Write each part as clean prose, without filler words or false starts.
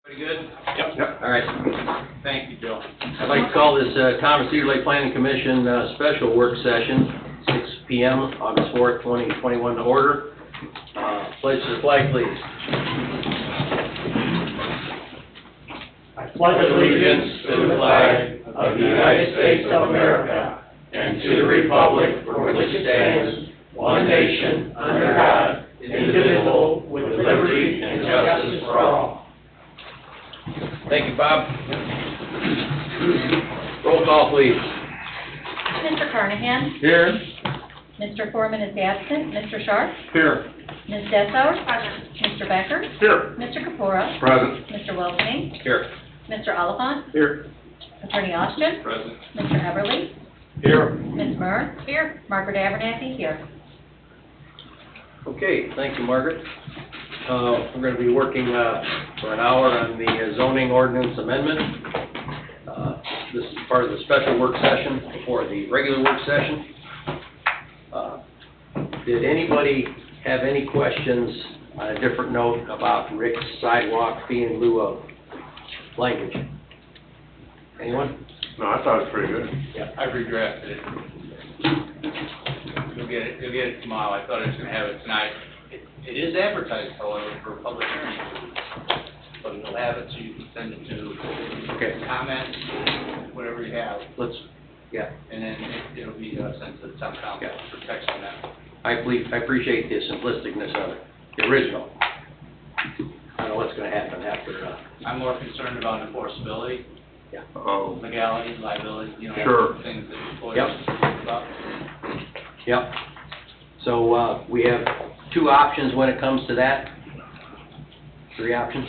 Pretty good? Yep. All right. Thank you, Joe. I'd like to call this town of Cedar Lake Planning Commission special work session, 6 p.m., August 4th, 2021 to order. Pledge to the flag, please. I pledge allegiance to the flag of the United States of America and to the republic for which it stands, one nation, under God, indivisible, with liberty and justice for all. Thank you, Bob. Roll call, please. Mr. Carnahan? Here. Mr. Foreman is absent. Mr. Sharp? Here. Ms. Dessauer? Present. Mr. Becker? Here. Mr. Kapura? Present. Mr. Wilson? Here. Mr. Oliphant? Here. Attorney Austin? Present. Mr. Everly? Here. Ms. Murr? Here. Margaret Abernathy? Here. Okay, thank you, Margaret. We're going to be working for an hour on the zoning ordinance amendment. This is part of the special work session before the regular work session. Did anybody have any questions on a different note about Rick's sidewalk fee in lieu of language? Anyone? No, I thought it was pretty good. Yeah. I redrafted it. You'll get it tomorrow. I thought I was gonna have it tonight. It is advertised, however, for a public hearing. But you'll have it so you can send it to Okay. comments, whatever you have, Let's, yeah. and then it'll be sent to the town council Yeah. for text on that. I appreciate the simplisticness of it, the original. I don't know what's going to happen after, I'm more concerned about enforceability, Oh, legality, liability, Sure. things that employers Yep. think about. Yep. So, we have two options when it comes to that. Three options.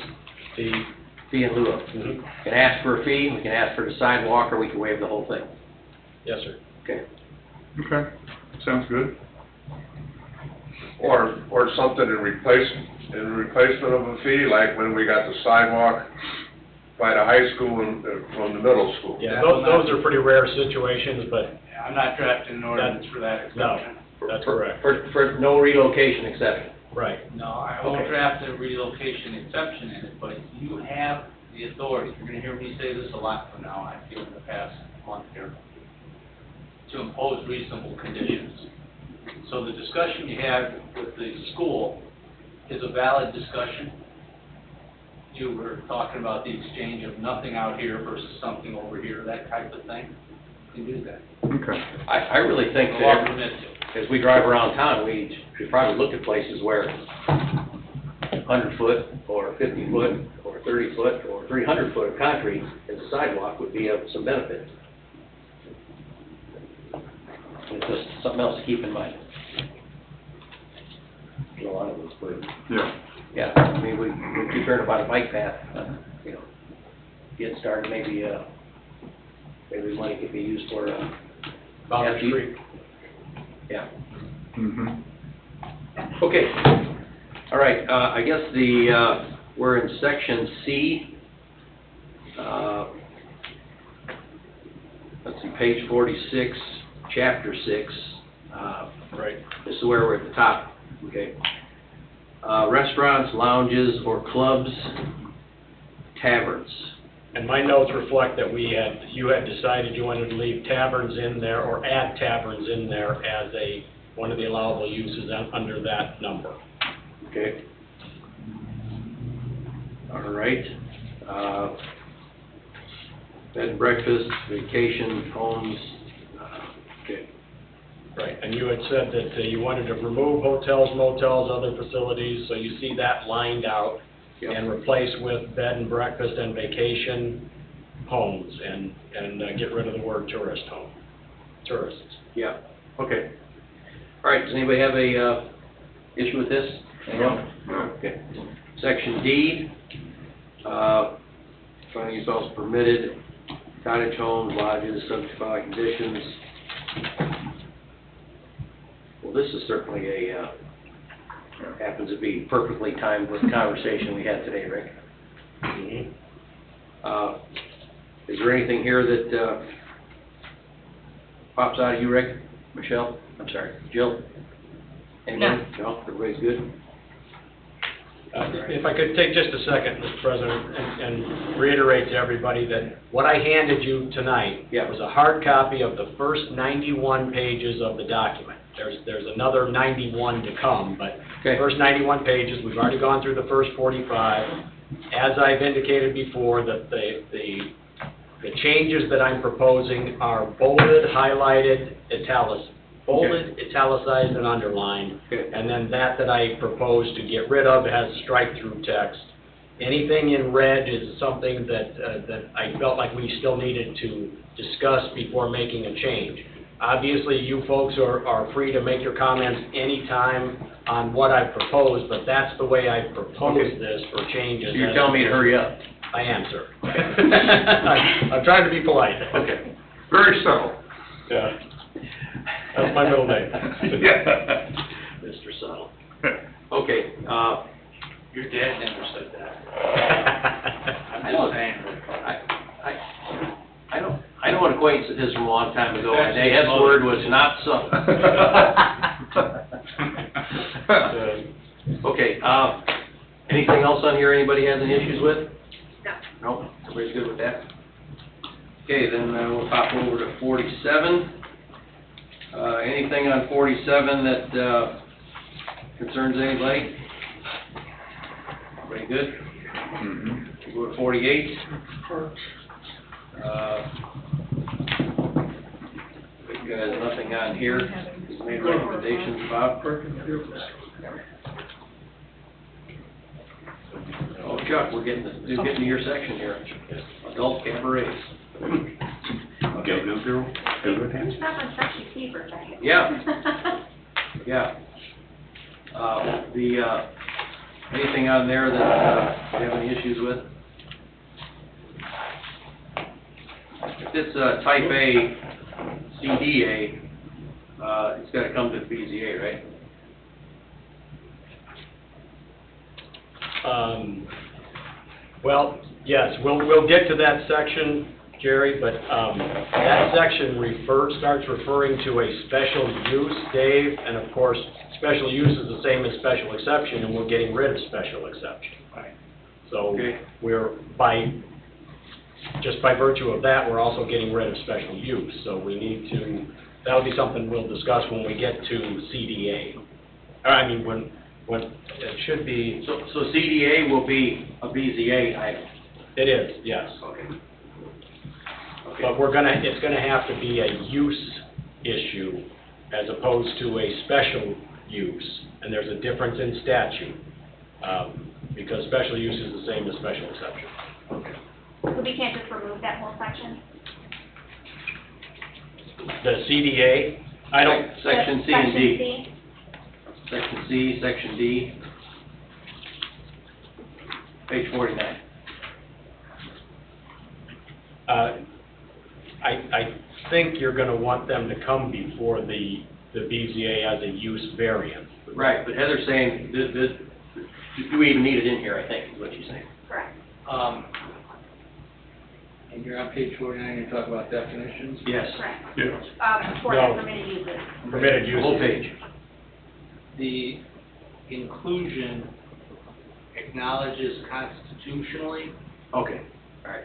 Fee in lieu of. Mm-hmm. We can ask for a fee, we can ask for the sidewalk, or we can waive the whole thing. Yes, sir. Okay. okay, sounds good. Or something in replacement of a fee, like when we got the sidewalk by the high school and from the middle school. Yeah, those are pretty rare situations, but I'm not drafting an ordinance for that exception. that's correct. For no relocation exception. Right. No, I won't Okay. draft a relocation exception in it, but you have the authority, you're gonna hear me say this a lot from now, I feel in the past month here, to impose reasonable conditions. So the discussion you had with the school is a valid discussion. You were talking about the exchange of nothing out here versus something over here, that type of thing. You can do that. Okay. I really think The law that permits it. as we drive around town, we should probably look at places where 100 foot, or 50 foot, or 30 foot, or 300 foot of concrete as a sidewalk would be of some benefit. It's just something else to keep in mind. A lot of those would. Yeah. Yeah, I mean, we keep hearing about a bike path, get started, maybe money could be used for, Boundary FG. Creek. yeah. Mm-hmm. Okay, all right, I guess we're in section C. Let's see, page 46, chapter 6. Right. This is where we're at the top, okay? Restaurants, lounges, or clubs, taverns. And my notes reflect that you had decided you wanted to leave taverns in there or add taverns in there as one of the allowable uses under that number. Okay. All right. Bed and breakfast, vacation, homes, okay. Right, and you had said that you wanted to remove hotels, motels, other facilities, so you see that lined out. Yep. And replace with bed and breakfast and vacation homes and get rid of the word tourists. Yeah, okay. All right, does anybody have a issue with this? Anyone? Okay. Section D, finding yourselves permitted, cottage homes, lodges, subject to following conditions. Well, this is certainly happens to be perfectly timed with the conversation we had today, Rick. Mm-hmm. Is there anything here that pops out of you, Rick? Michelle? I'm sorry, Jill? Anyone? No. Everybody's good? If I could take just a second, Mr. President, and reiterate to everybody that what I handed you tonight Yeah. was a hard copy of the first 91 pages of the document. There's another 91 to come, but the Okay. first 91 pages, we've already gone through the first 45. As I've indicated before, that the changes that I'm proposing are bolded, highlighted, italicized, and underlined. Okay. And then that I propose to get rid of has strike-through text. Anything in red is something that I felt like we still needed to discuss before making a change. Obviously, you folks are free to make your comments anytime on what I've proposed, but that's the way I proposed this for changes. So you're telling me to hurry up? I am, sir. I'm trying to be polite. Okay. Very subtle. Yeah. That's my middle name. Yeah. Mr. Subtle. Okay, Your dad never said that. I'm I don't- just saying. I know an acquaintance of his from a long time ago, and his word was not subtle. Okay, anything else on here anybody has any issues with? No. No, everybody's good with that? Okay, then we'll pop over to 47. Anything on 47 that concerns anybody? Everybody good? Mhm. We'll go to 48. We've got nothing on here. Just made recommendations, Bob. Oh, Chuck, we're getting to your section here. Adult cabarets. Okay, go girl. Good with him? Stop on Chuck E. Cheese for a second. Yeah. Yeah. Anything on there that you have any issues with? If it's type A, CDA, it's gotta come to the BZA, right? Well, yes, we'll get to that section, Jerry, but that section starts referring to a special use, Dave, and of course, special use is the same as special exception, and we're getting rid of special exception. Right. So Okay. just by virtue of that, we're also getting rid of special use, so we need to, that'll be something we'll discuss when we get to CDA. When it should be, So CDA will be a BZA item? it is, yes. Okay. Okay. But it's gonna have to be a use issue as opposed to a special use, and there's a difference in statute, because special use is the same as special exception. Okay. So we can't just remove that whole section? The CDA, I don't, Section C and Section D. C? Section C, Section D. Page 49. I think you're gonna want them to come before the BZA as a use variant. Right, but Heather's saying, do we even need it in here, I think, is what she's saying. Correct. And you're on page 49, you're talking about definitions? Yes. Correct. Yes. For No. the permitted uses. Permitted The whole uses. page. The inclusion acknowledges constitutionally Okay, all right.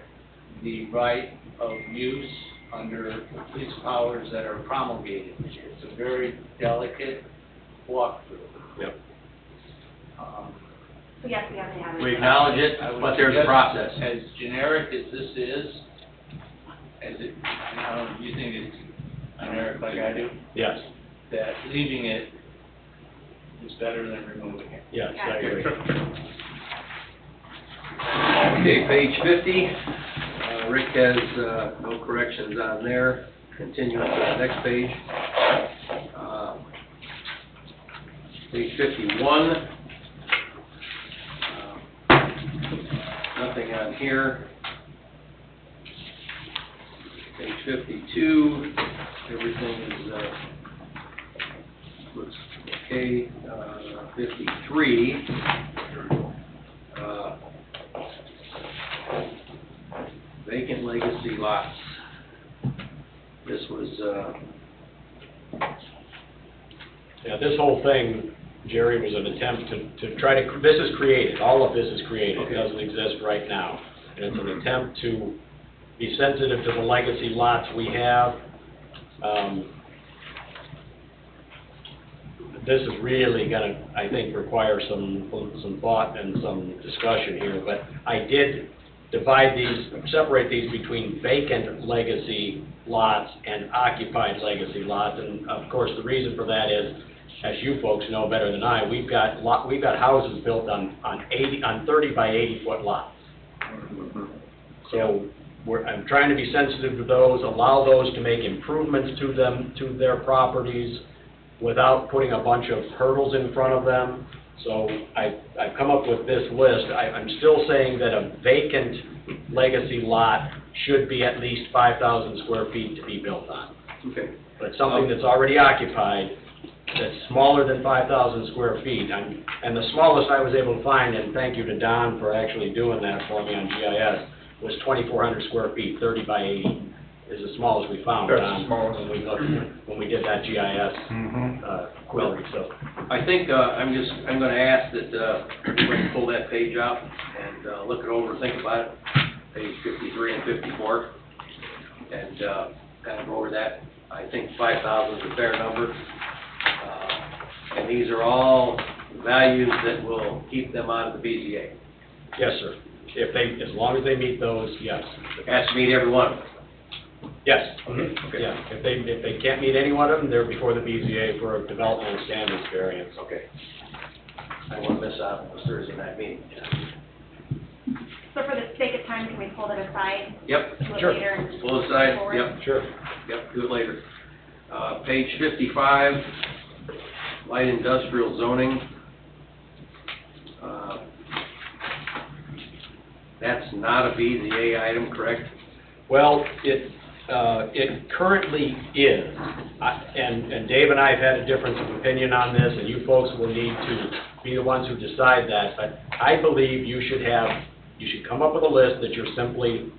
the right of use under police powers that are promulgated. It's a very delicate walkthrough. Yep. So yes, we have to have it. We acknowledge it, I would but there's a suggest, process. As generic as this is, as it, you think it's generic like I do, Yes, that leaving it is better than removing it. yes, I agree. Okay, page 50. Rick has no corrections on there. Continuing to the next page. Page 51. Nothing on here. Page 52, everything is, looks okay. 53, vacant legacy lots. This was, Yeah, this whole thing Jerry, was an attempt to try to, this is created, all of this is created, it doesn't exist right now. And it's an attempt to be sensitive to the legacy lots we have. This is really gonna, I think, require some thought and some discussion here, but I did divide these, separate these between vacant legacy lots and occupied legacy lots, and of course, the reason for that is, as you folks know better than I, we've got houses built on 30 by 80 foot lots. So I'm trying to be sensitive to those, allow those to make improvements to them, to their properties, without putting a bunch of hurdles in front of them. So I've come up with this list. I'm still saying that a vacant legacy lot should be at least 5,000 square feet to be built on. Okay. But something that's already occupied, that's smaller than 5,000 square feet, and the smallest I was able to find, and thank you to Don for actually doing that for me on GIS, was 2,400 square feet, 30 by 80 is the smallest we found, That's Don, the smallest. when we did that GIS query, so. I think, I'm gonna ask that, everybody pull that page out and, look it over, think about it, page 53 and 54, and, kind of go over that. I think 5,000 is a fair number, and these are all values that will keep them out of the BZA. Yes, sir. As long as they meet those, yes. Has to meet every one of them. Yes. Okay. Yeah, if they can't meet any one of them, they're before the BZA for a developmental standards variance. Okay. I won't miss out on the Thursday night meeting. So for the sake of time, can we pull that aside? Yep, Do it Sure. later and pull it aside, forward? yep, Sure. yep, do it later. Page 55, light industrial zoning. That's not a BZA item, correct? Well, it currently is, and Dave and I have had a difference of opinion on this, and you folks will need to be the ones who decide that, but I believe you should come up with a list that you're simply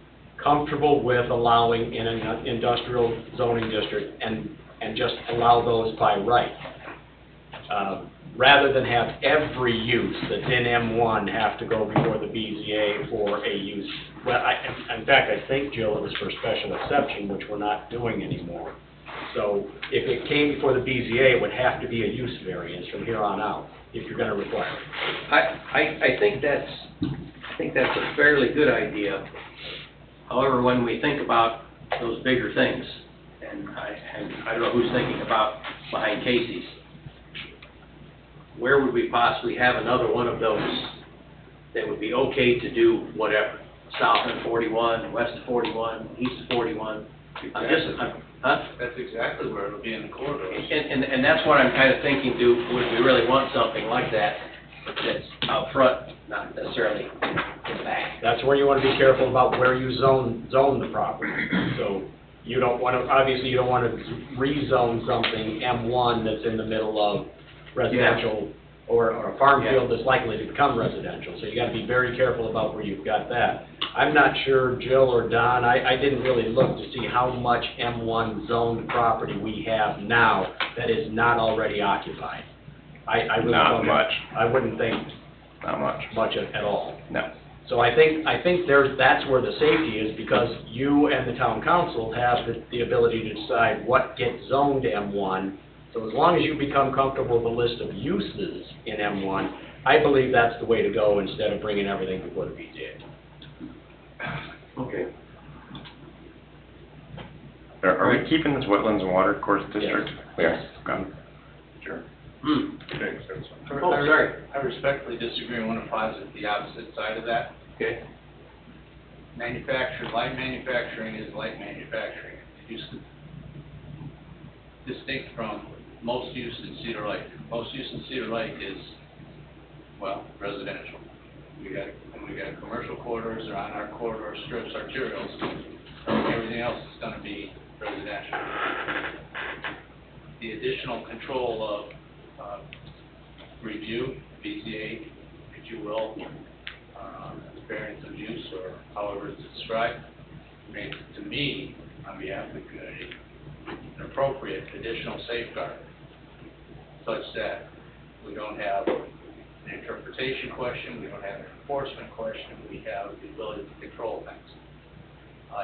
comfortable with allowing in an industrial zoning district, and just allow those by right. Rather than have every use that's in M1 have to go before the BZA for a use. Well, in fact, I think, Jill, it was for special exception, which we're not doing anymore. So if it came before the BZA, it would have to be a use variance from here on out, if you're going to require it. I think that's a fairly good idea. However, when we think about those bigger things, and I don't know who's thinking about behind Casey's, where would we possibly have another one of those that would be okay to do whatever? South of 41, west of 41, east of 41? That's exactly where it'll be in the corridors. And that's what I'm kind of thinking, would we really want something like that that's out front, not necessarily in the back? That's where you want to be careful about where you zone the property. So you don't want to, obviously you don't want to rezone something M1 that's in the middle of residential or a farm field that's likely to become residential. So you got to be very careful about where you've got that. I'm not sure, Jill or Don, I didn't really look to see how much M1 zoned property we have now that is not already occupied. I really Not don't- much. I wouldn't think Not much. much at all. No. So I think that's where the safety is, because you and the town council have the ability to decide what gets zoned to M1. So as long as you become comfortable with the list of uses in M1, I believe that's the way to go instead of bringing everything before the BZA. Okay. Are we keeping this wetlands and water course district? Yes. Okay. Sure. Makes sense. Oh, sorry. I respectfully disagree and want to posit the opposite side of that. Okay. Light manufacturing is light manufacturing. It's distinct from most use in Cedar Lake. Most use in Cedar Lake is, well, residential. When we got commercial corridors or on our corridor strips, arterials, everything else is going to be residential. The additional control of review, BZA, if you will, variance of use, or however it's described, makes, to me, on behalf of the community, an appropriate additional safeguard, such that We don't have an interpretation question, we don't have an enforcement question, we have the ability to control things.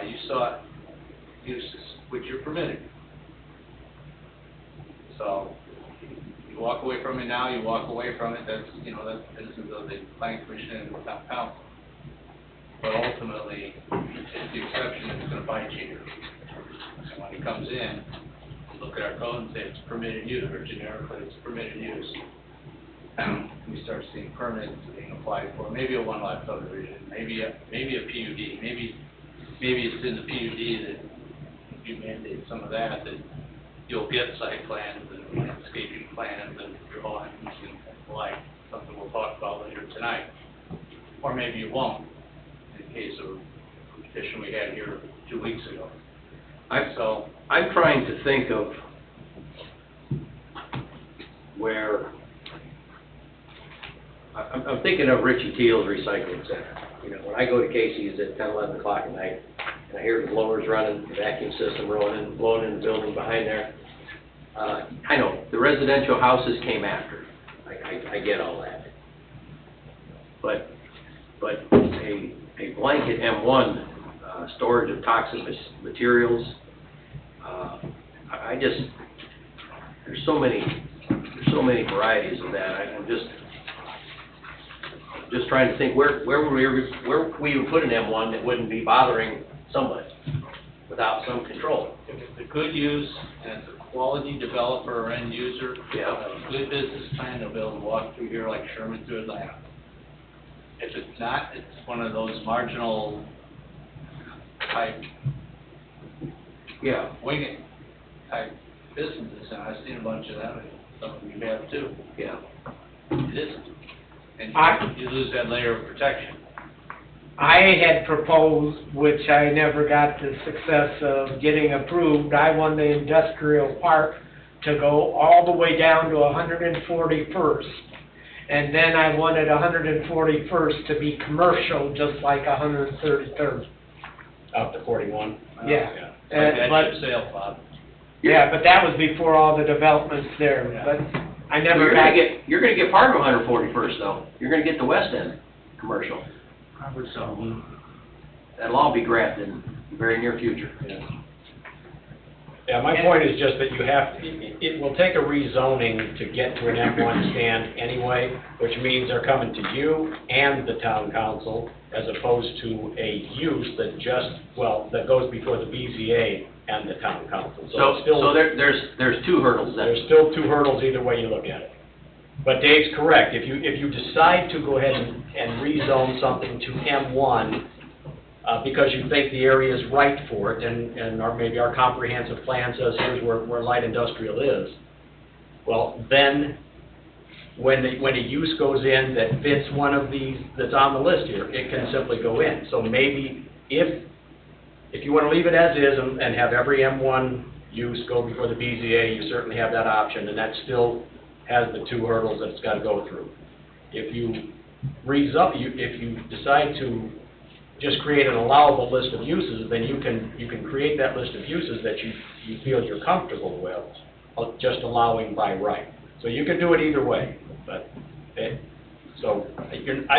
You saw uses, which are permitted. So, you walk away from it now, you walk away from it, that's the business of the planning commission and the town council. But ultimately, it's the exception that's gonna bite you here. And when it comes in, you look at our code and say it's permitted use, or generically it's permitted use. We start seeing permits being applied for, maybe a one-lot subdivision, maybe a PUD, maybe it's in the PUD that you mandate some of that you'll get site plans and landscaping plans and drawings and like, something we'll talk about later tonight. Or maybe you won't, in the case of a petition we had here 2 weeks ago. I'm trying to think of where, I'm thinking of Richie Teal's recycling center. When I go to Casey's at 10, 11 o'clock at night, and I hear the blowers running, the vacuum system blowing in the building behind there, I know, the residential houses came after. I get all that. But a blanket M1 storage of toxic materials, there's so many varieties of that. I'm just trying to think where we would put an M1 that wouldn't be bothering somebody without some control. If it's a good use and it's a quality developer or end user, Yeah. a good business plan, they'll be able to walk through here like Sherman through Atlanta. If it's not, it's one of those marginal type, wing it type businesses, and I've seen a bunch of them, and some of you have too. Yeah. It isn't. And you lose that layer of protection. I had proposed, which I never got the success of getting approved, I want the industrial park to go all the way down to 141st. And then I wanted 141st to be commercial, just like 133rd. Up to 41. Yeah. Like But, that sale, Bob. yeah, but that was before all the developments there, Yeah. but I Well, never you're gonna get part of 141st though. You're gonna get the west end commercial. Probably so. That'll all be grafted in the very near future. Yeah, my point is just that you have, it will take a rezoning to get to an M1 stand anyway, which means they're coming to you and the town council, as opposed to a use that that goes before the BZA and the town council. So there's two hurdles then. There's still two hurdles either way you look at it. But Dave's correct, if you decide to go ahead and rezone something to M1, because you think the area is right for it, and maybe our comprehensive plan says here's where light industrial is, well, then, when a use goes in that fits one of these that's on the list here, it can simply go in. So maybe if you want to leave it as is and have every M1 use go before the BZA, you certainly have that option, and that still has the two hurdles that it's got to go through. If you decide to just create an allowable list of uses, then you can create that list of uses that you feel you're comfortable with, just allowing by right. So you can do it either way, but I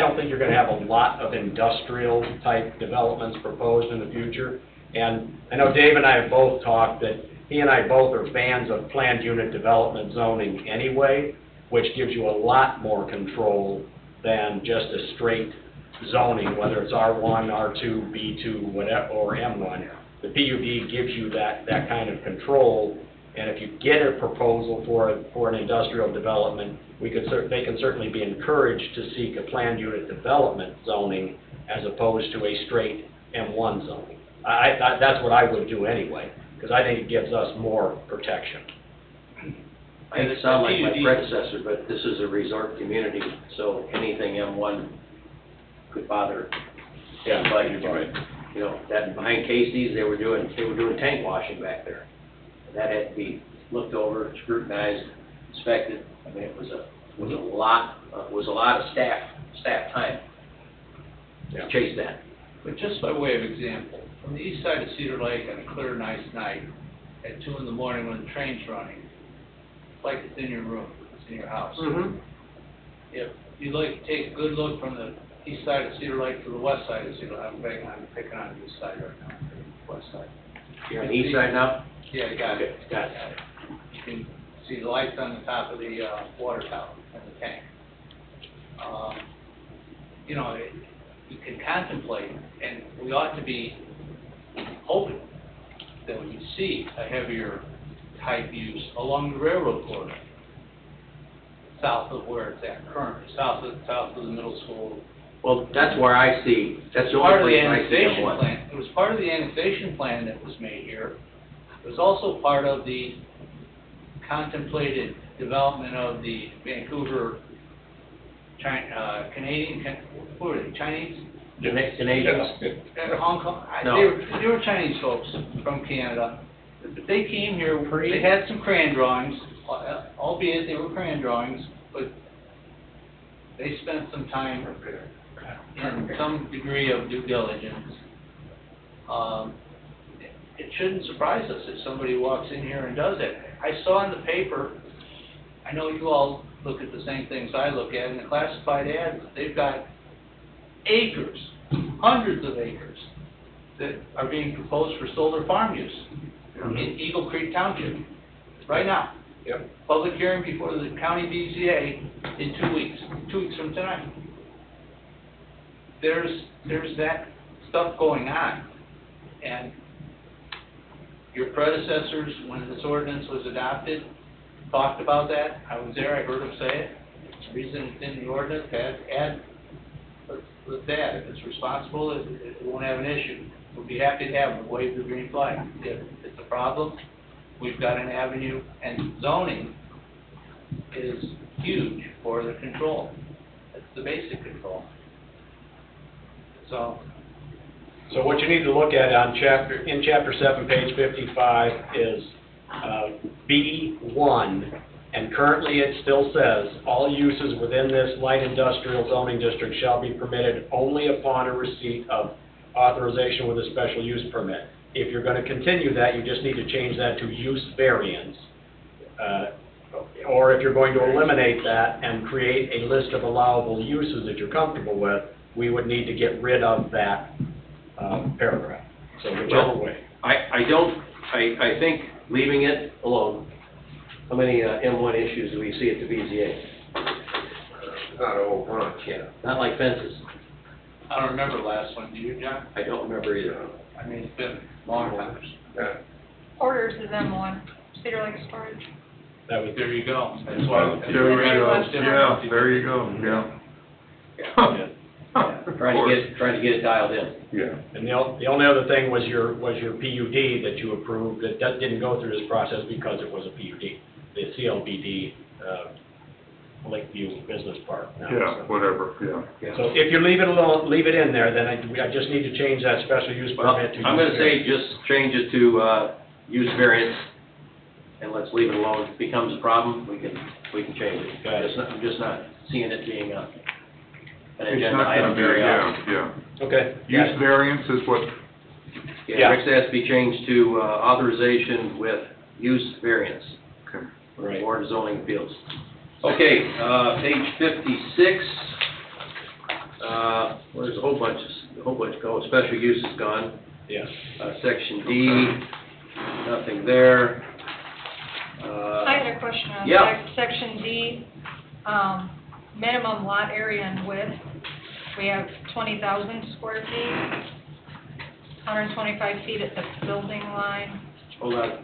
don't think you're going to have a lot of industrial type developments proposed in the future. And I know Dave and I have both talked that he and I both are fans of planned unit development zoning anyway, which gives you a lot more control than just a straight zoning, whether it's R1, R2, B2, whatever, or M1. The PUD gives you that kind of control, and if you get a proposal for an industrial development, they can certainly be encouraged to seek a planned unit development zoning as opposed to a straight M1 zoning. That's what I would do anyway, because I think it gives us more protection. I hate to sound like my predecessor, but this is a resort community, so anything M1 could bother anybody. Right. That behind Casey's, they were doing tank washing back there. And that had to be looked over, scrutinized, inspected. I mean, it was a lot of staff time to chase that. But just by way of example, from the east side of Cedar Lake on a clear, nice night, at 2 in the morning when the train's running, it's like it's in your room, it's in your house. Mm-hmm. if you'd like to take a good look from the east side of Cedar Lake to the west side of Cedar Lake, I'm picking on the east side right now, west side. You're on the east side now? Yeah, you got it. Okay, got it. You can see the lights on the top of the water tower and the tank. You know, you can contemplate, and we ought to be hoping that we see a heavier type use along the railroad corridor, south of where it's at currently, south of the middle school. Well, that's where I see, that's the Part of only the place I see annexation M1. plan, it was part of the annexation plan that was made here. It was also part of the contemplated development of the Vancouver, Canadian, who are they, Chinese? Canadians? Hong Kong, No. they were Chinese folks from Canada. But they came here, they had some crayon drawings, albeit they were crayon drawings, but they spent some time in some degree of due diligence. It shouldn't surprise us if somebody walks in here and does it. I saw in the paper, I know you all look at the same things I look at, in the classified ads, they've got acres, hundreds of acres, that are being proposed for solar farm use in Eagle Creek Township, right now. Yep. Public hearing before the county BZA in 2 weeks from tonight. There's that stuff going on, and your predecessors, when this ordinance was adopted, talked about that. I was there, I heard them say it. The reason it's in the ordinance, let's add, if it's responsible, it won't have an issue. We'll be happy to have them wave the green flag. If it's a problem, we've got an avenue, and zoning is huge for the control. It's the basic control. So, So what you need to look at on in chapter 7, page 55 is B1, and currently it still says, all uses within this light industrial zoning district shall be permitted only upon a receipt of authorization with a special use permit. If you're going to continue that, you just need to change that to use variance. Or if you're going to eliminate that and create a list of allowable uses that you're comfortable with, we would need to get rid of that paragraph. So whichever way. I think leaving it alone. How many M1 issues do we see at the BZA? Not a whole bunch. Yeah, not like fences. I don't remember the last one, do you, John? I don't remember either. I mean, it's been a long time. Yeah. Orders is M1, Cedar Lake Storage. That would There you go. That's why. There we go. Yeah, there you go, yeah. Yeah. Trying to get it dialed in. Yeah. And the only other thing was your PUD that you approved, that didn't go through this process because it was a PUD, the CLBD, Lakeview Business Park. now, Yeah, so. whatever, yeah. So if you leave it alone, leave it in there, then I just need to change that special use Well, permit to. I'm gonna say just change it to use variance, and let's leave it alone. If it becomes a problem, we can change it. Got it. I'm just not seeing it being an It's agenda not item gonna be, very often. yeah. Okay. Use variance is what, Yeah, next has to be changed to authorization with use variance. okay. Right. Board of Zoning Appeals. Okay, page 56, where's a whole bunch go, special use is gone. Yes. Section D, nothing there. I had a question on Yeah. section D, minimum lot area and width. We have 20,000 square feet, 125 feet at the building line. Hold on.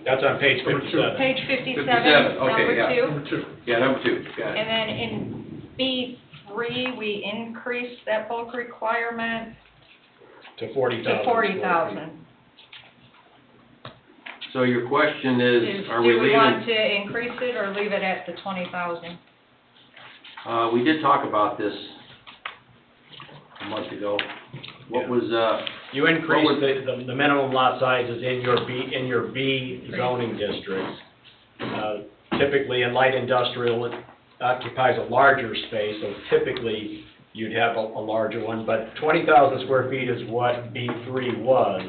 That's on page 57. Page 57, 57, okay, number yeah. 2. Yeah, number 2, got it. And then in B3, we increased that bulk requirement To 40,000. to 40,000. So your question is, are we Do we want leaving, to increase it or leave it at the 20,000? we did talk about this a month ago. What Yeah. was, You increased the minimum lot sizes in your B zoning districts. Typically, in light industrial, it occupies a larger space, so typically, you'd have a larger one, but 20,000 square feet is what B3 was.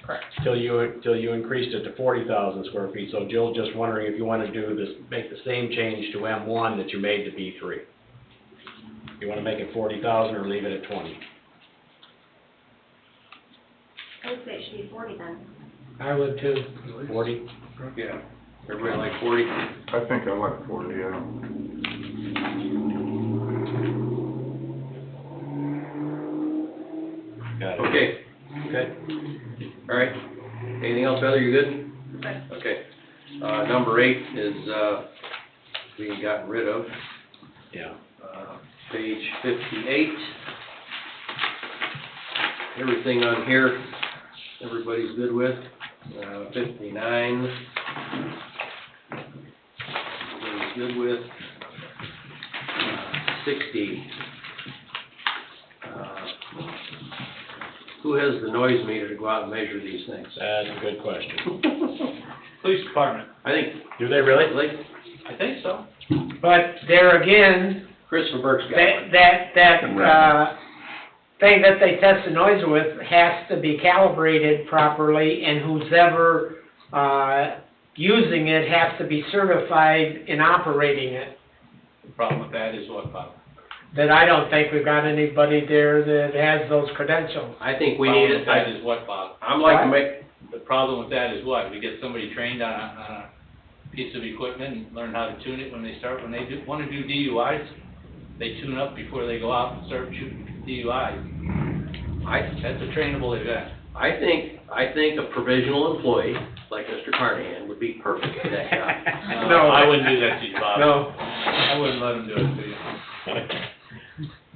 Correct. Till you increased it to 40,000 square feet. So Jill, just wondering if you want to do this, make the same change to M1 that you made to B3. You wanna make it 40,000 or leave it at 20? I would say it should be 40 then. I would too. 40? Yeah. Everybody like 40? I think I like 40, yeah. Got it. Okay, Okay. all right. Anything else, Heather, you good? Okay. Number 8 is, being gotten rid of. Yeah. Page 58. Everything on here, everybody's good with. 59. Everybody's good with. 60. Who has the noise meter to go out and measure these things? That's a good question. Police department, I think, Do they really? I think so. But there again, Christopher Burke's got one. that thing that they test the noise with has to be calibrated properly, and who's ever, using it has to be certified in operating it. The problem with that is what, Bob? That I don't think we've got anybody there that has those credentials. I think we need it. That is what, Bob? I'm like to make, The problem with that is what? We get somebody trained on a piece of equipment and learn how to tune it when they want to do DUIs, they tune up before they go out and start shooting DUIs. That's a trainable event. I think a provisional employee, like Mr. Carnahan, would be perfect for that job. No. I wouldn't do that to you, Bob. No. I wouldn't let him do it to you.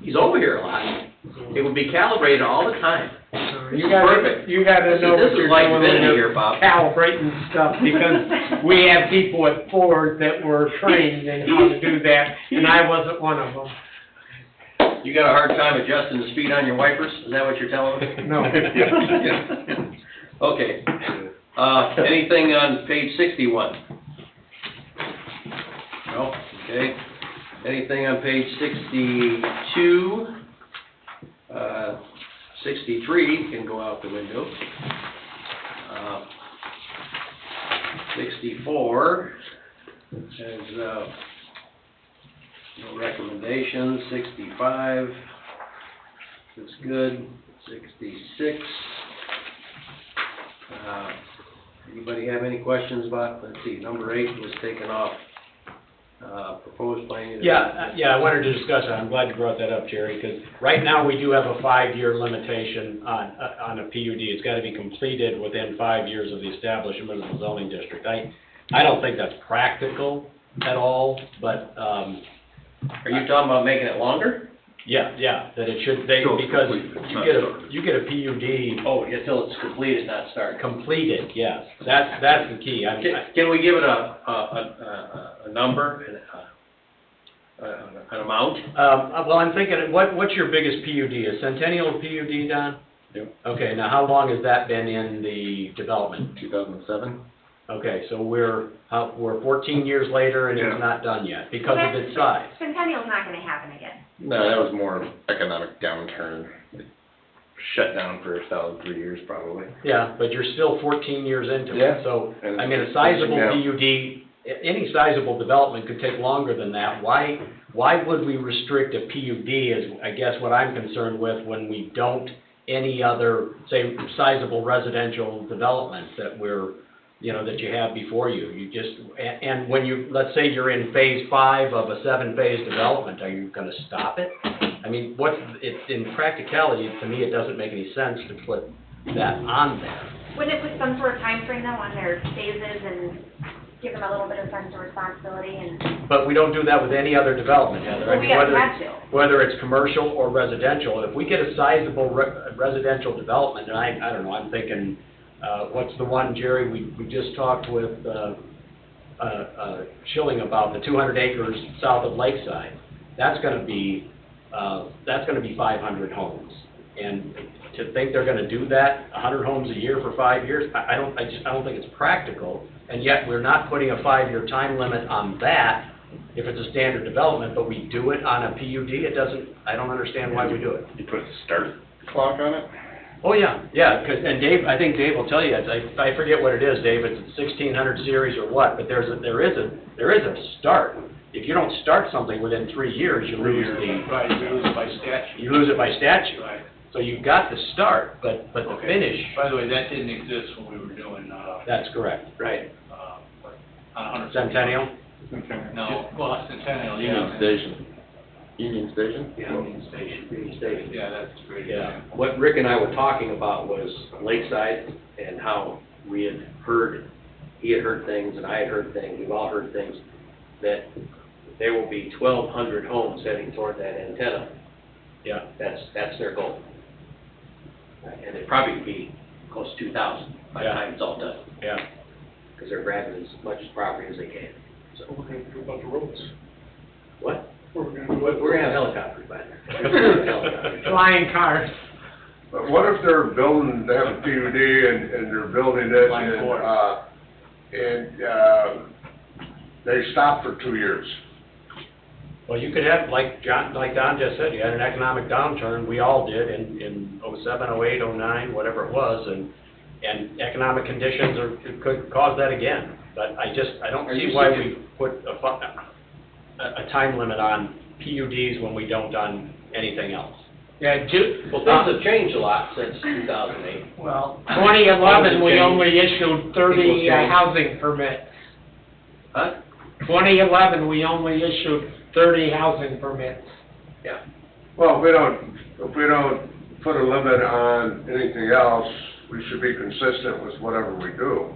He's over here a lot. It would be calibrated all the time. You gotta Perfect. know This what is you're like doing divinity with here, Bob. calibrating stuff, because we have people at Ford that were trained in how to do that, and I wasn't one of them. You got a hard time adjusting the speed on your wipers? Is that what you're telling me? No. Okay. Anything on page 61? No? Okay. Anything on page 62? 63 can go out the window. 64 has no recommendations. 65 is good. 66. Anybody have any questions about, let's see, number 8 was taken off. Proposed planning. Yeah, I wanted to discuss it. I'm glad you brought that up, Jerry, because right now we do have a 5-year limitation on a PUD. It's got to be completed within 5 years of the establishment of the zoning district. I don't think that's practical at all, but, Are you talking about making it longer? yeah, that it should, because you get a PUD Oh, until it's completed, not started. completed, yes. That's the key. Can we give it a number, an amount? Well, I'm thinking, what's your biggest PUD? A Centennial PUD, Don? Yep. Okay, now how long has that been in the development? 2007? Okay, so we're 14 years later and Yeah. it's not done yet because of its size. Centennial's not gonna happen again. No, that was more economic downturn. It shut down for a solid 3 years probably. Yeah, but you're still 14 years into it. Yeah. So, And I mean, a sizable yeah. PUD, any sizable development could take longer than that. Why would we restrict a PUD is, I guess, what I'm concerned with when we don't any other, say, sizable residential developments that that you have before you. You just, and when let's say you're in phase 5 of a 7-phase development, are you gonna stop it? I mean, in practicality, to me, it doesn't make any sense to put that on there. Wouldn't it put some sort of time frame though on their phases and give them a little bit of sense of responsibility and? But we don't do that with any other development, Heather. I Well, we mean, haven't had to. whether it's commercial or residential, if we get a sizable residential development, and I don't know, I'm thinking, what's the one, Jerry, we just talked with, Schilling about, the 200 acres south of Lakeside. That's gonna be 500 homes. And to think they're gonna do that, 100 homes a year for 5 years, I don't think it's practical. And yet, we're not putting a 5-year time limit on that if it's a standard development, but we do it on a PUD, I don't understand why we do it. You put a start clock on it? Oh, yeah, and Dave, I think Dave will tell you, I forget what it is, Dave, it's a 1600 series or what, but there is a start. if you don't start something within 3 years, you lose Right, you lose it by statute. you lose it by statute. Right. So you've got to start, but the Okay. finish, By the way, that didn't exist when we were doing, that's correct. Right. on 100. Centennial? No, well, Centennial, Union yeah. Station. Union Station? Union Station. Union Station. Yeah, that's a great. Yeah. example. What Rick and I were talking about was Lakeside and how we had heard, he had heard things and I had heard things, we've all heard things, that there will be 1,200 homes heading toward that antenna. Yeah. That's their goal. And it'd probably be close to 2,000 by the Yeah. time it's all done, Yeah. because they're grabbing as much property as they can. So, What we're gonna do about the roads? what? What we're gonna do We're gonna have helicopters by there. Helicopters. Flying cars. But what if they're building, they have a PUD and they're building it Line and, four. they stop for 2 years? Well, you could have, like Don just said, you had an economic downturn, we all did in '07, '08, '09, whatever it was, and economic conditions could cause that again. But I don't Are see you why saying- we put a time limit on PUDs when we don't on anything else. Yeah, Well, things have changed a lot since 2008. Well. 2011, we only issued People 30 change. housing permits. Huh? 2011, we only issued 30 housing permits. Yeah. Well, if we don't put a limit on anything else, we should be consistent with whatever we do.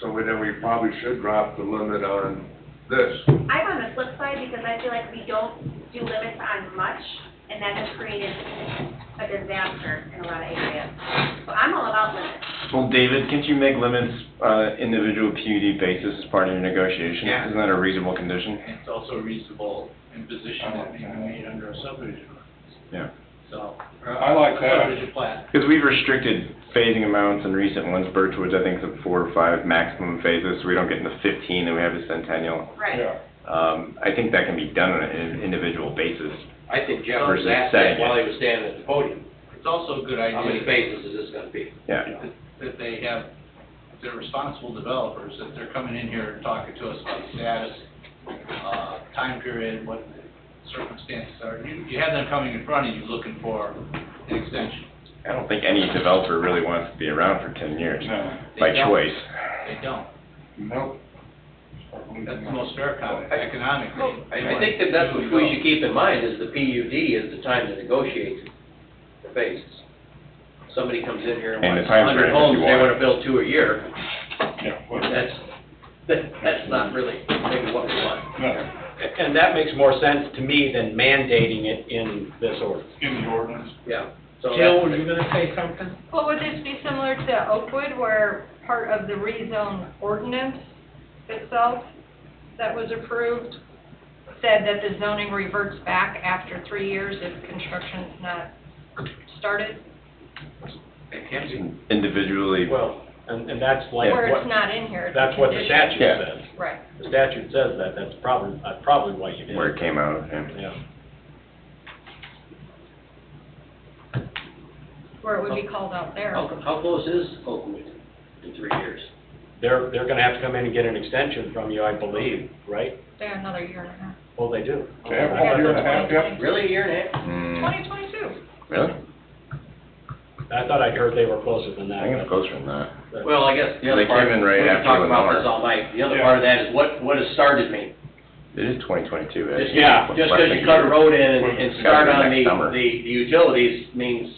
So then we probably should drop the limit on this. I'm on the flip side because I feel like we don't do limits on much, and that has created a disaster in a lot of areas. So I'm all about limits. Well, David, can't you make limits, individual PUD basis as part of your negotiation? Yeah. Isn't that a reasonable condition? And it's also a reasonable imposition that may be made under a subdivision ordinance. Yeah. So. I like that. Subdivision plat. Because we've restricted phasing amounts in recent ones, Birchwood, I think, is at 4 or 5 maximum phases, so we don't get into 15, and we have the Centennial. Right. Yeah. I think that can be done on an individual basis. I think Jeff was Versus asked setting that while it. he was standing at the podium. It's also a good idea. How many phases is this gonna be? Yeah. That they have, if they're responsible developers, that they're coming in here and talking to us about status, time period, what the circumstances are. You have them coming in front of you looking for an extension. I don't think any developer really wants to be around for 10 years, No, by They don't. choice. They don't. nope. That's the most fair comment, economically. I think that that's what we should keep in mind, is the PUD is the time to negotiate the phases. Somebody comes in here and And the wants time 100 frame if homes, you they want. wanna build 2 a year, Yeah, well, that's not really maybe what we want. no, And that makes more sense to me than mandating it in this ordinance. in the ordinance. Yeah. So Jill, that's- were you gonna say something? Well, would this be similar to Oakwood, where part of the rezone ordinance itself that was approved said that the zoning reverts back after 3 years if construction's not started? It can be. Individually, Well, and that's like Where it's what, not in here. it's a that's what the condition. statute Yeah. says. Right. The statute says that, that's probably why you did where it. it came out, yeah. Yeah. Where it would be called out there. How close is Oakwood in 3 years? They're gonna have to come in and get an extension from you, I believe, right? They have another year and a half. Well, they do. They have a whole year and a half yet? Really, a year and a half? Mm, 2022. really? I thought I'd heard they were closer than that. I think it's closer than that. but- Well, I guess the They other part, came in we right can after talk about Lenore. this all night. The other Yeah. part of that is what does started mean? It is 2022, Just actually. Yeah, just Less because than you cut a year. road in and Gotta start be on next summer. the utilities means,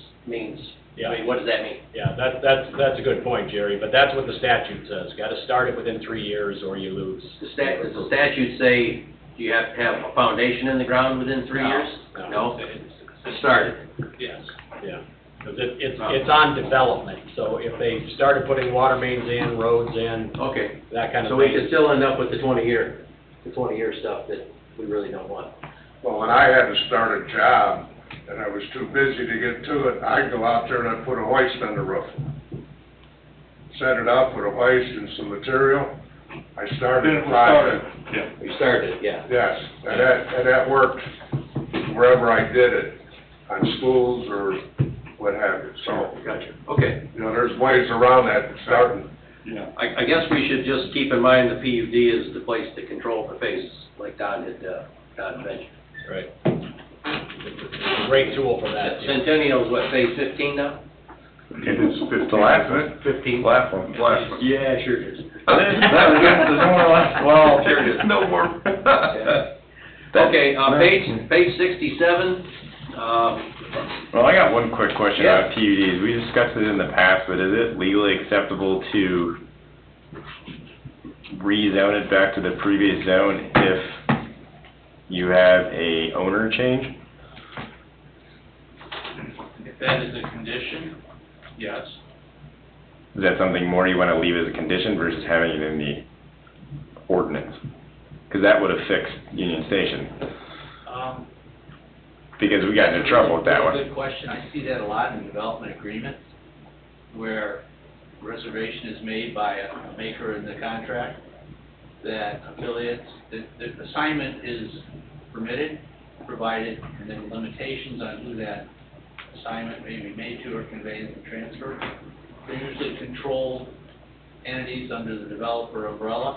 Yeah. I mean, what does that mean? Yeah, that's a good point, Jerry, but that's what the statute says. Gotta start it within 3 years or you lose. Does the statute say you have to have a foundation in the ground within 3 No. years? No. It started. Yes. Yeah, because it's on development, so if they started putting water mains in, roads in, Okay. that kind of So we thing. could still end up with the 20-year stuff that we really don't want. Well, when I had to start a job, and I was too busy to get to it, I'd go out there and I'd put a hoist on the roof. Set it up with a hoist and some material. I started Then the it was started. project. Yeah. We started it, yeah. Yes, and that worked wherever I did it, on schools or what have you, so, Gotcha. Okay. you know, there's ways around that starting. Yeah. I guess we should just keep in mind the PUD is the place to control the phases, like like Don mentioned. Right. It's a great tool for that. Centennial's what, phase 15 now? It is 15, The last isn't it? 15? Last one. Last one. Yeah, sure it is. That was against the normal last, well, Sure it is. no more. Okay, page 67, Well, I got one quick question Yeah. about PUDs. We discussed it in the past, but is it legally acceptable to rezone it back to the previous zone if you have a owner change? If that is a condition, yes. Is that something more you want to leave as a condition versus having it in the ordinance? Because that would have fixed Union Station, because we got into trouble with that That's a one. really good question. I see that a lot in development agreements, where reservation is made by a maker in the contract, that affiliates, the assignment is permitted, provided, and then limitations on who that assignment may be made to or conveyed and transferred. They're usually controlled entities under the developer umbrella,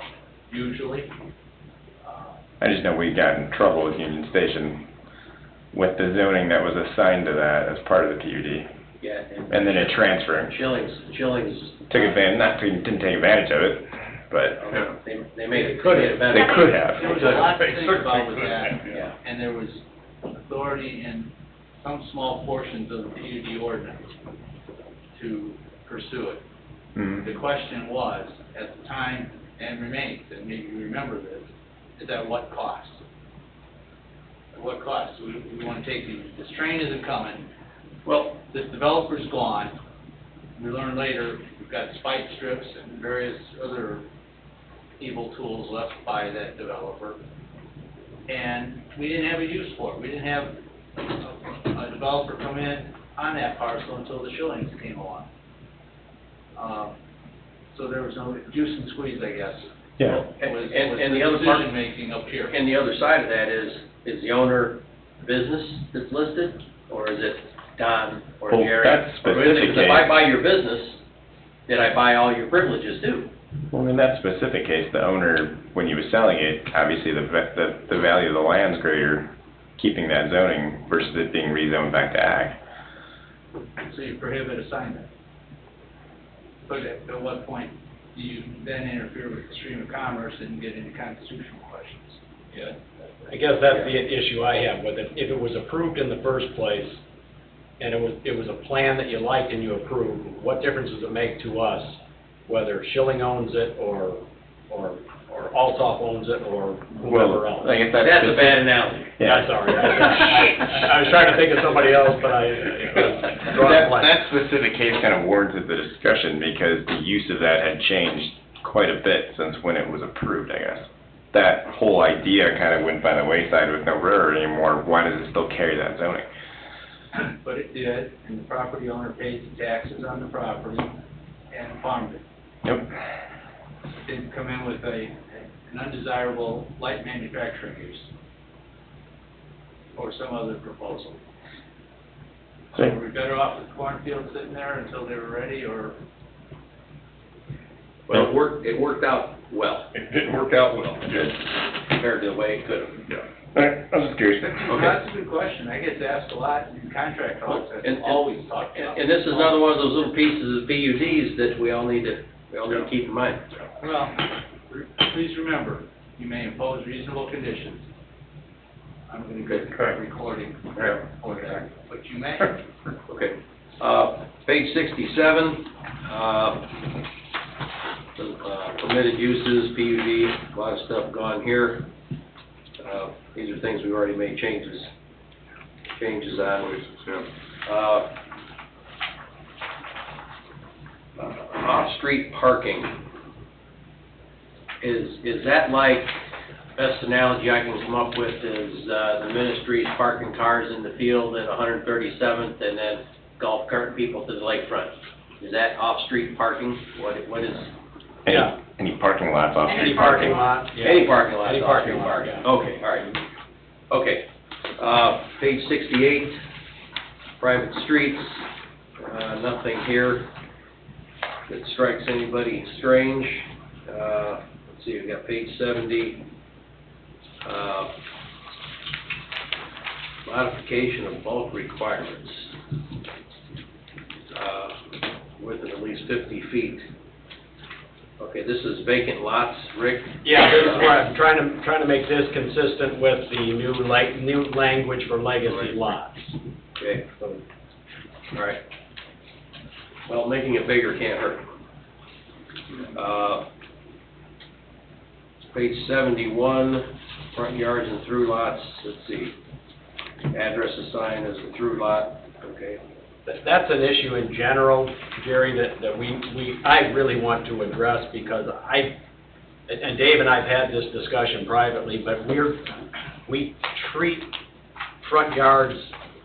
usually. I just know we got in trouble with Union Station with the zoning that was assigned to that as part of the PUD, yeah. and then it transferring. Schilling's. Took advantage, didn't take advantage of it, but They made it. Could have. better. they could have. There was a lot to think about with that, Yeah. and there was authority in some small portions of the PUD ordinance to pursue it. Mhm. The question was, at the time, and remains, and maybe you remember this, is at what cost? At what cost? We want to take this train isn't coming, Well, this developer's gone. We learn later, we've got spike strips and various other evil tools left by that developer. And we didn't have a use for it. We didn't have a developer come in on that parcel until the Schillings came along. So there was no juice and squeeze, I guess. Yeah. Was And the other part- decision-making up here. and the other side of that is the owner business that's listed, or is it Don or Well, Jerry? that's Or is it, specific 'cause if I case. buy your business, did I buy all your privileges too? Well, in that specific case, the owner, when he was selling it, obviously the value of the land's greater, keeping that zoning versus it being rezoned back to ag. So you prohibit assignment. But at what point do you then interfere with the stream of commerce and get into constitutional questions? Yeah, I guess that's the issue I have with it. If it was approved in the first place, and it was a plan that you liked and you approved, what difference does it make to us whether Schilling owns it or Altoff owns it or whoever Well, else? I guess that's. That's a bad analogy. Yeah. I'm sorry. I was trying to think of somebody else, but I draw a That, blank. that specific case kind of warranted the discussion because the use of that had changed quite a bit since when it was approved, I guess. That whole idea kind of went by the wayside with no railroad anymore. Why does it still carry that zoning? But it did, and the property owner paid the taxes on the property and farmed it. Yep. Didn't come in with an undesirable light manufacturing use or some other proposal. So Okay. are we better off with cornfield sitting there until they were ready, or? Well, it worked out well, It didn't work out well. compared to the way it could have. Yeah. All right, I was just curious. That's a good question. I get asked a lot in contract talks. And- That's always talked about. And this is another one of those little pieces of PUDs that we all need to keep in mind. Well, please remember, you may impose reasonable conditions. I'm gonna get the recording for that, but you may. Okay. Page 67, permitted uses, PUD, a lot of stuff gone here. These are things we've already made changes on. Off-street parking, is that like, best analogy I can come up with is, the ministry's parking cars in the field at 137th and then golf cart people to the lakefront? Is that off-street parking? What is? Yeah. Any parking lots off? Any parking lot, yeah. Any parking lot. Any is parking off-street lot, parking. yeah. Okay, all right. Okay. Page 68, private streets, nothing here that strikes anybody strange. Let's see, we've got page 70. Modification of bulk requirements, within at least 50 feet. Okay, this is vacant lots, Rick? Yeah, this is where I'm trying to make this consistent with the new language for legacy lots. Okay, all right. Well, making it bigger can't hurt. Page 71, front yards and through lots, let's see. Address assigned as a through lot, okay. That's an issue in general, Jerry, that I really want to address, because and Dave and I've had this discussion privately, but we treat front yards,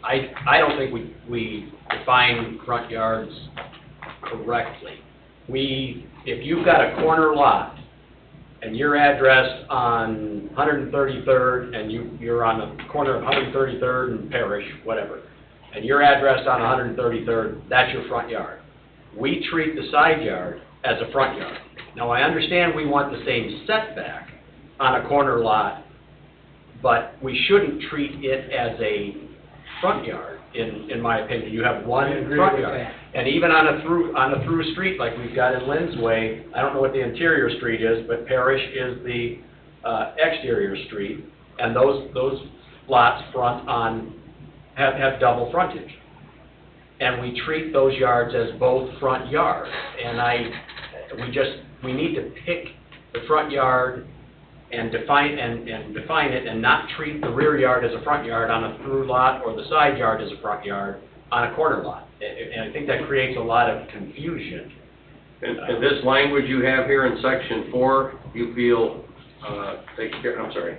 I don't think we define front yards correctly. If you've got a corner lot, and you're addressed on 133rd, and you're on the corner of 133rd and Parish, whatever, and you're addressed on 133rd, that's your front yard. We treat the side yard as a front yard. Now, I understand we want the same setback on a corner lot, but we shouldn't treat it as a front yard, in my opinion. You have one front yard. And even on a through street like we've got in Lynn's Way, I don't know what the interior street is, but Parish is the exterior street, and those lots front on have double frontage. And we treat those yards as both front yards. And we need to pick the front yard and define it, and not treat the rear yard as a front yard on a through lot, or the side yard as a front yard on a corner lot. And I think that creates a lot of confusion. And this language you have here in section 4, you feel takes care, I'm sorry,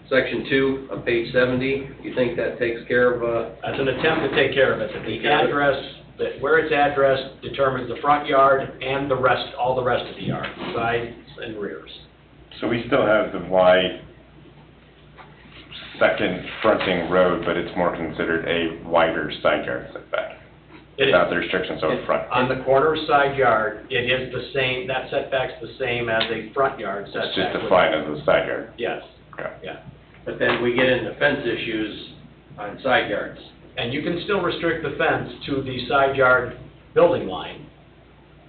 section 2 on page 70, you think that takes care of? That's an attempt to take care of it. That the address, that where it's addressed determines the front yard and all the rest of the yard, sides and rears. So we still have the wide second fronting road, but it's more considered a wider side yard setback. It is. Without the restrictions on front. On the corner side yard, it is the same, that setback's the same as a front yard setback. It's just defined as a side yard. Yes, Okay. yeah. But then we get into fence issues on side yards. And you can still restrict the fence to the side yard building line.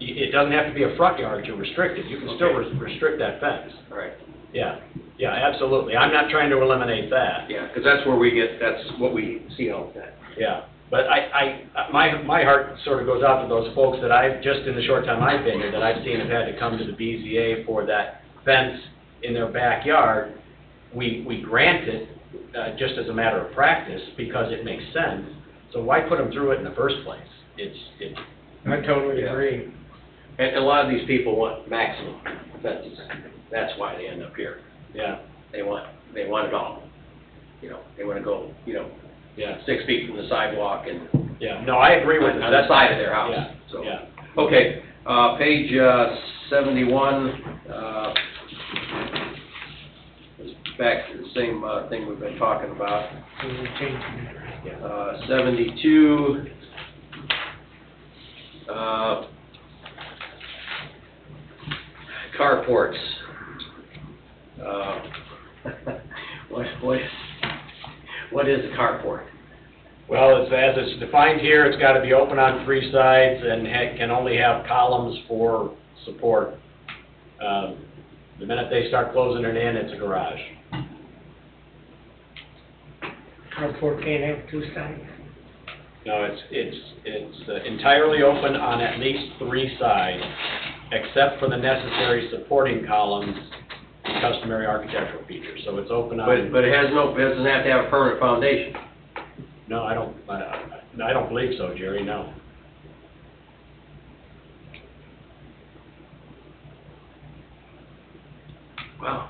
It doesn't have to be a front yard to restrict it. You can still restrict that fence. All right. Yeah, yeah, absolutely. I'm not trying to eliminate that. Yeah, because that's where that's what we see all the time. Yeah, but my heart sort of goes out to those folks that just in the short time I've been here, that I've seen have had to come to the BZA for that fence in their backyard. We grant it just as a matter of practice because it makes sense. So why put them through it in the first place? I totally agree. And a lot of these people want maximum fences. That's why they end up here. Yeah, They want it all. They want to go, yeah, 6 feet from the sidewalk and yeah. No, I agree with on you. the side of their house. Yeah, So, yeah. okay, page 71, back to the same thing we've been talking about. 72, carports. What is a carport? Well, as it's defined here, it's got to be open on 3 sides and can only have columns for support. The minute they start closing it in, it's a garage. Carport can't have 2 sides. No, it's entirely open on at least 3 sides, except for the necessary supporting columns and customary architectural features. So it's open on. But it doesn't have to have a permanent foundation. No, I don't believe so, Jerry, no. Wow.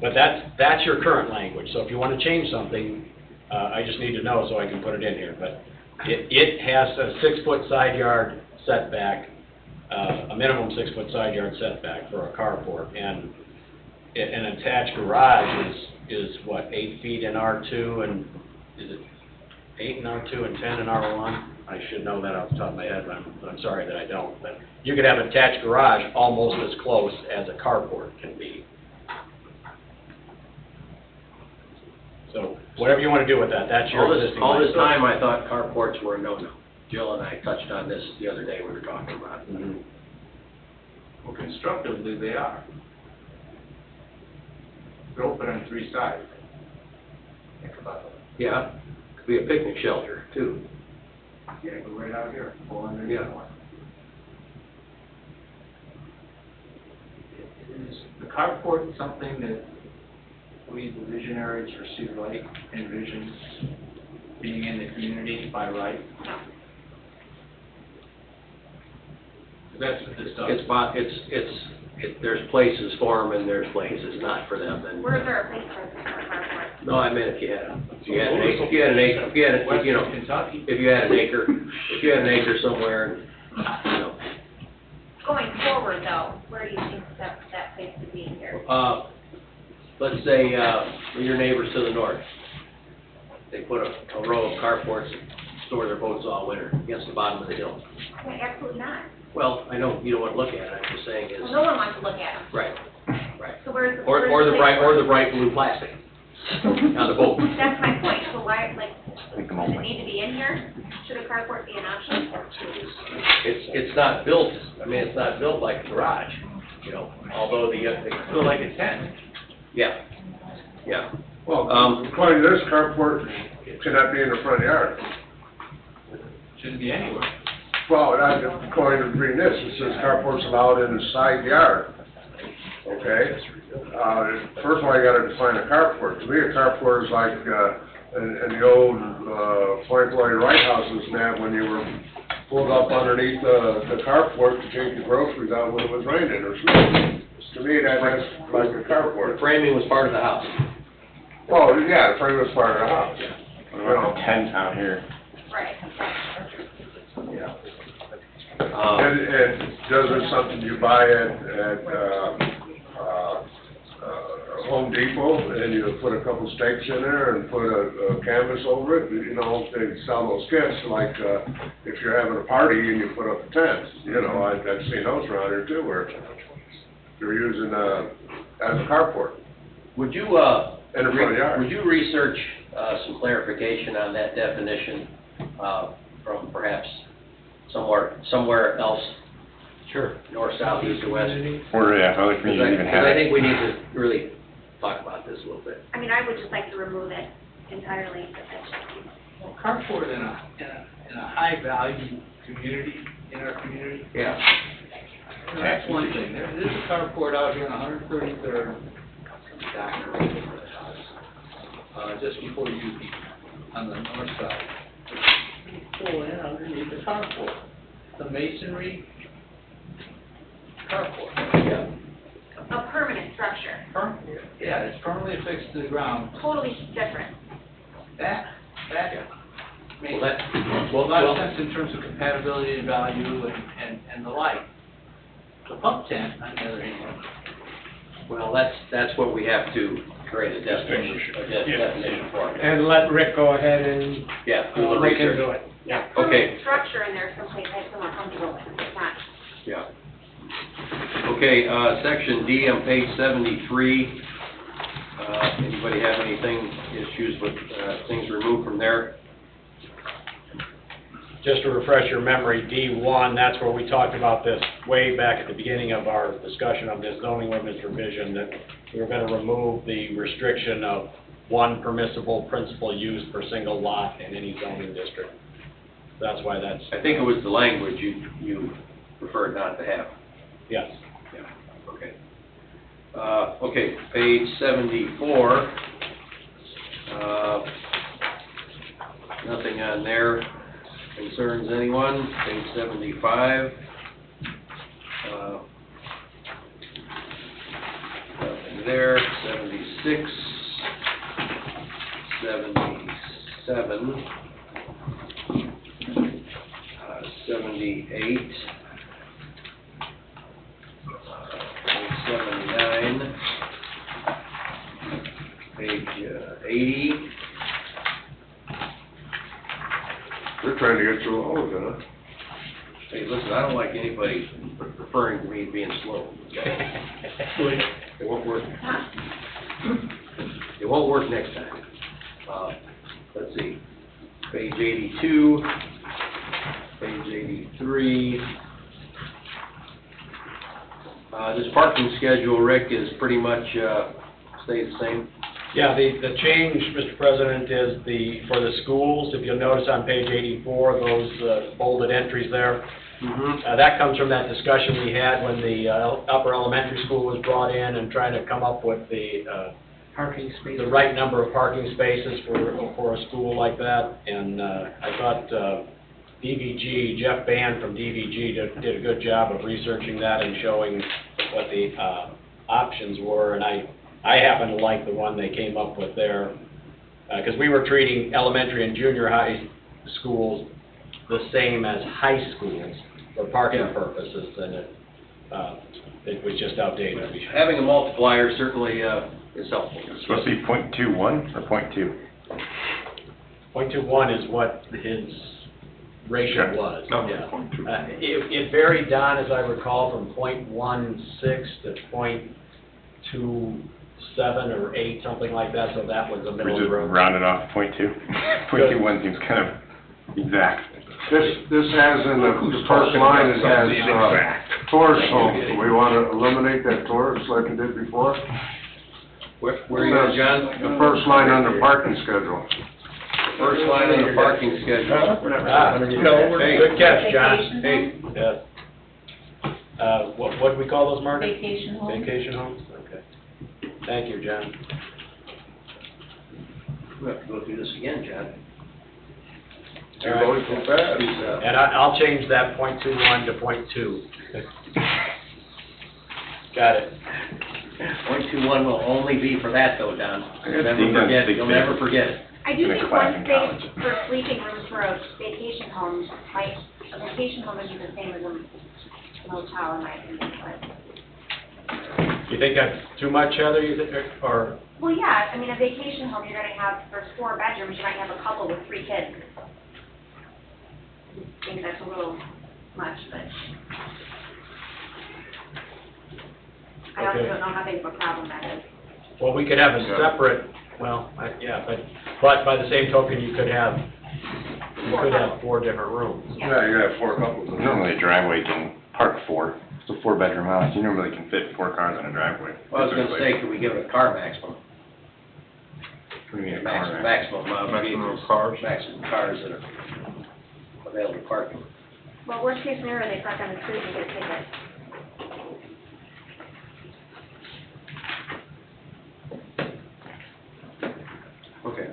But that's your current language, so if you want to change something, I just need to know so I can put it in here. But it has a 6-foot side yard setback, a minimum 6-foot side yard setback for a carport, and an attached garage is what, 8 feet in R2, and is it 8 in R2 and 10 in R1? I should know that off the top of my head, but I'm sorry that I don't. But you could have an attached garage almost as close as a carport can be. Whatever you want to do with that, that's your existing. All this language. time, I thought carports were a no-no. Jill and I touched on this the other day we were talking about it. Mhm. Well, constructively, they are. They're open on three sides. Think about it. Yeah, could be a picnic shelter, too. Yeah, go right out here, pull under the Yeah. one. Is the carport something that we, the visionaries for Cedar Lake, envision being in the community by right? No. That's what this does. There's places for them and there's places not for them, and. Where's there a place for carport? No, I meant if you had Western Kentucky. if you had an acre somewhere, you know. Going forward though, where do you think that place would be here? Let's say, your neighbors to the north, they put a row of carports, store their boats all winter against the bottom of the hill. Okay, absolutely not. Well, I know you don't want to look at it, I'm just saying is, Well, no one wants to look at them. right. So where's the? Or the bright blue plastic on the boat. That's my point, so why, like, Make them does all it need to be in here? Should a carport be an option? It's not built, I mean, it's not built like a garage, you know, although So like a tent. yeah, yeah. Well, according to this, carport cannot be in the front yard. Shouldn't be anywhere. Well, according to reading this, it says carport's allowed in the side yard. Okay? First of all, you gotta define a carport. To me, a carport is like, in the old, Frank Lloyd Wright houses, and that, when you were pulled up underneath the carport to take the groceries out when it was raining or snowing. To me, that's like a The carport. framing was part of the house. Well, yeah, the frame was part of the house. What about the tent out here? Right. Yeah. And does it something you buy at Home Depot, and you put a couple stakes in there and put a canvas over it, you know, they sell those kits, like, if you're having a party and you put up a tent, you know, I've seen those around here too, where they're using, as a carport Would you, in the front yard. would you research, some clarification on that definition, from perhaps somewhere else, Sure. north, south, east, or west? Or, yeah, other Because communities even have I it. think we need to really talk about this a little bit. I mean, I would just like to remove it entirely. Well, carport in a high-value community, in our community, Yeah. that's one thing. There's a carport out here on 133rd, just before you, on the north side. You pull in underneath the carport, the masonry carport. Yeah. A permanent structure, Yeah, it's permanently affixed to the ground. totally different. That makes Well, a lot of sense in terms of compatibility and value and the like. The pump tent, on the other hand, Well, that's what we have to create a definition for. And let Rick go ahead and Yeah, do the look research. into it. Yeah, Okay. permanent structure in there someplace I feel more comfortable with, it's not. Yeah. Okay, section D on page 73. Anybody have anything, issues with, things removed from there? Just to refresh your memory, D1, that's where we talked about this way back at the beginning of our discussion of this zoning ordinance revision, that we were going to remove the restriction of one permissible principal use per single lot in any zoning district. That's why that's, I think it was the language you preferred not to have. yes. Yeah, okay. Okay, page 74. Nothing on there concerns anyone. Page 75. Nothing there. 76. 77. 78. 79, page 80. They're trying to get through all of it, huh? Hey, listen, I don't like anybody referring to me being slow. It won't work. It won't work next time. Let's see, page 82, page 83. This parking schedule, Rick, is pretty much, stays the same? Yeah, the change, Mr. President, is for the schools, if you'll notice on page 84, those bolded entries there. That comes from that discussion we had when the upper elementary school was brought in and trying to come up with the Parking spaces. the right number of parking spaces for a school like that. And I thought DVG, Jeff Band from DVG did a good job of researching that and showing what the options were. And I happen to like the one they came up with there, because we were treating elementary and junior high schools the same as high schools for parking purposes, and it was just outdated. Having a multiplier certainly is helpful. It's supposed to be .21 or .2? .21 is what his ratio was, No, yeah. 0.2. It varied, Don, as I recall, from .16 to .27 or 8, something like that, so that was the We middle of just the road. rounded off to .2. .21 seems kind of exact. This has in the first line, it has, tourist homes. Do we want to eliminate that tourist like we did before? Where are you at, John? The first line on the parking schedule. First line on the parking schedule. Good catch, John. Hey, what do we call those, Margaret? Vacation home. Vacation homes, okay. Thank you, John. We'll have to go through this again, John. You're going too fast. And I'll change that .21 to .2. Got it. .21 will only be for that though, Don. You'll never forget it. I do In a think class one in space college. for sleeping rooms for a vacation home, like, a vacation home would be the same as a motel, in my opinion, but. You think that's too much, Heather, or? Well, yeah, I mean, a vacation home, you're gonna have, there's 4 bedrooms, you might have a couple with 3 kids. I think that's a little much, but. I also Okay. don't know how big of a problem that is. Well, we could have a separate, well, but by the same token, you could have 4 different rooms. Yeah, you gotta have 4 couples. Normally a driveway can park 4. It's a 4-bedroom house. You normally can fit 4 cars in a driveway. Well, I was gonna say, could we give it a car maximum? What do you mean a car? Maximum amount of Maximum vehicles. cars? Maximum cars that are available parking. Well, worst case scenario, they park on the street and get a ticket. Okay.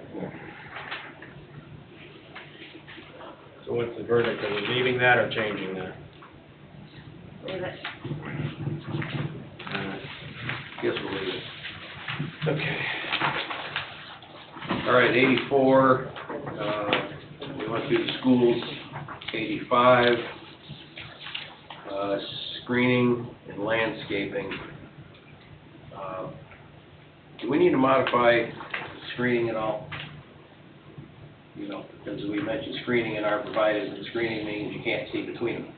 So what's the verdict, are we leaving that or changing that? Leave it. Guess we'll leave it. Okay. All right, 84, we went through the schools. 85, screening and landscaping. Do we need to modify screening at all? You know, because we mentioned screening in our provided, and screening means you can't see between them.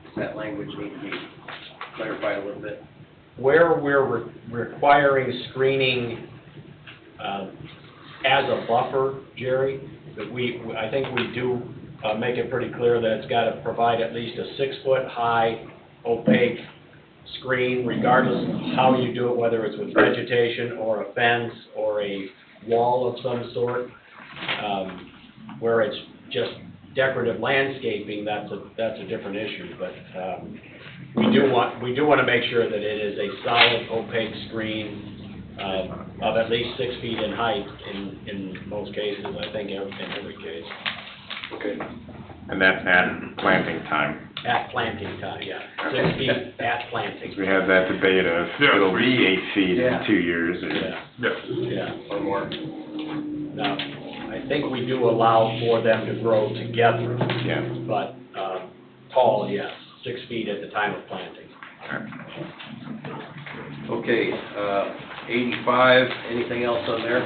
Does that language need to be clarified a little bit? Where we're requiring screening as a buffer, Jerry, that I think we do make it pretty clear that it's got to provide at least a 6-foot-high opaque screen, regardless of how you do it, whether it's with vegetation or a fence or a wall of some sort. Where it's just decorative landscaping, that's a different issue, but we do want to make sure that it is a solid opaque screen of at least 6 feet in height in most cases, I think in every case. Okay. And that's at planting time. At planting time, yeah. 6 feet at planting. We had that debate of it'll be 8 feet Yeah. in 2 years. Or, Yeah, or more. Now, I think we do allow for them to grow together, yeah. but tall, yes, 6 feet at the time of planting. Okay, 85, anything else on there?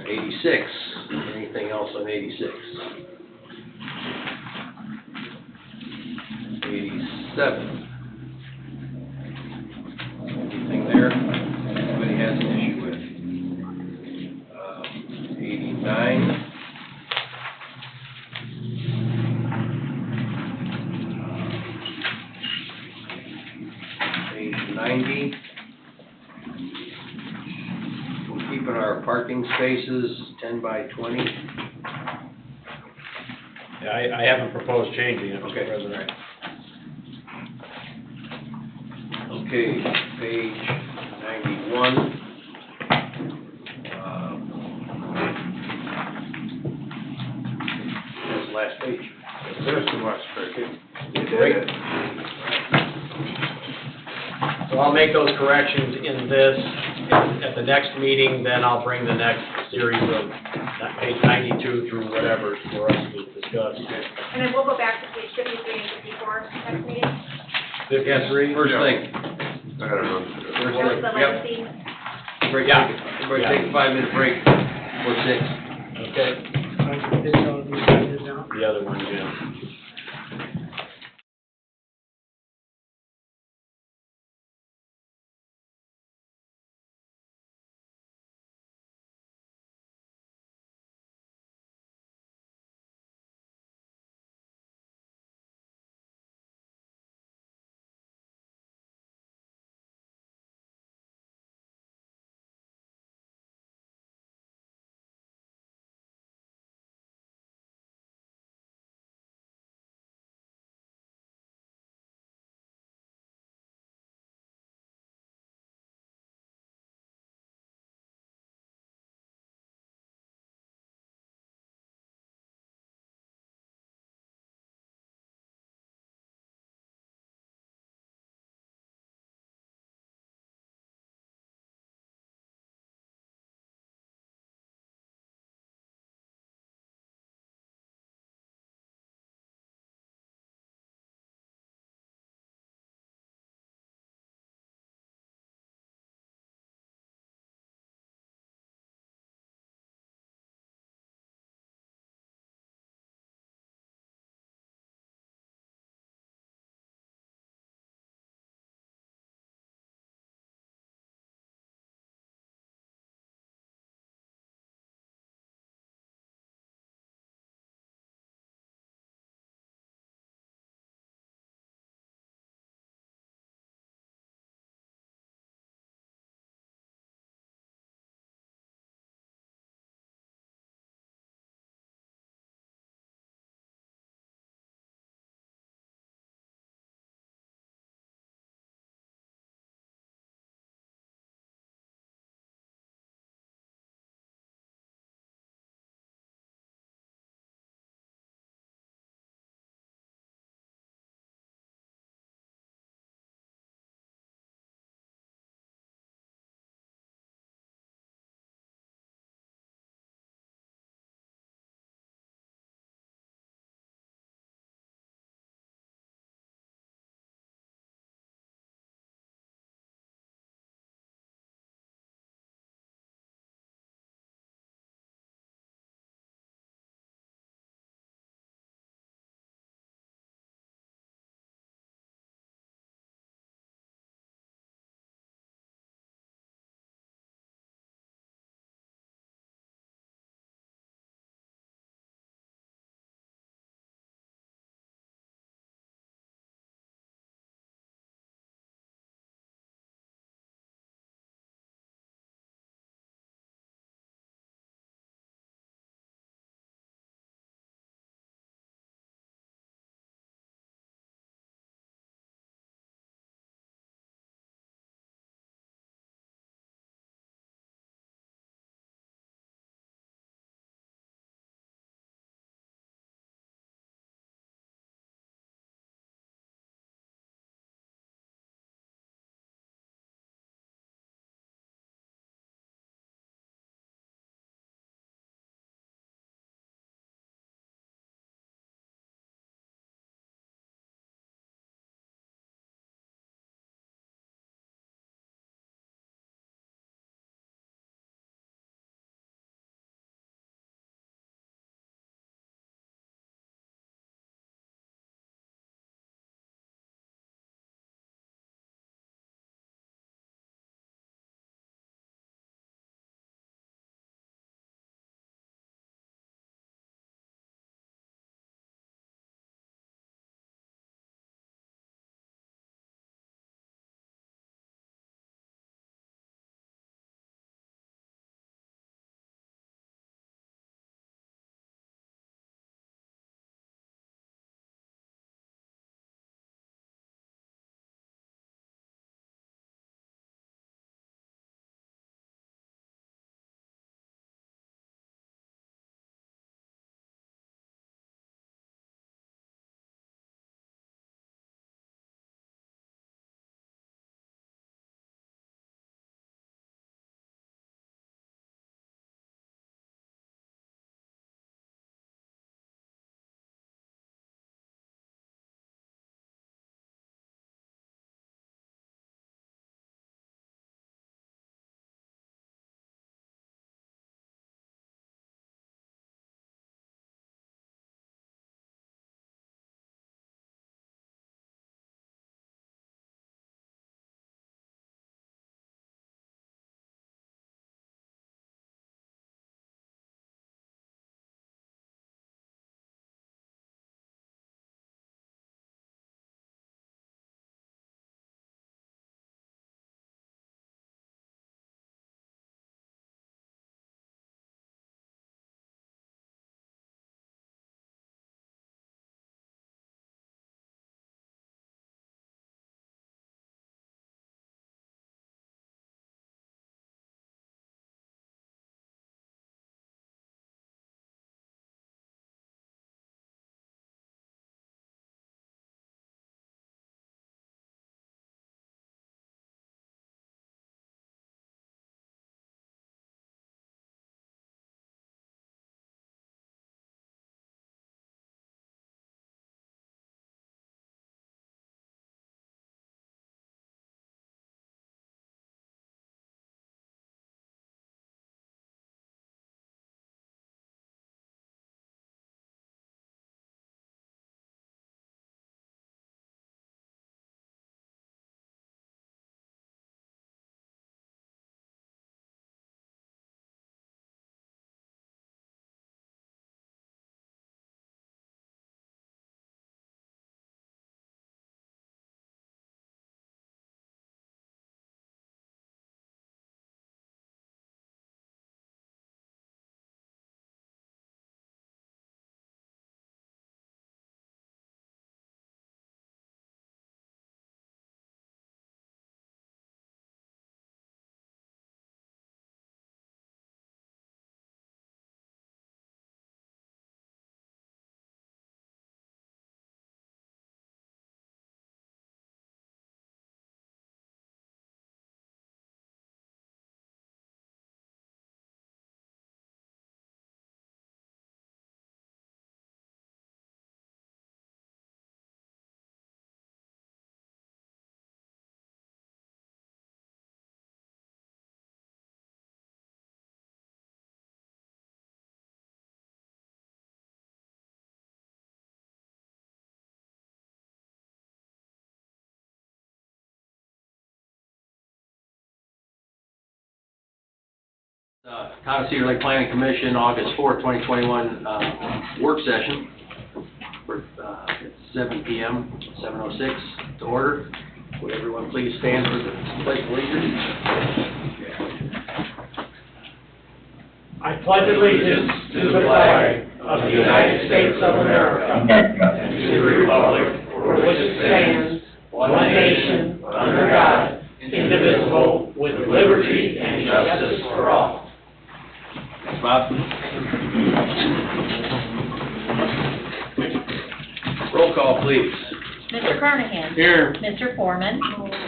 86, anything else on 86? 87. Anything there? Anybody has an issue with? parking spaces, 10 by 20. Yeah, I haven't proposed changing it, Okay. Mr. President. Okay, page 91. That's the last page. There's too much, Rick. You did Great. it. So I'll make those corrections in this, and at the next meeting, then I'll bring the next series of page 92 through whatever for us to discuss. And then we'll go back to page 53 and 54 next meeting. 53? First Yeah. thing. I gotta run through it. First That was thing. the Yep. legacy. Everybody Yeah. take, everybody Yeah. take a 5-minute break for 6. Okay, the other one, Jim. Town of Cedar Lake Planning Commission, August 4th, 2021, work session. It's 7 p.m., 7:06 to order. Would everyone please stand for the pledge of allegiance? I pledge allegiance to the flag of the United States of America and to the republic for which it stands, one nation, under God, indivisible, with liberty and justice for all. Thanks, Bob. Roll call, please. Mr. Carnahan. Here. Mr. Foreman.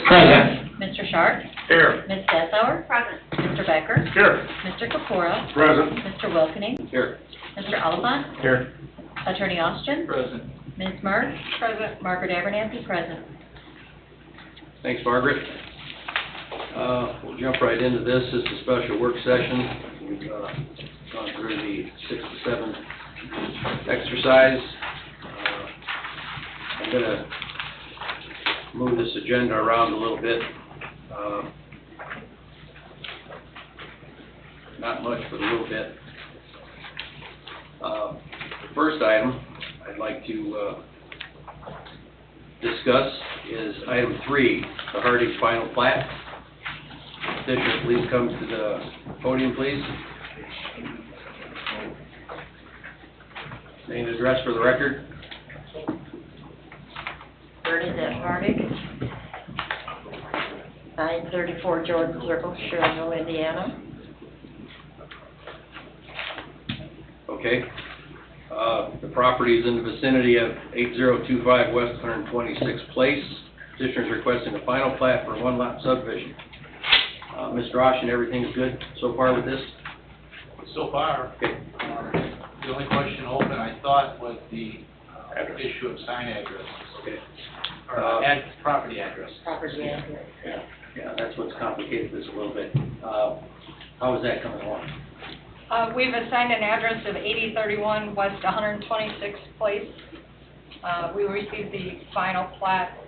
Present. Mr. Sharp. Here. Ms. Sessauer. Present. Mr. Becker. Here. Mr. Kapura. Present. Mr. Wilkening. Here. Mr. Oliphant. Here. Attorney Austin. Present. Ms. March. Present. Margaret Abernathy, present. Thanks, Margaret. We'll jump right into this. This is a special work session. We've gone through the 6 to 7 exercise. I'm going to move this agenda around a little bit. Not much, but a little bit. The first item I'd like to discuss is item 3, the Harding final plat. Petitioner, please come to the podium, please. Name and address for the record. Bernadette Harding, 934 Jordan Circle, Sherwood, Indiana. Okay. The property is in the vicinity of 8025 West 126th Place. Petitioner is requesting a final plat for a one-lot subdivision. Mr. Austin, everything is good so far with this? So far, Okay. the only question open, I thought, was the Address. issue of sign addresses, Okay. or property address. Property address. Yeah, that's what's complicated this a little bit. How is that coming along? We've assigned an address of 8031 West 126th Place. We received the final plat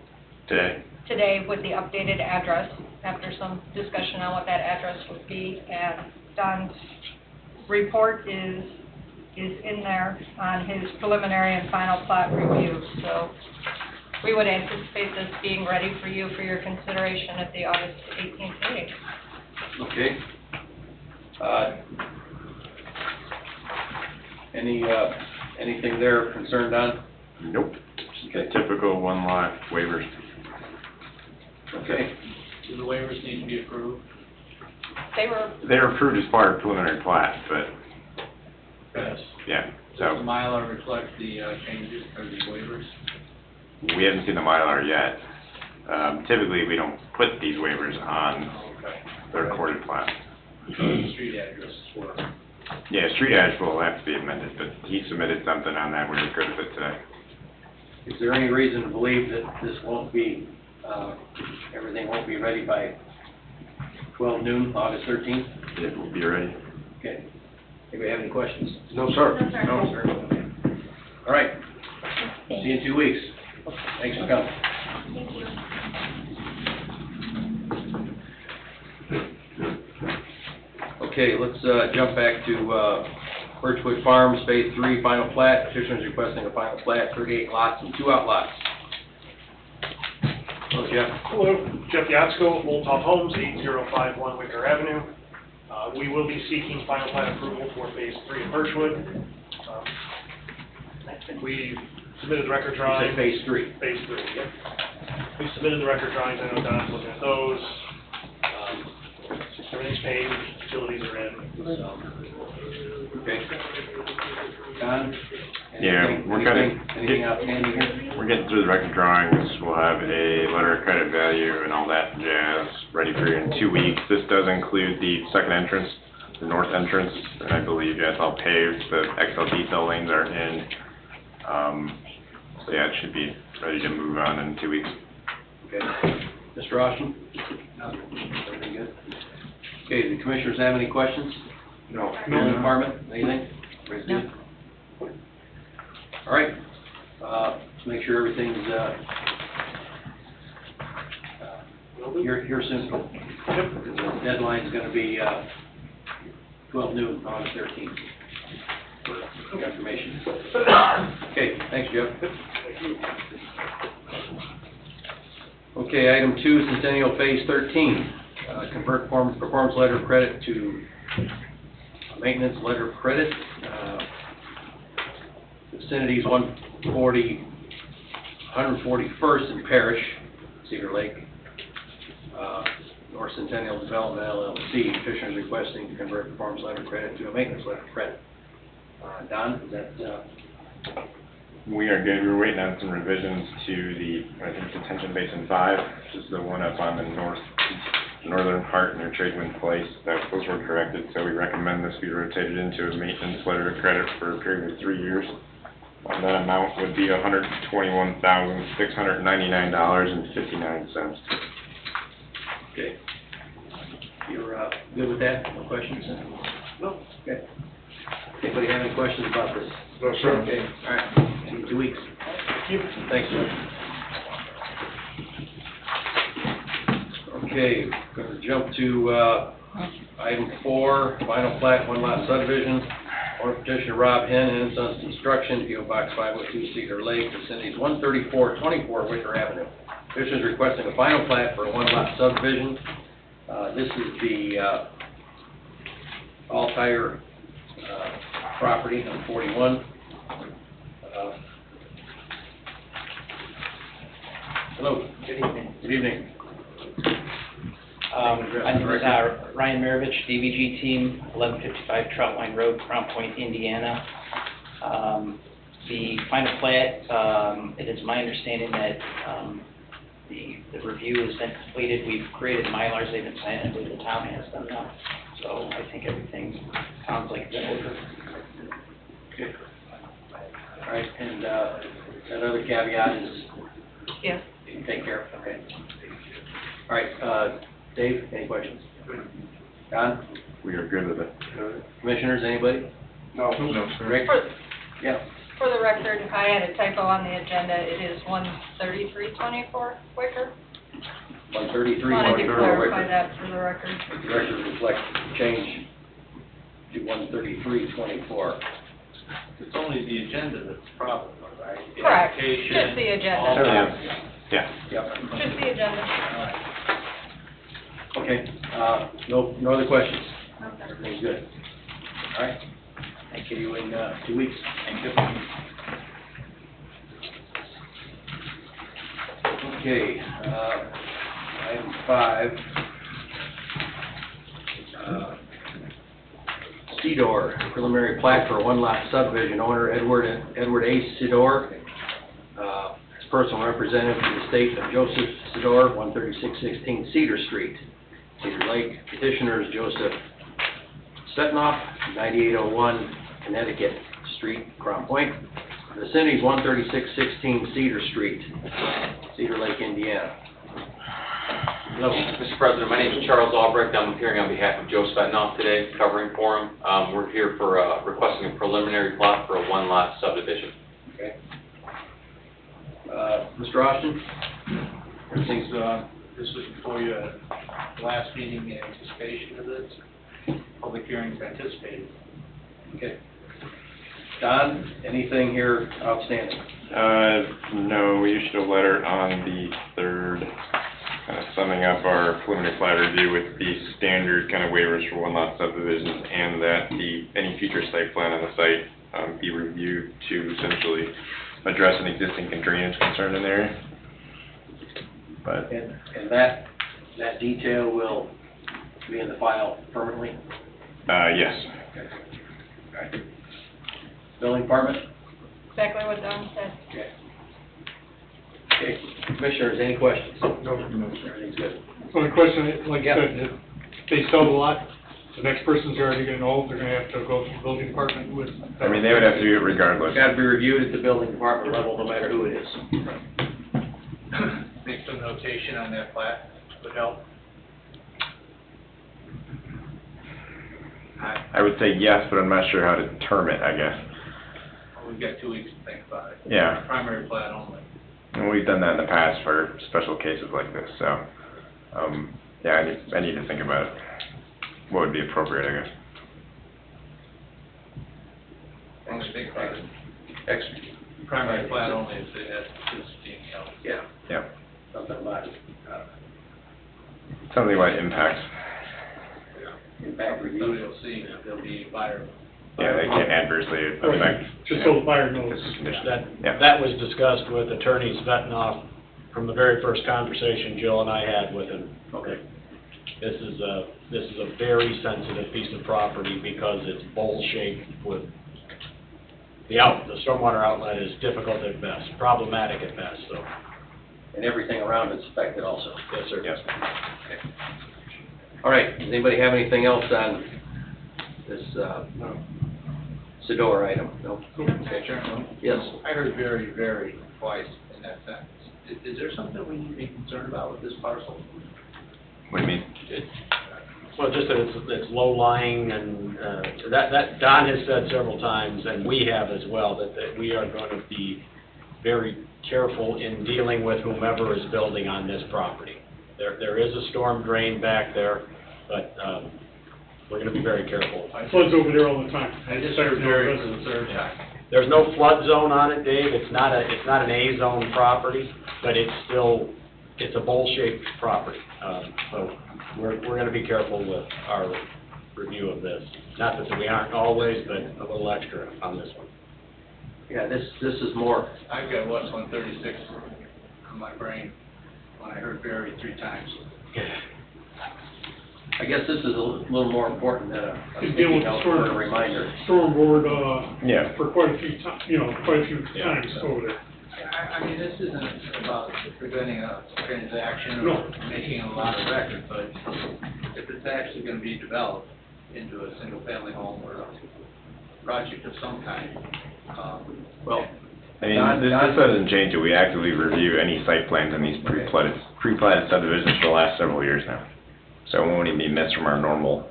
today with the updated address, after some discussion on what that address would be, and Don's report is in there on his preliminary and final plat review. So we would anticipate this being ready for you for your consideration at the August 18th meeting. Okay. Anything there concerned on? Nope. Okay. Typical one lot waivers. Okay. Do the waivers need to be approved? They're approved as part of preliminary plat, but, Yes. yeah, Does so the Mylar reflect the changes or the waivers? we haven't seen the Mylar yet. Typically, we don't put these waivers on Okay. the recorded plat. Street addresses were. Yeah, street address will have to be amended, but he submitted something on that, we were good with it today. Is there any reason to believe that this won't be, everything won't be ready by 12 noon, August 13th? It will be ready. Okay. Anybody have any questions? No, sir. No, sir. No, sir. Okay. All right. See you in 2 weeks. Thanks for coming. Thank you. Okay, let's jump back to Birchwood Farms, Phase 3, final plat. Petitioner's requesting a final plat, 38 lots and 2 outlots. Hello, Jeff. Hello, Jeff Yatsko, Old Top Homes, 8051 Wicker Avenue. We will be seeking final plat approval for Phase 3 in Birchwood. We submitted the record You drawings. said Phase 3. Phase 3, yep. We submitted the record drawings, I know Don's looking at those. Everything's paid, utilities are in, so. Okay. Don? Yeah, we're kinda Anything outstanding here? We're getting through the record drawings, we'll have a letter of credit value and all that jazz ready for you in 2 weeks. This does include the second entrance, the north entrance, and I believe, yeah, it's all paved, the XL detail lanes are in. So yeah, it should be ready to move on in 2 weeks. Okay. Mr. Austin? Everything good? Okay, the commissioners have any questions? No. Building department, anything? Everybody's good? All right, let's make sure everything's, here soon. The deadline's gonna be, 12 noon on the 13th, for your information. Okay, thanks, Jeff. Okay, item 2, Centennial Phase 13, convert performance letter of credit to maintenance letter of credit. Vicinities 141st in Parish, Cedar Lake, North Centennial Development LLC, petitioners requesting to convert performance letter of credit to a maintenance letter of credit. Don, is that, We are good. We're waiting on some revisions to the, I think, Detention Basin 5, which is the one up on the northern part near Tradewind Place. Those were corrected, so we recommend this be rotated into a maintenance letter of credit for a period of 3 years. That amount would be $121,699.59. okay. You're good with that? No questions? No. Okay. Anybody have any questions about this? No, sir. Okay, all right. See you in 2 weeks. Thanks, sir. Okay, going to jump to item 4, final plat, one lot subdivision. Owner petitioner Rob Henn and Sons Construction, P.O. Box 502, Cedar Lake, vicinities 13424 Wicker Avenue. Petitioner is requesting a final plat for a one lot subdivision. This is the all-tire property on 41. Hello. Good evening. Good evening. My name is Ryan Maravich, DVG team, 1155 Troutline Road, Crown Point, Indiana. The final plat, it is my understanding that the review has been completed. We've created Mylars, they've been signed, I believe the town has them now. So I think everything sounds like it's in order. Okay. All right, and that other caveat is Yes. you can take care of, okay. All right, Dave, any questions? Don? We are good with it. Commissioners, anybody? No, sir. Rick? Yeah. For the record, I had a typo on the agenda. It is 13324 Wicker. 133, Wanted to 134 clarify Wicker. that for the record. The record reflects change to 13324. It's only the agenda that's the problem, right? The Correct. application, Just the agenda. all that. Yeah. Yep. Just the agenda. All right. Okay, no other questions? Okay. Everything's good. All right. Thank you in 2 weeks. Thank you. Okay, item 5. Cedar, preliminary plat for a one-lot subdivision. Owner Edward A. Cedar, as personal representative of the estate of Joseph Cedar, 13616 Cedar Street, Cedar Lake. Petitioner is Joseph Stetnoff, 9801 Connecticut Street, Crown Point. Vicinity is 13616 Cedar Street, Cedar Lake, Indiana. Hello. Mr. President, my name is Charles Albrecht. I'm appearing on behalf of Joe Svetnoff today, covering for him. We're here for requesting a preliminary plot for a one-lot subdivision. Okay. Mr. Austin? Everything's, this was before you, last meeting in anticipation of this. Public hearings anticipated. Okay. Don, anything here outstanding? No, we issued a letter on the 3rd, kind of summing up our preliminary plat review with the standard kind of waivers for one lot subdivisions, and that any future site plan on the site be reviewed to essentially address an existing drainage concern in the area. But And that detail will be in the file permanently? yes. Okay. All right. Building department? Exactly what Don said. Okay. Okay, commissioners, any questions? No. Everything's good. Only question, like you Yeah. said, if they sell the lot, the next person's already gonna know, they're gonna have to go to the building department with. I mean, they would have to do it regardless. Got to be reviewed at the building department level, no matter who it is. Make some notation on that plat would help. I would say yes, but I'm not sure how to term it, I guess. We've got 2 weeks to think about it. Yeah. Primary plat only. And we've done that in the past for special cases like this, so, yeah, I need to think about it. What would be appropriate, I guess. Only big part. Primary plat only is being held. Yeah, Yep. something about it. Something about impacts. Impact Somebody review. will see, there'll be buyer. Yeah, they can adversely affect. Just so the buyer knows. Yeah. That was discussed with Attorney Svetnoff from the very first conversation Jill and I had with him. Okay. This is a very sensitive piece of property because it's bowl-shaped with, the stormwater outlet is difficult at best, problematic at best, so. And everything around it's affected also. Yes, sir. Yes. All right, does anybody have anything else on this, Sedor item? No? Okay, Chairman. Yes. I heard very twice in that sentence. Is there something we need to be concerned about with this parcel? What do you mean? Well, just that it's low-lying, and that Don has said several times, and we have as well, that we are going to be very careful in dealing with whomever is building on this property. There is a storm drain back there, but we're going to be very careful. Floods over there all the time. I just heard very for the third time. There's no flood zone on it, Dave. It's not an A-zone property, but it's a bowl-shaped property. So we're going to be careful with our review of this. Not that we aren't always, but a little extra on this one. Yeah, this is more, I've got West 136 on my brain when I heard Barry 3 times. I guess this is a little more important than a He's dealing sticky with the note storm. or a reminder. Storm board, Yeah. for quite a few times, times over there. I mean, this isn't about preventing a transaction No. or making a lot of record, but if it's actually gonna be developed into a single-family home or a project of some kind, Well, I mean, Don- this Don- doesn't change it. We actively review any site plans in these pre-platted subdivisions for the last several years now. So it won't even be missed from our normal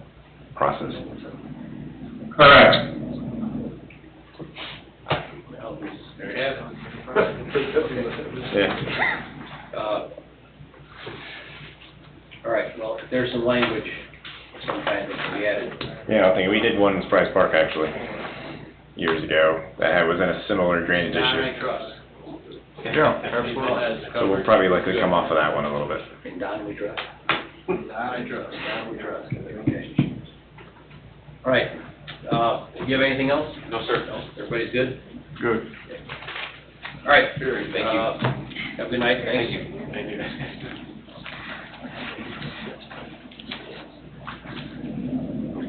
process. Correct. there you have it. Yeah. All right, well, if there's some language of some kind that can be added. Yeah, I think we did one in Surprise Park actually, years ago, that was in a similar drainage issue. Non-trust. Yeah, so we'll probably likely come off of that one a little bit. In Don we trust. Non-trust. Don we trust. Okay. All right, do you have anything else? No, sir. No? Everybody's good? Good. All right. Thank you. Have a good night. Thank you. Thank you.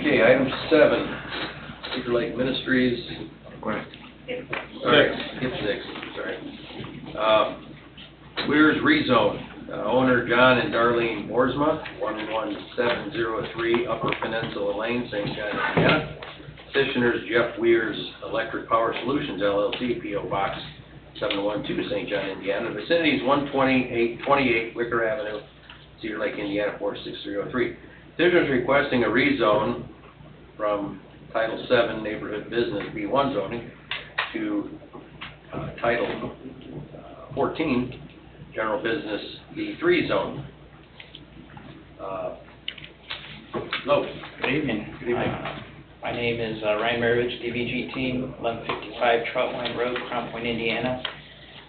Okay, item 7, Cedar Lake Ministries. Sorry, skip 6, sorry. Weir's rezone, owner John and Darlene Boersma, 11703 Upper Peninsula Lane, St. John, Indiana. Petitioners Jeff Weir's Electric Power Solutions LLC, P.O. Box 712, St. John, Indiana. The vicinity is 128 Wicker Avenue, Cedar Lake, Indiana, 46303. Petitioners requesting a rezone from Title 7 Neighborhood Business B1 zoning to Title 14 General Business B3 zone. Hello. Good evening. My name is Ryan Marovich, DVG team, 1155 Troutline Road, Crown Point, Indiana.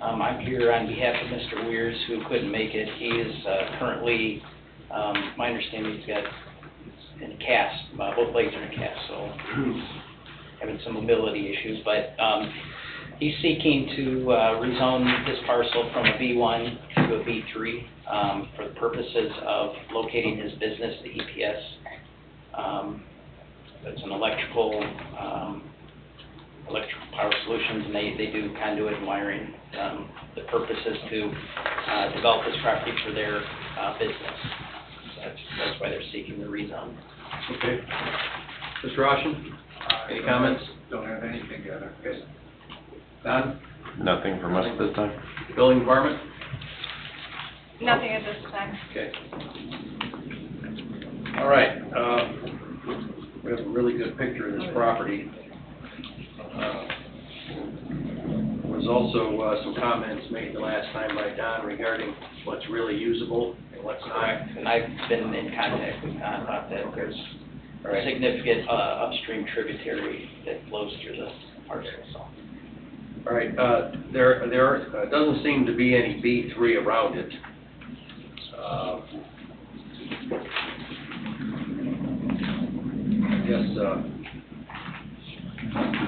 I'm here on behalf of Mr. Weirs, who couldn't make it. He is currently, my understanding, he's in a cast, both legs are in a cast, so he's having some mobility issues. But he's seeking to rezone this parcel from a B1 to a B3 for the purposes of locating his business, the EPS. It's an electrical power solutions, and they do conduit and wiring. The purpose is to develop this property for their business. So that's why they're seeking the rezone. Okay. Mr. Roshan, any comments? Don't have anything yet. Okay. Don? Nothing from us this time? Building Department? Nothing at this time. Okay. All right, we have a really good picture of this property. There was also some comments made the last time by Don regarding what's really usable and what's not. And I've been in contact with Don about that. There's a significant upstream tributary that flows through the parcel, so. All right, there doesn't seem to be any B3 around it. I guess,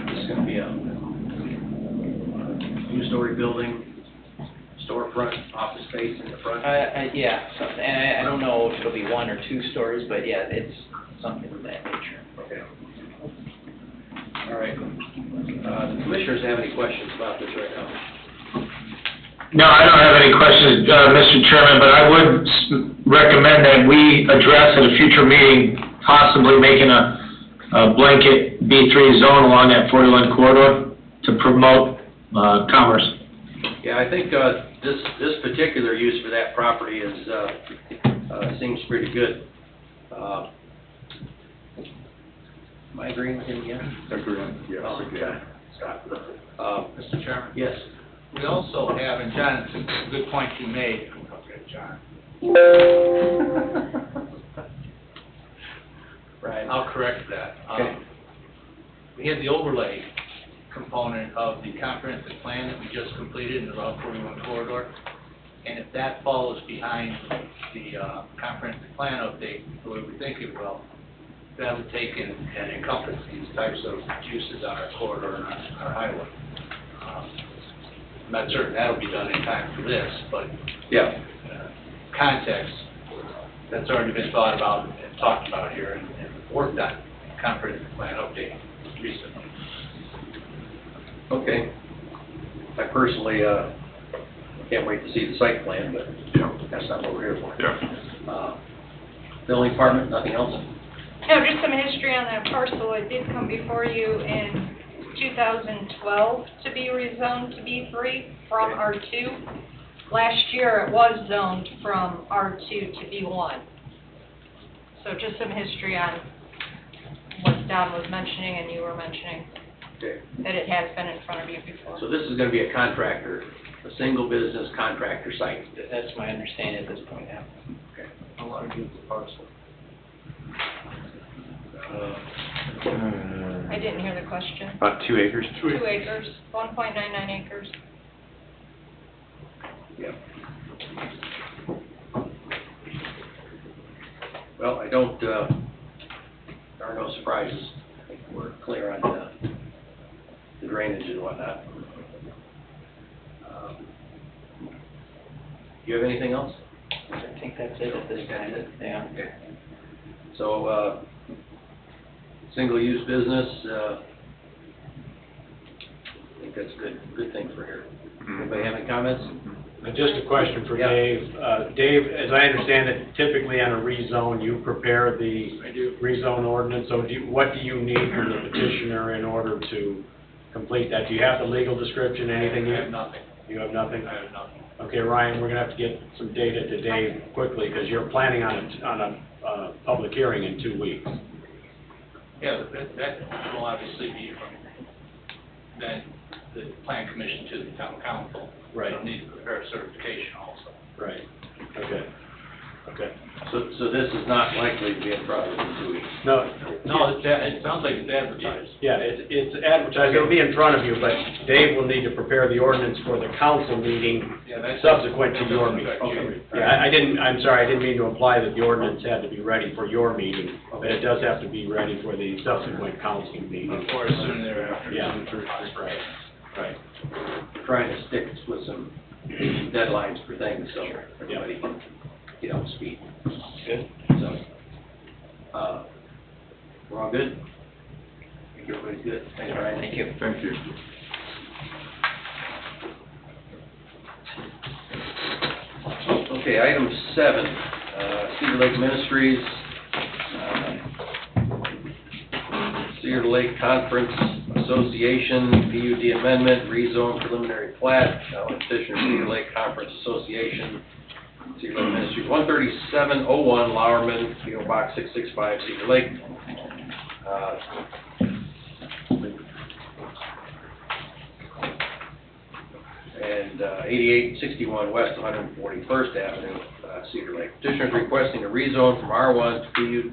it's gonna be a two-story building, storefront, office space in the front. Yeah, so, and I don't know if it'll be 1 or 2 stories, but yeah, it's something of that nature. Okay. All right. The commissioners have any questions about this right now? No, I don't have any questions, Mr. Chairman, but I would recommend that we address at a future meeting, possibly making a blanket B3 zone along that 41 corridor to promote commerce. Yeah, I think this particular use for that property is, seems pretty good. Am I agreeing with him again? Agreed, yes, Oh, again. okay. Stop. Mr. Chairman? Yes. We also have, and John, it's a good point you made. Okay, John. Right. I'll correct that. Okay. We had the overlay component of the comprehensive plan that we just completed in the Route 41 corridor. And if that follows behind the comprehensive plan update, the way we think it will, that would take in and encompass these types of uses on our corridor and our highway. I'm not certain that'll be done in time for this, but Yeah. context, that's already been thought about and talked about here and worked on, comprehensive plan update recently. Okay. I personally, can't wait to see the site plan, but that's not what we're here for. Yeah. Building department, nothing else? No, just some history on that parcel. It did come before you in 2012 to be rezoned to B3 from R2. Last year, it was zoned from R2 to B1. So just some history on what Don was mentioning and you were mentioning, Okay. that it has been in front of you before. So this is gonna be a contractor, a single business contractor site. That's my understanding at this point, yeah. Okay. How large is the parcel? I didn't hear the question. About 2 acres? 2 acres, 1.99 acres. Yeah. Well, I don't, there are no surprises. I think we're clear on the drainage and whatnot. Do you have anything else? I think that's it at this time, yeah. Okay. So, single-use business, I think that's a good thing for here. Anybody have any comments? Just a question for Yeah. Dave. Dave, as I understand it, typically on a rezone, you prepare the rezone ordinance, so what do you need from the petitioner in order to complete that? Do you have the legal description, anything? I have nothing. You have nothing? I have nothing. Okay, Ryan, we're gonna have to get some data to Dave quickly, because you're planning on a public hearing in 2 weeks. Yeah, that will obviously be from then the plan commission to the town council. Right. They'll need to prepare a certification also. Right, okay, okay. So this is not likely to be in front of us in 2 weeks? No, No, it sounds like it's advertised. yeah, it's advertised, it'll be in front of you, but Dave will need to prepare the ordinance for the council meeting Yeah, that's subsequent to your meeting. Okay. Yeah, I'm sorry, I didn't mean to imply that the ordinance had to be ready for your meeting, but it does have to be ready for the subsequent council meeting. Or soon thereafter. Yeah, right, right. Trying to stick with some deadlines for things, so everybody can get up to speed. Good. So, we're all good? I think everybody's good. Thanks, Ryan. Thank you. Thank you. Okay, item 7, Cedar Lake Ministries, Cedar Lake Conference Association, PUD amendment, rezone preliminary plat, petitioner Cedar Lake Conference Association, Cedar Lake Ministries, 13701 Lowerman, PO Box 665, Cedar Lake. And 8861 West 141st Avenue, Cedar Lake. Petitioner is requesting a rezone from R1 to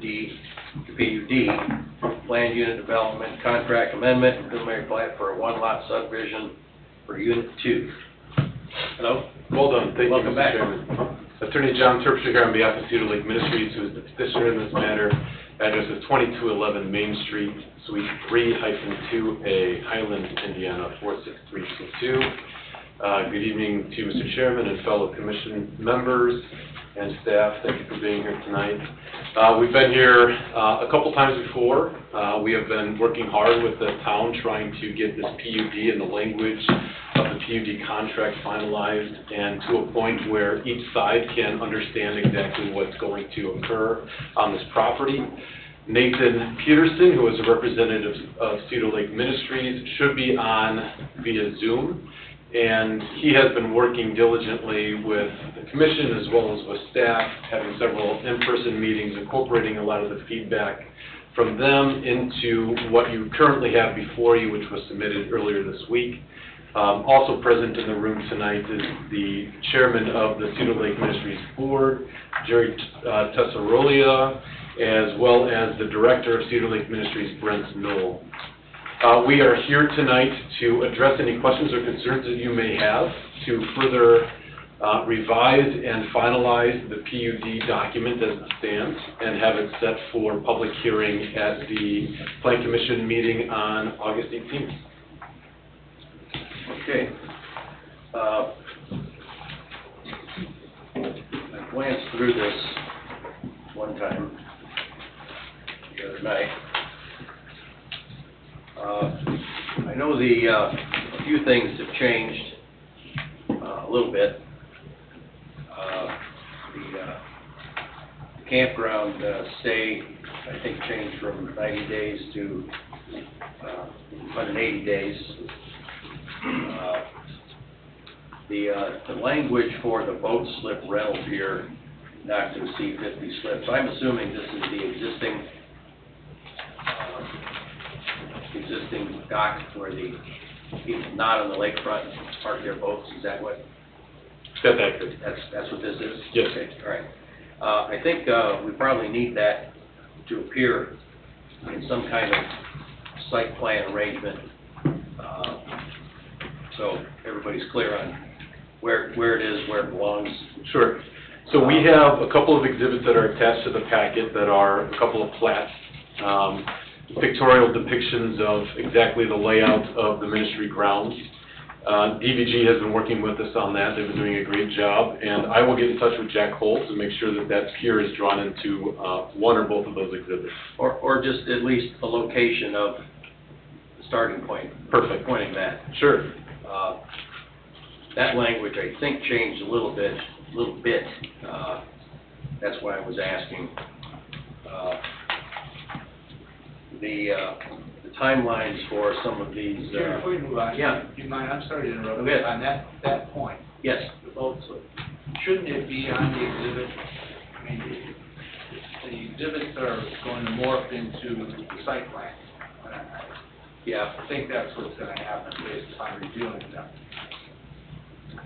PUD, planned unit development, contract amendment, and preliminary plat for a one-lot subdivision for Unit 2. Hello? Well done, thank you, Welcome Mr. back. Chairman. Attorney John Terpstra here on behalf of Cedar Lake Ministries, who is the petitioner in this matter. Address is 2211 Main Street, Suite 3-2A, Highland, Indiana, 46322. Good evening to Mr. Chairman and fellow commission members and staff. Thank you for being here tonight. We've been here a couple times before. We have been working hard with the town trying to get this PUD and the language of the PUD contract finalized and to a point where each side can understand exactly what's going to occur on this property. Nathan Peterson, who is a representative of Cedar Lake Ministries, should be on via Zoom. And he has been working diligently with the commission as well as with staff, having several in-person meetings, incorporating a lot of the feedback from them into what you currently have before you, which was submitted earlier this week. Also present in the room tonight is the chairman of the Cedar Lake Ministries Board, Jerry Tessarolia, as well as the director of Cedar Lake Ministries, Brent Knoll. We are here tonight to address any questions or concerns that you may have to further revise and finalize the PUD document as it stands and have it set for public hearing at the Plan Commission meeting on August 18th. Okay. I glanced through this one time the other night. I know a few things have changed a little bit. The campground stay, I think, changed from 90 days to 180 days. The language for the boat slip rental here, not to exceed 50 slips, I'm assuming this is the existing dock where the people not on the lakefront park their boats. Is that what? That's accurate. That's what this is? Yes. Okay, all right. I think we probably need that to appear in some kind of site plan arrangement, so everybody's clear on where it is, where it belongs. Sure. So we have a couple of exhibits that are attached to the packet that are a couple of plats, pictorial depictions of exactly the layout of the ministry grounds. DVG has been working with us on that. They've been doing a great job, and I will get in touch with Jack Holtz and make sure that that pier is drawn into one or both of those exhibits. Or just at least a location of the starting point. Perfect. Pointing that. Sure. That language, I think, changed a little bit. That's why I was asking. The timelines for some of these. Jerry, before you move on, yeah. do you mind, I'm sorry to interrupt. Okay. On that point. Yes. The boat slip, shouldn't it be on the exhibit? I mean, the exhibits are going to morph into the site plan. Yeah. I think that's what's going to happen based upon reviewing them.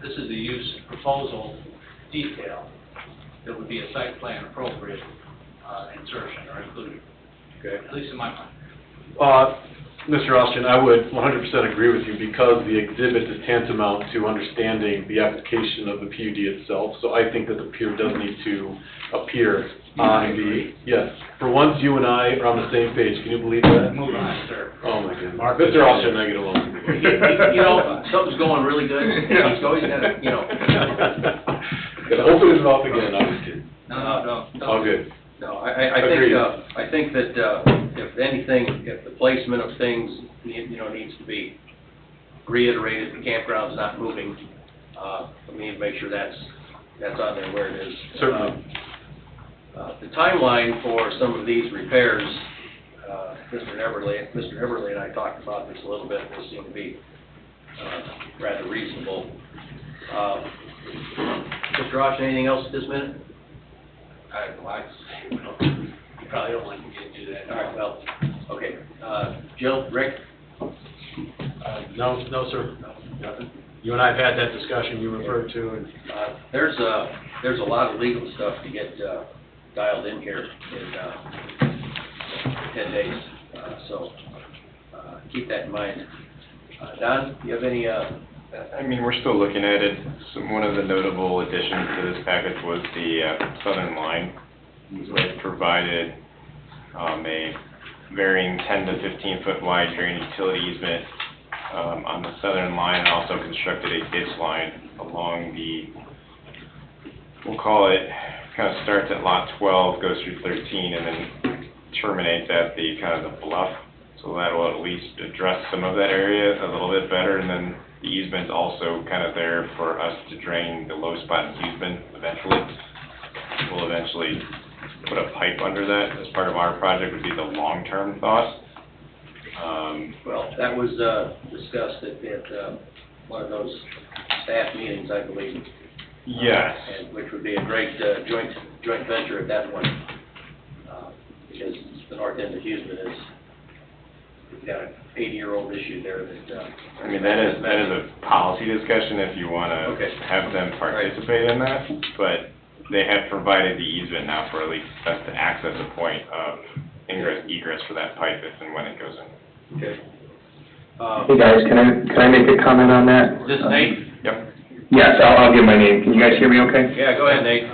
This is the use proposal detail. It would be a site plan appropriate insertion or inclusion. Okay. At least in my mind. Mr. Austin, I would 100% agree with you because the exhibit is tantamount to understanding the application of the PUD itself. So I think that the pier does need to appear on the, yes. For once, you and I are on the same page. Can you believe that? Move on, sir. Oh, my goodness. Mr. Austin and I get along. You know, something's going really good. He's always got to, you know. Gonna open his mouth again, I'm just kidding. No. All good. No, I think that if anything, if the placement of things, you know, needs to be reiterated, the campground's not moving, we need to make sure that's on there where it is. Certainly. The timeline for some of these repairs, Mr. Everly and I talked about this a little bit. They seem to be rather reasonable. Mr. Austin, anything else at this minute? I'd like to say, you probably don't want to get into that. All right, well, okay. Jill, Rick? No, sir. Nothing. You and I have had that discussion you referred to, and There's a lot of legal stuff to get dialed in here in 10 days. Keep that in mind. Don, do you have any, I mean, we're still looking at it. One of the notable additions to this package was the southern line. So it provided a varying 10 to 15-foot wide drain utility easement on the southern line, and also constructed a ditch line along the, we'll call it, kind of starts at lot 12, goes through 13, and then terminates at the kind of the bluff. So that will at least address some of that area a little bit better, and then the easement's also kind of there for us to drain the low spot easement eventually. We'll eventually put a pipe under that as part of our project, would be the long-term thought. well, that was discussed at one of those staff meetings, I believe. Yes. And which would be a great joint venture at that point, because the north end of Houston is, we've got an 80-year-old issue there that. I mean, that is a policy discussion if you want to have them participate in that, but they have provided the easement now for at least us to access a point of ingress, egress for that pipe if and when it goes in. Okay. Hey guys, can I make a comment on that? Is this Nate? Yep. Yes, I'll give my name. Can you guys hear me okay? Yeah, go ahead, Nate.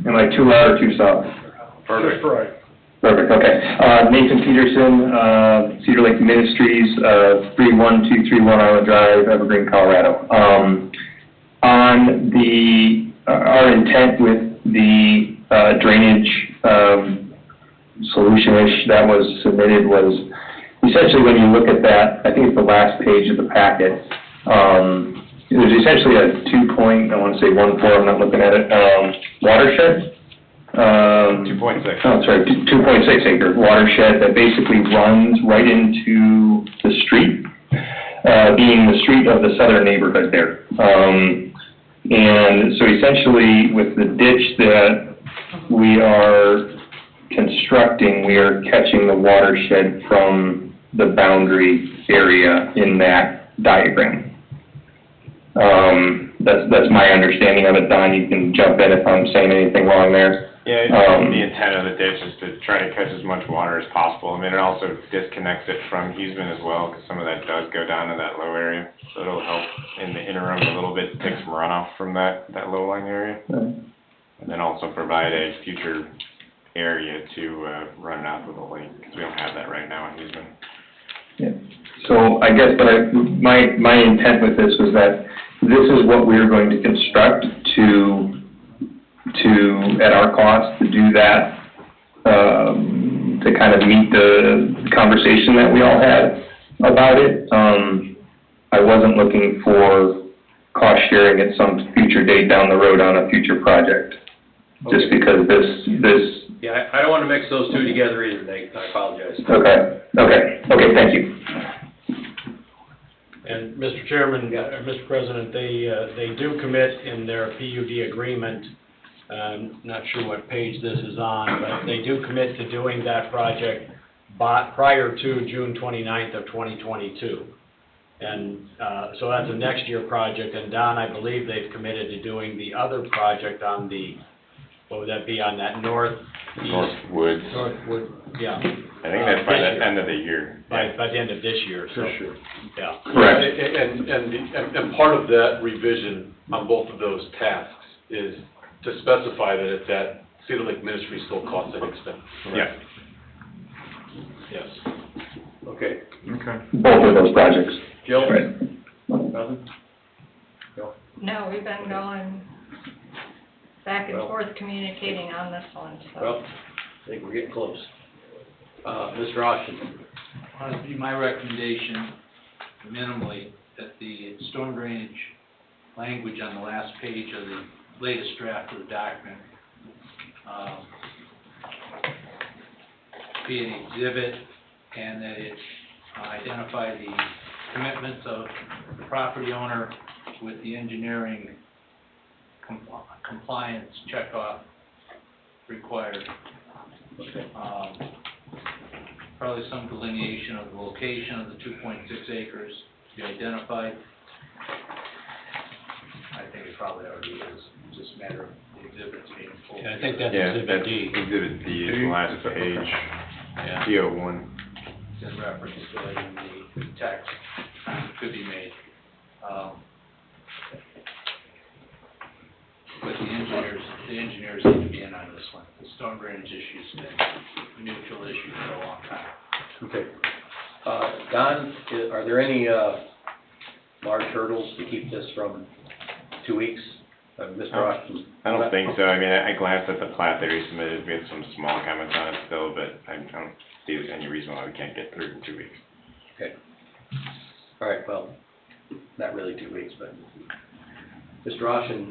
Am I too loud or too soft? Perfect. Perfect, okay. Nathan Peterson, Cedar Lake Ministries, 31231 Island Drive, Evergreen, Colorado. On our intent with the drainage solution-ish that was submitted was essentially when you look at that, I think it's the last page of the packet, there's essentially a 2.14, I'm not looking at it, watershed. 2.6. Oh, sorry, 2.6 acre watershed that basically runs right into the street, being the street of the southern neighborhood there. And so essentially with the ditch that we are constructing, we are catching the watershed from the boundary area in that diagram. That's my understanding of it. Don, you can jump in if I'm saying anything wrong there. Yeah, the intent of the ditch is to try to catch as much water as possible. I mean, it also disconnects it from Hughesman as well, because some of that does go down to that low area. So it'll help in the interim a little bit, take some runoff from that low-lying area. And then also provide a future area to run it out with the lake, because we don't have that right now in Hughesman. Yeah. So I guess, my intent with this was that this is what we're going to construct at our cost to do that, to kind of meet the conversation that we all had about it. I wasn't looking for cost sharing at some future date down the road on a future project, just because this. Yeah, I don't want to mix those two together either, Nate, I apologize. Okay, thank you. And Mr. Chairman, Mr. President, they do commit in their PUD agreement, not sure what page this is on, but they do commit to doing that project prior to June 29th of 2022. And so that's a next year project, and Don, I believe they've committed to doing the other project on the, what would that be, on that Northwood, yeah. I think that's by the end of the year. By the end of this year, so. For sure. Yeah. Correct. And part of that revision on both of those tasks is to specify that it's at Cedar Lake Ministries still cost and expense. Yeah. Yes. Okay. Both of those projects. Jill? Right. Nothing? No, we've been going back and forth communicating on this one, so. Well, I think we're getting close. Mr. Austin? It'd be my recommendation, minimally, that the storm drainage language on the last page of the latest draft of the document be an exhibit, and that it identify the commitments of the property owner with the engineering compliance checkoff required. Probably some delineation of the location of the 2.6 acres to be identified. I think it probably already is, it's just a matter of the exhibits being full. Yeah, I think that's Yeah, Exhibit that's D. Exhibit D is the last page, Yeah. DO1. in reference to it in the text, could be made. But the engineers need to be in on this one. The storm drainage issue's been a mutual issue for a long time. Okay. Don, are there any, large hurdles to keep this from 2 weeks? Mr. Austin? I don't think so. I mean, I glanced at the plat that we submitted. We had some small comments on it still, but I don't see any reason why we can't get through in 2 weeks. Okay. All right, well, not really 2 weeks, but Mr. Austin,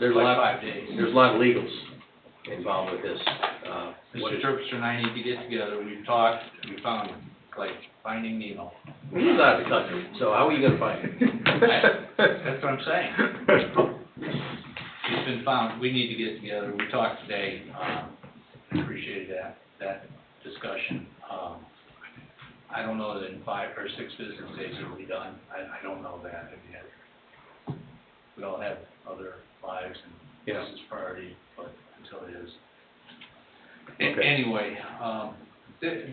there's a lot, 5 days. there's a lot of legals involved with this. Mr. Terpster and I need to get together. We've talked, we found, like, finding Nemo. He's out of the country, so how are you gonna find him? That's what I'm saying. He's been found. We need to get together. We talked today. Appreciated that discussion. I don't know that in 5 or 6 business days it'll be done. I don't know that yet. We all have other lives and business priority, but until it is. Okay. Anyway,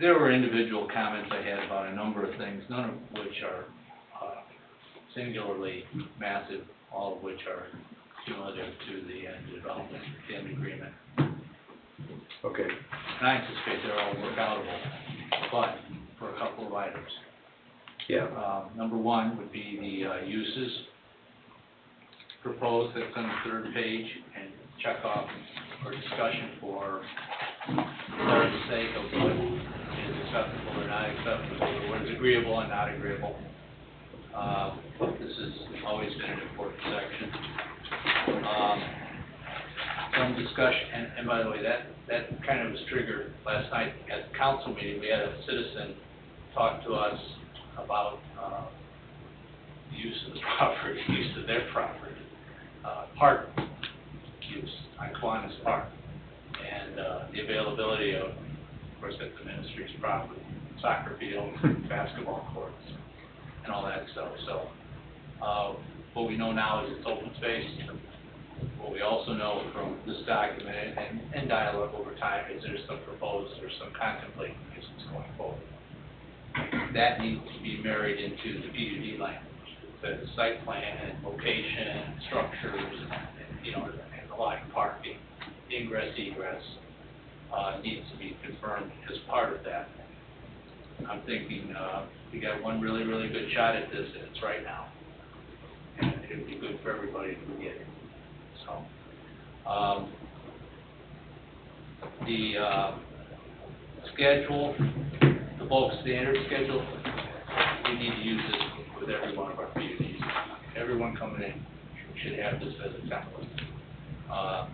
there were individual comments I had about a number of things, none of which are singularly massive, all of which are cumulative to the end development, the end agreement. Okay. And I anticipate they're all workoutable, but for a couple of items. Yeah. Number one would be the uses proposed, that's on the 3rd page, and check off or discussion for the sake of what is acceptable or not acceptable, or what is agreeable and not agreeable. This has always been an important section. Some discussion, and by the way, that kind of was triggered last night at the council meeting. We had a citizen talk to us about the use of the property, use of their property, park use on Kiwanis Park, and the availability of course, at the ministry's property, soccer field, basketball courts, and all that stuff. So what we know now is it's open space. What we also know from this document and dialogue over time is there's some proposed or some contemplated uses going forward. That needs to be married into the PUD language, the site plan and location, structures, and the like parking, ingress, egress, needs to be confirmed as part of that. I'm thinking we got one really, really good shot at this, and it's right now. And it would be good for everybody if we get it. So, the schedule, the bulk standard schedule, we need to use this with every one of our PUDs. Everyone coming in should have this as a template.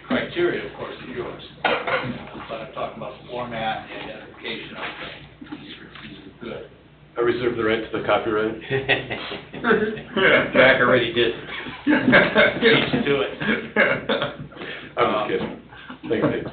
Criteria, of course, is yours. But I'm talking about format and identification of things. These are good. I reserve the right to the copyright. Jack already did. Beat you to it. I'm just kidding. Thanks, Dave.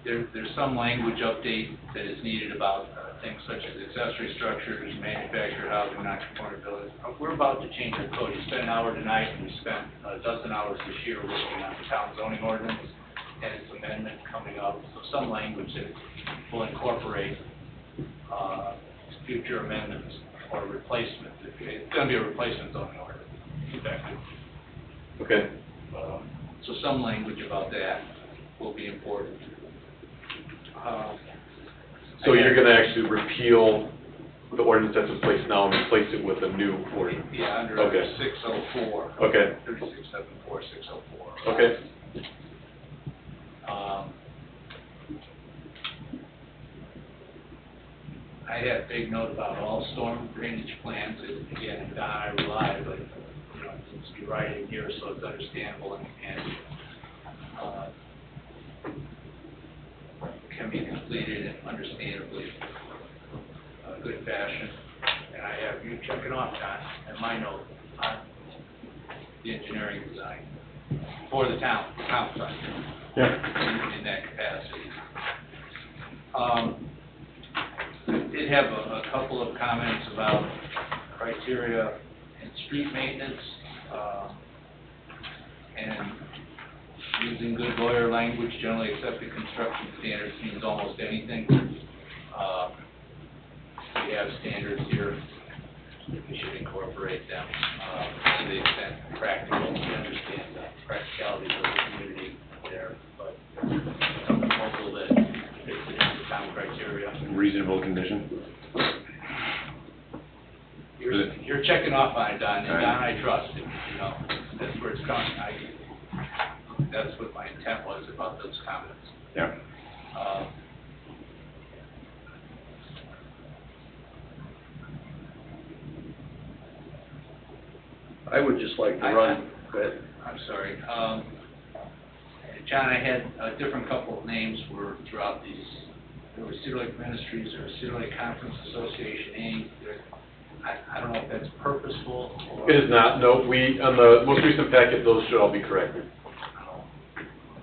There's some language update that is needed about things such as accessory structures, manufactured housing, non-conforming buildings. We're about to change the code. You spent an hour tonight, and we spent a dozen hours this year working on the town zoning ordinance and its amendment coming up. So some language that will incorporate future amendments or replacements. It's going to be a replacement zoning ordinance, effective. Okay. So some language about that will be important. So you're going to actually repeal the ordinance that's in place now and replace it with a new ordinance? Yeah, under Okay. 604. Okay. 3674, 604. Okay. I had a big note about all storm drainage plans, and again, and Don, I rely, but, it needs to be right in here so it's understandable and can be completed in understandably good fashion. And I have you checking off, Don, and my note on the engineering design for the town site. In that capacity. Did have a couple of comments about criteria and street maintenance, and using good lawyer language, generally accepted construction standards means almost anything. We have standards here, we should incorporate them, to the extent practical. We understand the practicalities of the community there, but a proposal that fits the town criteria. Reasonable condition? You're checking off on it, Don, and Don, I trust, you know, that's where it's coming. That's what my intent was about those comments. Yeah. I would just like to run, go ahead. I'm sorry. John, I had a different couple of names were throughout these. There was Cedar Lake Ministries, there was Cedar Lake Conference Association, Inc. I don't know if that's purposeful or... It is not, no, on the most recent packet, those should all be corrected.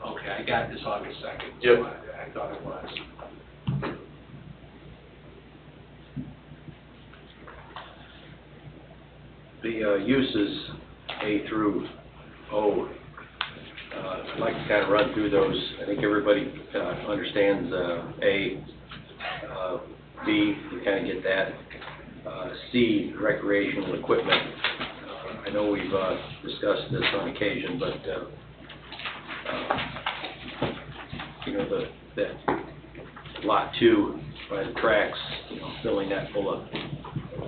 Okay, I got this August 2nd. Yep. So I thought it was. The uses A through O, I'd like to kind of run through those. I think everybody understands A. B, you kind of get that. C, recreational equipment. I know we've discussed this on occasion, but you know, that lot 2 by the tracks, you know, filling that full of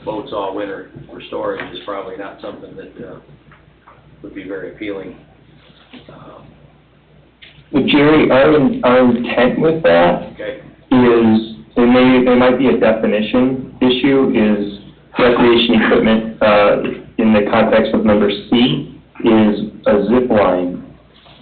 boats all winter for storage is probably not something that would be very appealing. But Jerry, our intent with that Okay. is, there might be a definition issue, is recreation equipment, in the context of number C, is a zip line,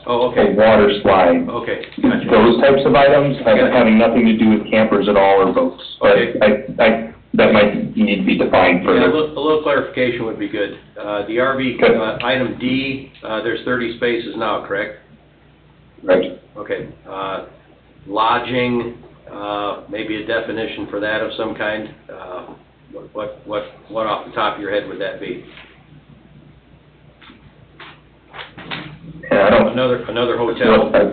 Oh, a okay. water slide. Okay, gotcha. Those types of items Gotcha. having nothing to do with campers at all or boats. But Okay. that might need to be defined Yeah, a further. little clarification would be good. The RV, Okay. item D, there's 30 spaces now, correct? Right. Okay. Lodging, maybe a definition for that of some kind. What off the top of your head would that be? Yeah, I don't, Another hotel? I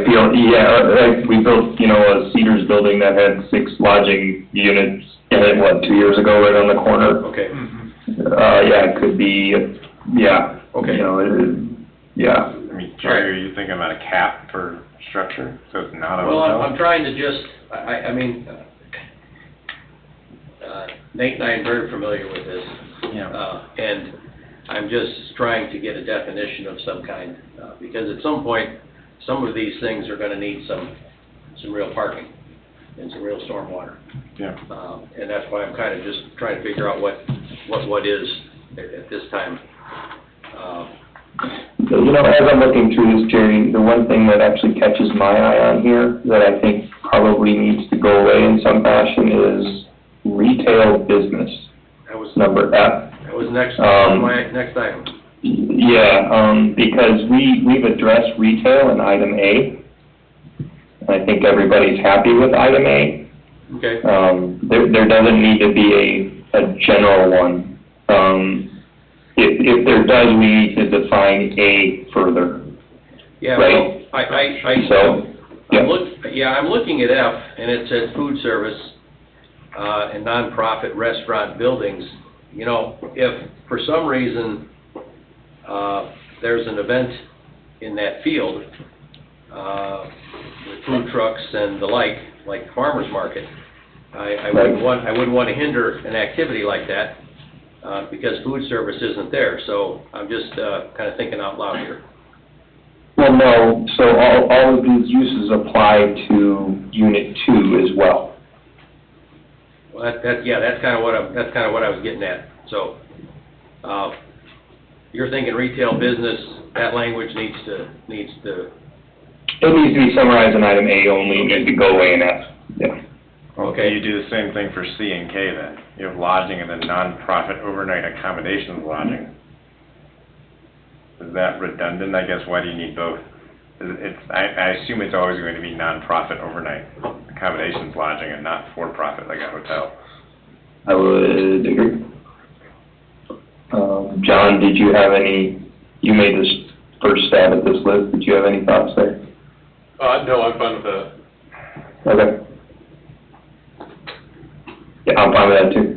feel, yeah, we built, you know, a Cedars building that had 6 lodging units in it, 2 years ago, right on the corner. Okay. Yeah, it could be, yeah. Okay. You know, yeah. I mean, Jerry, are you thinking about a cap per structure, so it's not a Well, hotel? I'm trying to just, I mean, Nate and I are very familiar with this. Yeah. And I'm just trying to get a definition of some kind, because at some point, some of these things are gonna need some real parking and some real stormwater. Yeah. And that's why I'm kind of just trying to figure out what is at this time. You know, as I'm looking through this, Jerry, the one thing that actually catches my eye on here that I think probably needs to go away in some fashion is retail business. That was Number F. That was my next item. Yeah, because we've addressed retail in item A. I think everybody's happy with item A. Okay. There doesn't need to be a general one. If there does, we need to define A further. Yeah, Right. well, So, yeah. I'm looking at F, and it says food service, and nonprofit restaurant buildings. You know, if for some reason, there's an event in that field, with food trucks and the like farmer's market, I wouldn't want to hinder an activity like that, because food service isn't there. So I'm just, kind of thinking out loud here. Well, no, so all of these uses apply to unit 2 as well. Well, that's kind of what I was getting at. So, you're thinking retail business, that language needs to. It needs to be summarized in item A only, and it could go away in F, yeah. Okay. You do the same thing for C and K then. You have lodging and then nonprofit overnight accommodations lodging. Is that redundant? I guess, why do you need both? I assume it's always going to be nonprofit overnight accommodations lodging and not for-profit like a hotel. I would agree. John, did you have any, you made this first stab at this list. Did you have any thoughts there? No, I'm fine with that. Okay. Yeah, I'm fine with that too.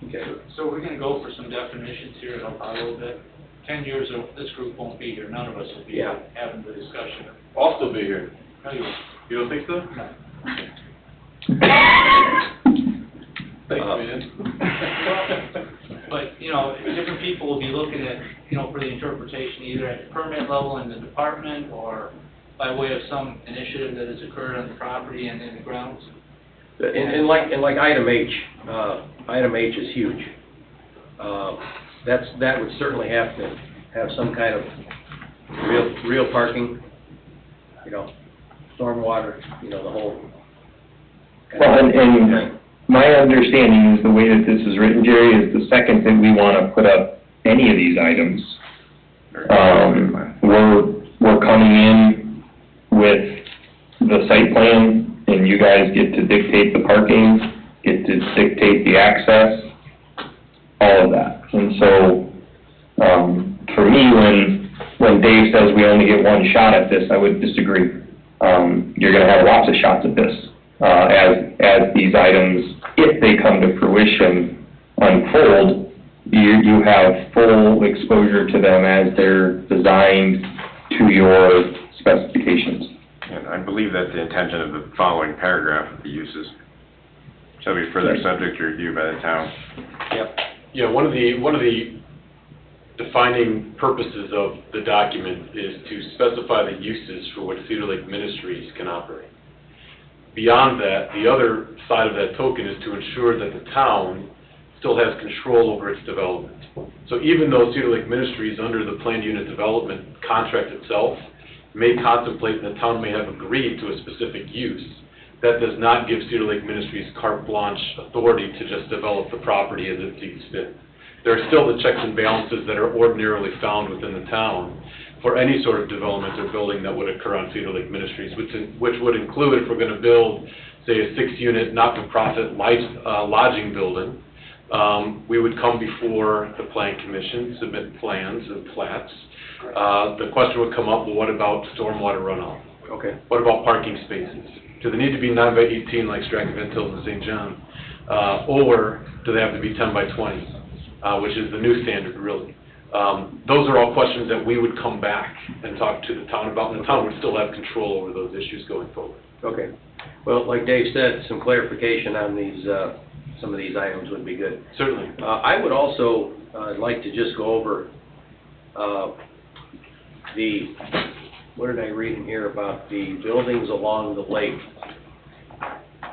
Okay. So we're gonna go for some definitions here and help out a little bit. 10 years, this group won't be here, none of us will be Yeah. having the discussion. I'll still be here. No, you won't. You don't think so? No. Thanks, man. But, you know, different people will be looking at, you know, for the interpretation either at the permit level in the department or by way of some initiative that has occurred on the property and in the grounds. And like item H, item H is huge. That would certainly have to have some kind of real parking, you know, stormwater, you know, the whole. Well, and my understanding is the way that this is written, Jerry, is the second that we want to put up any of these items, we're coming in with the site plan, and you guys get to dictate the parking, get to dictate the access, all of that. And so, for me, when Dave says we only get one shot at this, I would disagree. You're gonna have lots of shots at this, as these items, if they come to fruition, unfold, you have full exposure to them as they're designed to your specifications. And I believe that's the intention of the following paragraph of the uses. Shall be further subject to review by the town. Yep. Yeah, one of the defining purposes of the document is to specify the uses for which Cedar Lake Ministries can operate. Beyond that, the other side of that token is to ensure that the town still has control over its development. So even though Cedar Lake Ministries, under the planned unit development contract itself, may contemplate and the town may have agreed to a specific use, that does not give Cedar Lake Ministries carte blanche authority to just develop the property as it sees fit. There are still the checks and balances that are ordinarily found within the town for any sort of development or building that would occur on Cedar Lake Ministries, which would include, if we're going to build, say, a 6-unit not-for-profit lodging building, we would come before the Plan Commission, submit plans and plats. The question would come up, well, what about stormwater runoff? Okay. What about parking spaces? Do they need to be 9 by 18 like Stratton Van Tills and St. John? Or do they have to be 10 by 20, which is the new standard, really? Those are all questions that we would come back and talk to the town about, and the town would still have control over those issues going forward. Okay. Well, like Dave said, some clarification on these, some of these items would be good. Certainly. I would also like to just go over what did I read in here about the buildings along the lake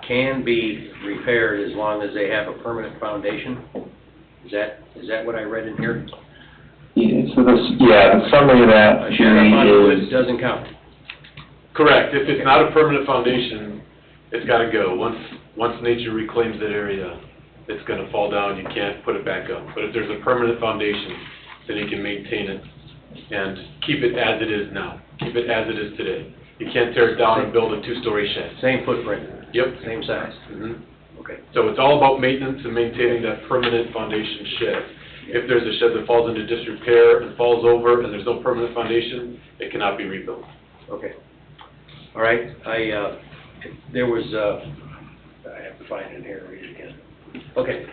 can be repaired as long as they have a permanent foundation? Is that what I read in here? So the summary of that, Jerry, It doesn't count. Correct. If it's not a permanent foundation, it's got to go. Once nature reclaims that area, it's going to fall down. You can't put it back up. But if there's a permanent foundation, then you can maintain it and keep it as it is now. Keep it as it is today. You can't tear it down and build a 2-story shed. Same footprint? Yep. Same size? Mm-hmm. Okay. So it's all about maintenance and maintaining that permanent foundation shed. If there's a shed that falls into disrepair and falls over and there's no permanent foundation, it cannot be rebuilt. Okay. All right. There was, I have to find it in here and read it again. Okay.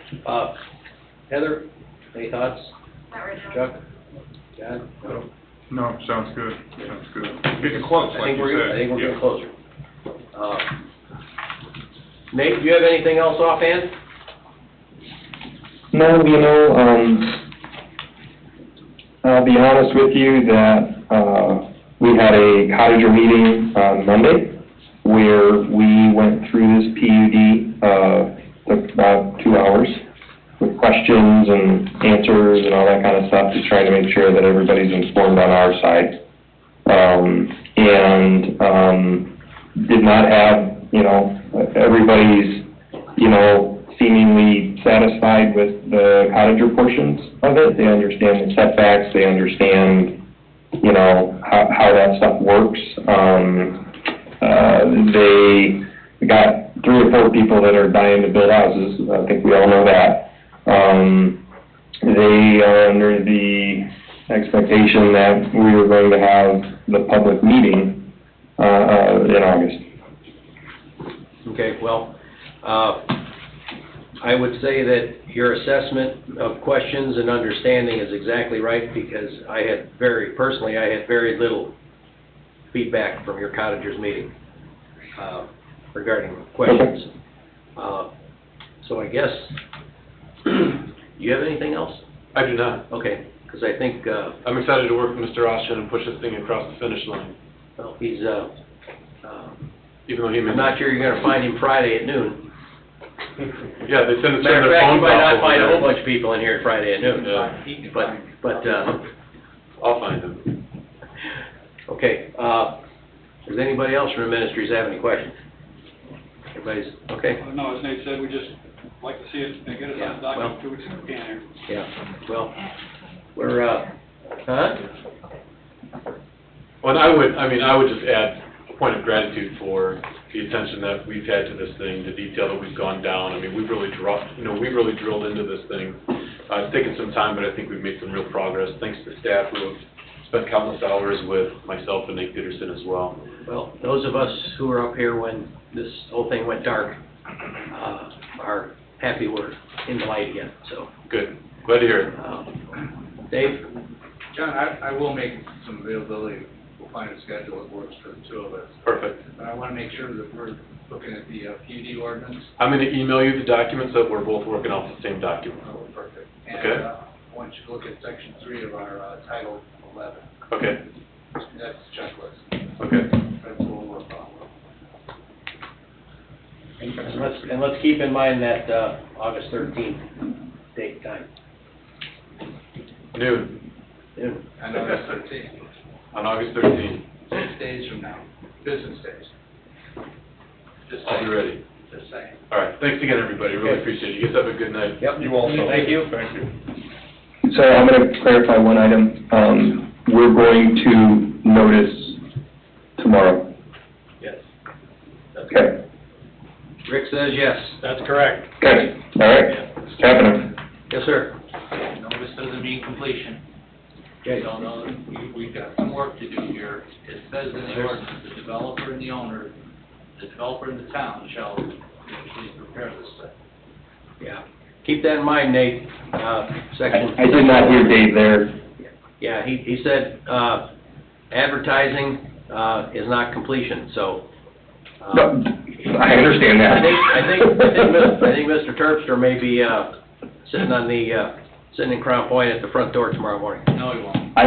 Heather, any thoughts? Not right now. Chuck? John? No? No, sounds good, sounds good. Getting close, like you said. I think we're getting closer. Nate, do you have anything else offhand? No, I'll be honest with you that we had a cottager meeting on Monday where we went through this PUD, took about 2 hours with questions and answers and all that kind of stuff, just trying to make sure that everybody's informed on our side. Did not have, everybody's, seemingly satisfied with the cottager portions of it. They understand the setbacks, they understand, how that stuff works. They got 3 or 4 people that are dying to build houses. I think we all know that. They are under the expectation that we were going to have the public meeting, in August. Okay, well, I would say that your assessment of questions and understanding is exactly right, because personally, I had very little feedback from your cottagers meeting, regarding questions. So I guess, do you have anything else? I do not. Okay, because I think, I'm excited to work with Mr. Oshin and push this thing across the finish line, well, he's, even though he may. I'm not sure you're gonna find him Friday at noon. Yeah, they send Matter of their fact, you phones might off not find a over whole bunch of people in here Friday at noon. Yeah. But, I'll find them. okay, does anybody else from the ministries have any questions? Everybody's, okay? No, as Nate said, we just like to see it and get it Yeah, on the document well- 2 weeks if we can here. Yeah, well, we're, huh? Well, and I would just add a point of gratitude for the attention that we've had to this thing, the detail that we've gone down. I mean, we've really drilled into this thing. It's taken some time, but I think we've made some real progress, thanks to staff who have spent countless hours with myself and Nate Peterson as well. Well, those of us who were up here when this whole thing went dark, are happy we're in the light again, so. Good, glad to hear it. Dave? John, I will make some availability. We'll find a schedule that works for the two of us. Perfect. But I want to make sure that we're looking at the PUD ordinance. I'm going to email you the documents that we're both working off the same document. Oh, perfect. And Okay. I want you to look at section 3 of our Title 11. Okay, That's the checklist. okay. That's what we'll work on. And let's keep in mind that, August 13th date time. Noon, Noon. On August 13th, on August 13th. 6 days from now, business days. Just I'll be saying. ready. Just saying. All right, thanks again, everybody, really Okay. appreciate it. You guys have a good night. Yep. You also. Thank you. Thank you. So I'm going to clarify one item. We're going to notice tomorrow. Yes. Okay. Rick says yes. That's correct. Good. All right. It's happening. Yes, sir. Notice doesn't mean completion. Okay. No, we've got some work to do here. It says in the ordinance, the developer and the owner, the developer and the town shall eventually prepare this thing. Yeah. Keep that in mind, Nate. Section. I did not hear Dave there. Yeah, he said, advertising, is not completion, so. No, I understand that. I think Mr. Terpster may be, sitting in Crown Point at the front door tomorrow morning. No, he won't. I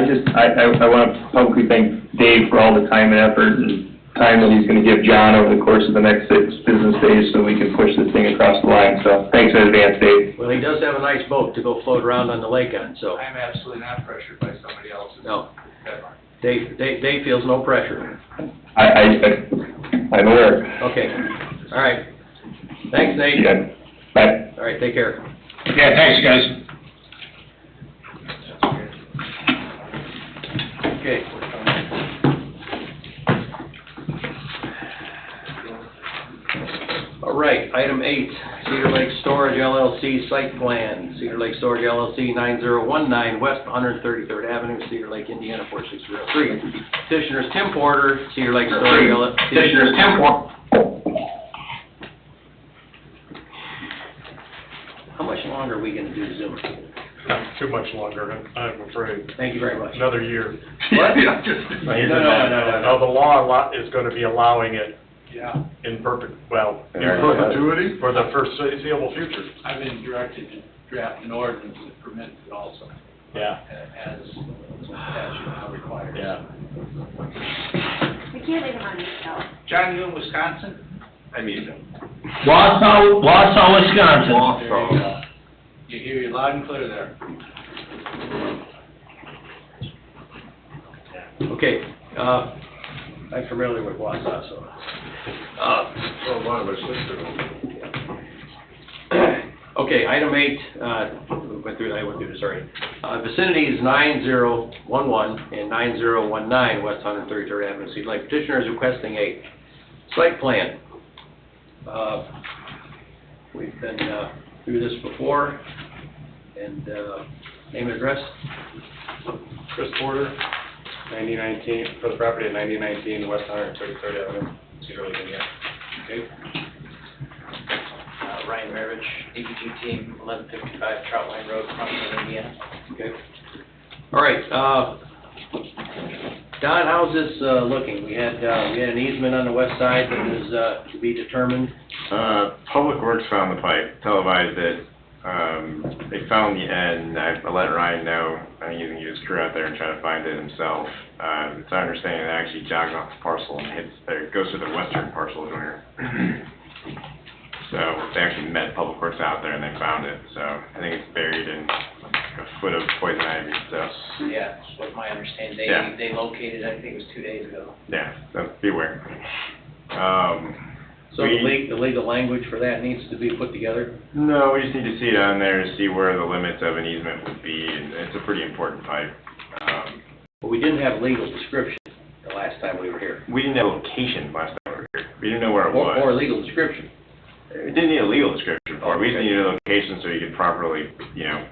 want to publicly thank Dave for all the time and effort and time that he's going to give John over the course of the next 6 business days so we can push this thing across the line. So thanks in advance, Dave. Well, he does have a nice boat to go float around on the lake on, so. I'm absolutely not pressured by somebody else's No. deadline. Dave feels no pressure. I'm aware. Okay, all right. Thanks, Nate. Yeah. Bye. All right, take care. Yeah, thanks, guys. Okay. All right, item 8, Cedar Lake Storage LLC site plan. Cedar Lake Storage LLC, 9019 West 133rd Avenue, Cedar Lake, Indiana, 46003. Petitioners Tim Porter, Cedar Lake Storage LLC. Petitioners Tim Porter. How much longer are we going to do Zoom? Too much longer, I'm afraid. Thank you very much. Another year. What? No, the law is going to be allowing it Yeah, in in perpetuity? for the foreseeable future. I've been directed to draft an ordinance that permits it also, Yeah, as statute now requires. yeah. We can't leave them on these, though. John, you in Wisconsin? I mean, Wausau, Wisconsin. There you go. You hear you loud and clear there. Okay, I'm familiar with Wausau, so. So a lot of us live Okay, item 8, we went through this already. Vicinity is 9011 and 9019 West 133rd Avenue, Cedar Lake. Petitioner is requesting a site plan. We've been through this before. And name and address? Chris Porter, 9019, for the property at 9019 West 133rd Avenue, Cedar Lake, Indiana. Okay. Ryan Maravich, DPG team, 1155 Troutline Road, Crumpton, Indiana. Okay. All right, Don, how's this looking? We had an easement on the west side that is to be determined. Public Works found the pipe, televised it. They found the end. I let Ryan know. I think he can get his crew out there and try to find it himself. It's our understanding that it actually jogs off the parcel and hits, or it goes to the western parcel joiner. So they actually met Public Works out there and they found it. So I think it's buried in a foot of poison ivy. So Yeah, that's what my understanding. Yeah. They located, I think it was 2 days ago. yeah, so beware. So the legal language for that needs to be put together? No, we just need to see it on there to see where the limits of an easement would be, and it's a pretty important pipe. But we didn't have legal description the last time we were here. We didn't have location last time we were here. We didn't know where it was. Or legal description. It didn't need a legal description for it. We just needed a location so you could properly,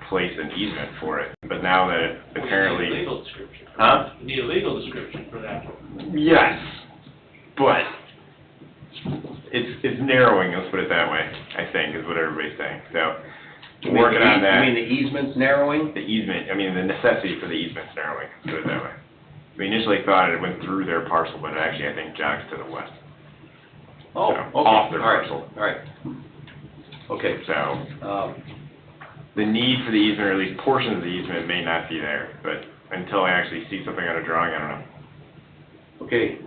place an easement for it. But now that it apparently... You need a legal description. Huh? You need a legal description for that. Yes, but it's narrowing, let's put it that way, I think, is what everybody's saying. So, we're working on that. You mean the easement's narrowing? The easement, the necessity for the easement's narrowing, let's put it that way. We initially thought it went through their parcel, but actually I think jogs to the west. Oh, So, okay. off their All right. parcel. All right. Okay. So, the need for the easement, or at least portions of the easement, may not be there, but until I actually see something on a drawing, I don't know. Okay,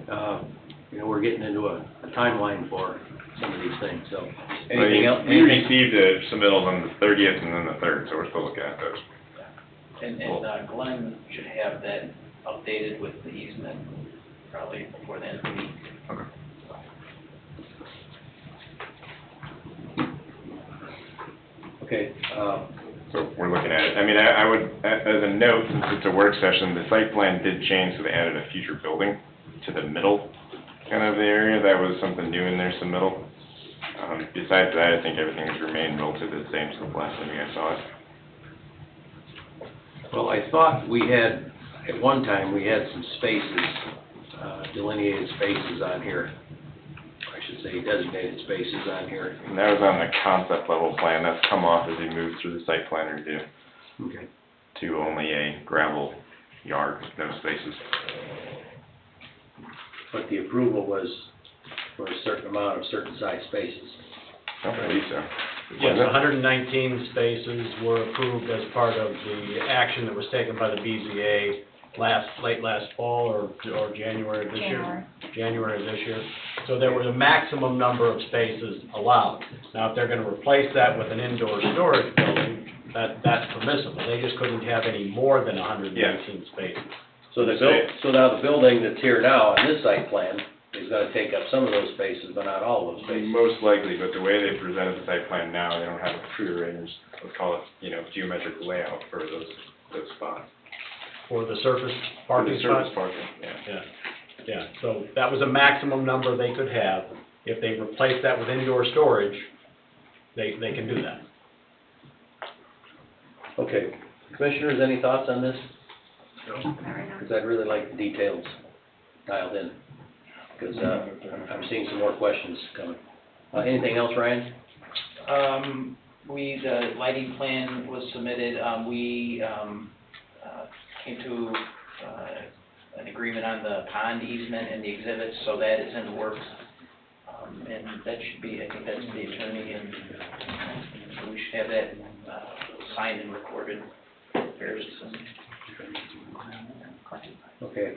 we're getting into a timeline for some of these things, so. We Anything else? received the submittals on the 30th and then the 3rd, so we're still looking at those. And Glenn should have that updated with the easement probably before the end of the week. Okay. Okay, So we're looking at it. I would, as a note, since it's a work session, the site plan did change, so they added a future building to the middle kind of the area. That was something new in their submittal. Besides that, I think everything has remained relatively the same since the last time you guys saw it. well, I thought we had, at one time, we had some spaces, delineated spaces on here. I should say designated spaces on here. And that was on the concept level plan. That's come off as we move through the site plan review Okay. to only a gravel yard, no spaces. But the approval was for a certain amount of certain size spaces. I don't believe so. Yes, 119 spaces were approved as part of the action that was taken by the BZA late last fall or January of this year? January of this year. So there was a maximum number of spaces allowed. Now, if they're going to replace that with an indoor storage building, that's permissible. They just couldn't have any more than 119 spaces. So now the building that's here now on this site plan is gonna take up some of those spaces, but not all of those spaces. Most likely, but the way they presented the site plan now, they don't have a prearranged, let's call it, geometric layout for those spots. For the surface parking For the surface spots? parking, Yeah, so that was a maximum number they could have. If they replace that with indoor storage, they can do that. Okay, commissioners, any thoughts on this? Not right now. Because I'd really like the details dialed in, because I'm seeing some more questions coming. Anything else, Ryan? The lighting plan was submitted. We came to an agreement on the pond easement and the exhibits, so that is in the works. And that should be, I think that's the attorney, and so we should have that signed and recorded very soon. Okay.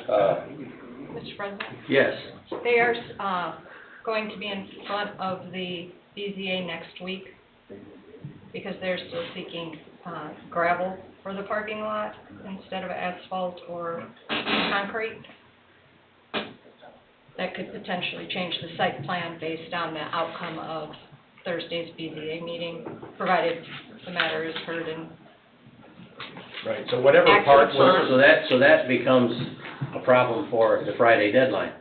Mr. President? Yes. They are going to be in front of the BZA next week because they're still seeking gravel for the parking lot instead of asphalt or concrete. That could potentially change the site plan based on the outcome of Thursday's BZA meeting, provided the matter is heard in. Right, so whatever part was... So that becomes a problem for the Friday deadline.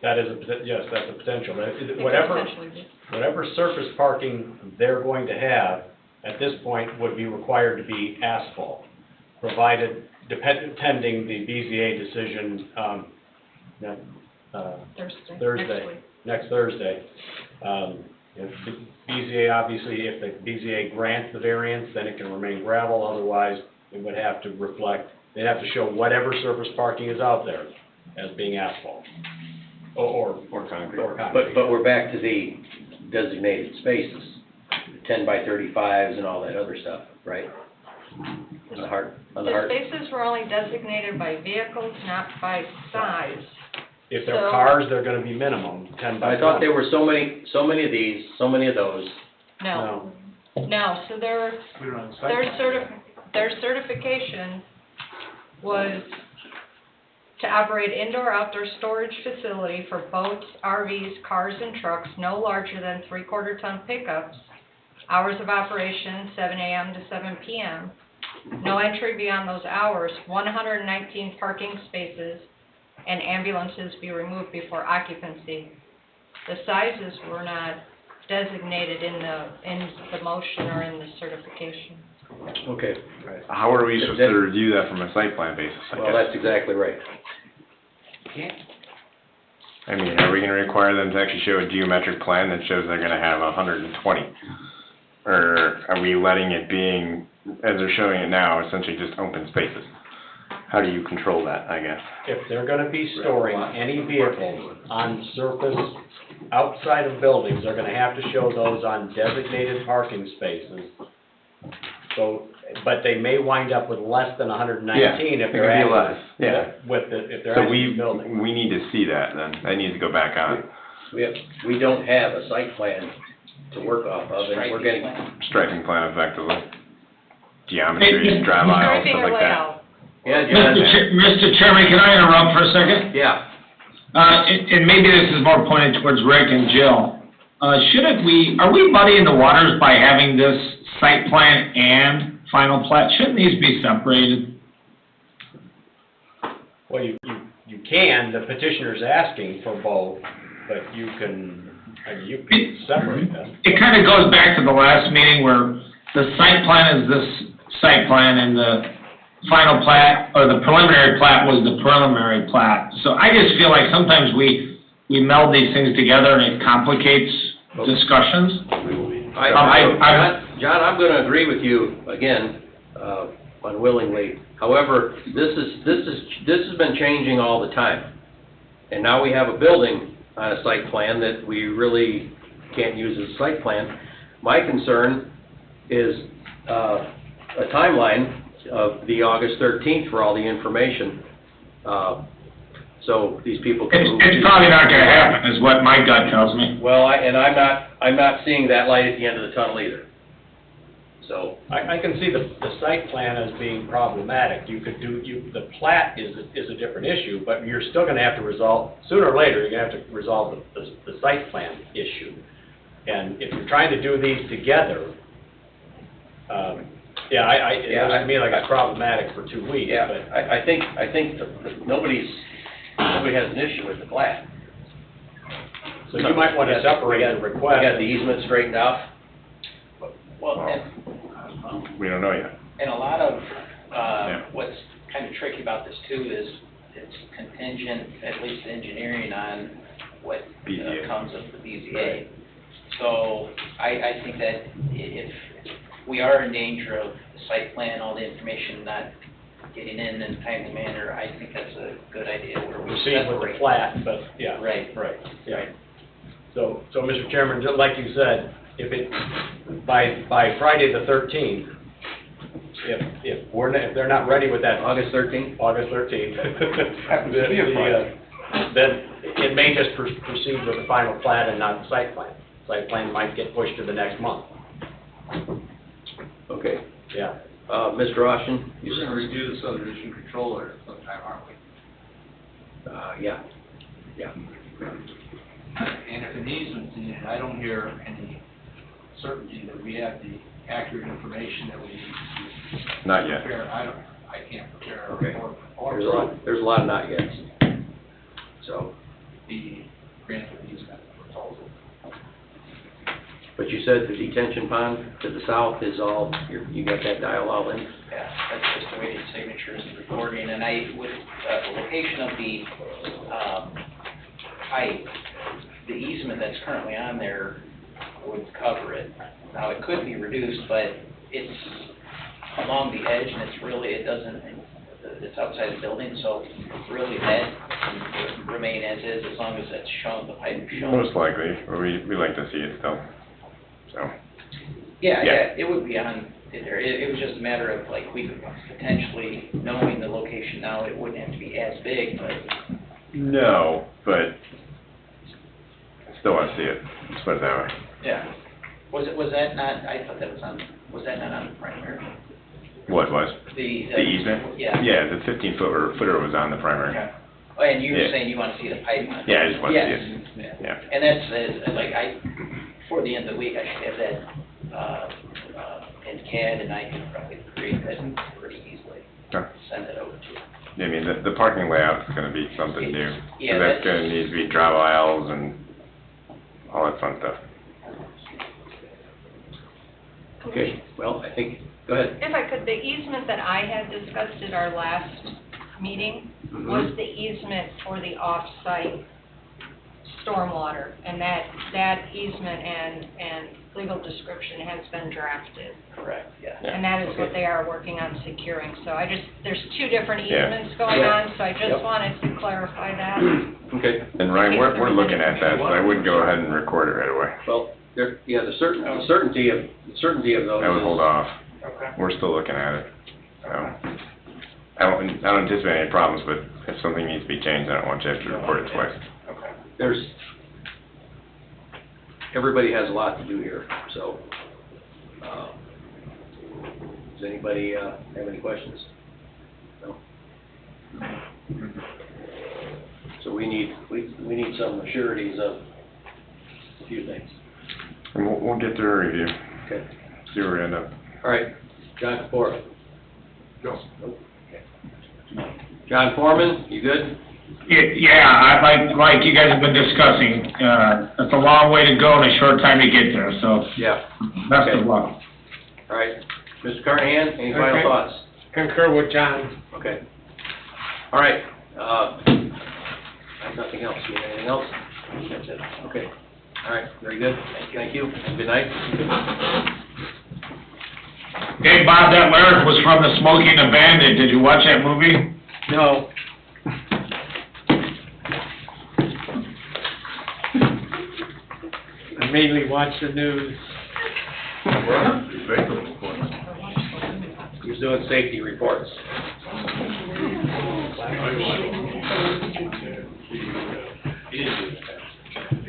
That is, yes, that's a potential. It could Whatever potentially be. whatever surface parking they're going to have at this point, would be required to be asphalt, provided, pending the BZA decision, Thursday, next Thursday. If the BZA, obviously, if the BZA grants the variance, then it can remain gravel, otherwise it would have to reflect, they'd have to show whatever surface parking is out there as being asphalt, or concrete. But we're back to the designated spaces, 10 by 35s and all that other stuff, right? On the heart. The spaces were only designated by vehicles, not by size. If they're So- cars, they're gonna be minimum 10 by 20. I thought there were so many of these, so many of those. No, so their certification was to operate indoor-outdoor storage facility for boats, RVs, cars, and trucks no larger than 3/4 ton pickups. Hours of operation, 7 a.m. to 7 p.m. No entry beyond those hours, 119 parking spaces, and ambulances be removed before occupancy. The sizes were not designated in the motion or in the certification. Okay. How are we supposed to review that from a site plan basis, I Well, guess? that's exactly right. I mean, are we gonna require them to actually show a geometric plan that shows they're gonna have 120? Or are we letting it being, as they're showing it now, essentially just open spaces? How do you control that, I guess? If they're gonna be storing any vehicles on surface outside of buildings, they're gonna have to show those on designated parking spaces. So, but they may wind up with less than 119 if they're it could be adding, less, yeah. if they're So adding building. we need to see that then, that needs to go back on. We don't have a site plan to work off of, and we're getting, Striping plan effectively. Geometry, drive aisles, Striping stuff or like that. layout. yeah, John, Mr. Chairman, can I interrupt for a second? yeah. And maybe this is more pointed towards Rick and Jill. Are we muddying the waters by having this site plan and final plat? Shouldn't these be separated? Well, you can, the petitioner's asking for both, but you can separate them. It kind of goes back to the last meeting where the site plan is this site plan and the final plat, or the preliminary plat was the preliminary plat. So I just feel like sometimes we meld these things together and it complicates discussions. John, I'm gonna agree with you again, unwillingly. However, this has been changing all the time. And now we have a building on a site plan that we really can't use as a site plan. My concern is, a timeline of the August 13th for all the information. So these people can move. It's probably not gonna happen, is what my gut tells me. Well, I'm not seeing that light at the end of the tunnel either. So, I can see the site plan as being problematic. You could the plat is a different issue, but you're still gonna have to resolve, sooner or later, you're gonna have to resolve the site plan issue. And if you're trying to do these together, it looks to me like it's problematic for 2 weeks, yeah, but. I think nobody has an issue with the plat. So you might want to separate the request. We got the easement straightened out. Well, We don't know yet. and a lot of, Yeah. what's kind of tricky about this too is it's contingent, at least engineering, on what BZA. comes of the BZA. So I think that if we are in danger of the site plan, all the information not getting in a timely manner, I think that's a good idea where we Proceed with the separate. plat, but, yeah. Right. Yeah. So, Mr. Chairman, just like you said, if by Friday the 13th, if they're not ready with that. August 13th? August 13th. Happens to be a Friday. Then it may just proceed with the final plat and not the site plan. Site plan might get pushed to the next month. Okay. Yeah. Mr. Austin? We're gonna review the subdivision control order sometime, aren't we? Yeah. And if an easement's needed, I don't hear any certainty that we have the accurate information that we need to Not yet. prepare. I can't prepare a Okay. report There's a lot of not yets. So, the grant of easement proposal. But you said the detention pond to the south is all, you got that dial all in? Yeah, that's just awaiting signatures and recording, and I would, the location of the, pipe, the easement that's currently on there would cover it. Now, it could be reduced, but it's along the edge, and it's really, it's outside the building, so really that can remain as is, as long as it's shown, the pipe is shown. Most likely, or we like to see it still, so. Yeah, Yeah. it would be on there. It was just a matter of, like, we could potentially, knowing the location now, it wouldn't have to be as big, but No, but still want to see it, let's put it that way. yeah. Was that not, I thought that was that not on the primary? What was? The easement? Yeah. Yeah, the 15-footer was on the primary. Okay. Oh, and you were Yeah. saying you want to see the pipe on it? Yeah, I just want to see Yes. it. Yeah. Yeah. And that's, like, before the end of the week, I should have that, in CAD, and I can probably create that pretty easily. Okay. Send it over to you. Yeah, I mean, the parking layout's gonna be something new. Yeah, That's that's- gonna need to be travel aisles and all that fun stuff. Okay, well, I think, go ahead. If I could, the easement that I had discussed at our last meeting was the easement for the off-site stormwater, and that easement and legal description has been drafted. Correct, yeah. And that is what they are working on securing, so there's two different Yeah. easements going Yeah. on, so I just wanted to clarify that. Okay, And Ryan, we're looking at that, so I wouldn't go ahead and record it right away. well, the certainty of those I would hold off. Okay. We're still looking at it, so. I don't anticipate any problems, but if something needs to be changed, I don't want you to have to record it twice. Okay. Everybody has a lot to do here, so, does anybody, have any questions? No? So we need some sureties of a few things. And we'll get through a review, Okay. see where we end up. All right, John Kapora. Go. John Foreman, you good? Yeah, like you guys have been discussing, it's a long way to go in a short time to get there, so Yeah. best of luck. All right, Mr. Carnahan, any final Okay. thoughts? Concur with John. Okay. All right, I have nothing else. You have anything else? That's it. Okay. All right, very good. Thank you, and good night. Hey, Bob, that lyric was from The Smokey and the Bandit. Did you watch that movie? No. I mainly watch the news. He's doing safety reports.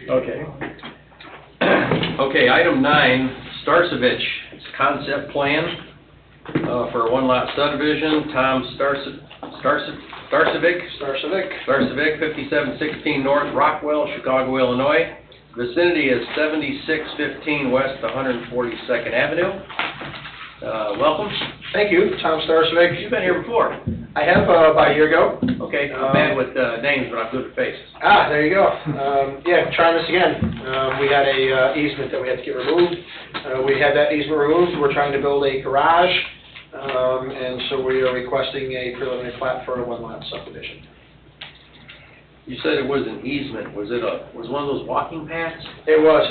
Okay. Okay, item 9, Starcevich, it's a concept plan for a one-lot subdivision. Tom Starcevic, 5716 North Rockwell, Chicago, Illinois. Vicinity is 7615 West 142nd Avenue. Welcome. Thank you, Tom Starcevic. You've been here before. I have, about a year ago. Okay, I'm bad with names, but I'm good with faces. Ah, there you go. Yeah, trying this again. We had a easement that we had to get removed. We had that easement removed. We're trying to build a garage, and so we are requesting a preliminary plat for a one-lot subdivision. You said it was an easement. Was one of those walking paths? It was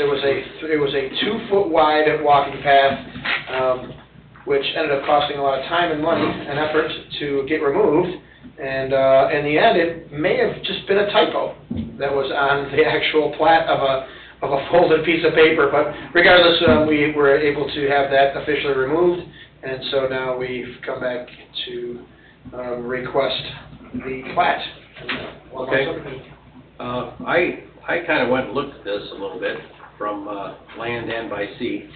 a 2-foot wide walking path, which ended up costing a lot of time and money and effort to get removed. And in the end, it may have just been a typo that was on the actual plat of a folded piece of paper. But regardless, we were able to have that officially removed, and so now we've come back to request the plat. Okay. I kind of went and looked at this a little bit from land and by sea.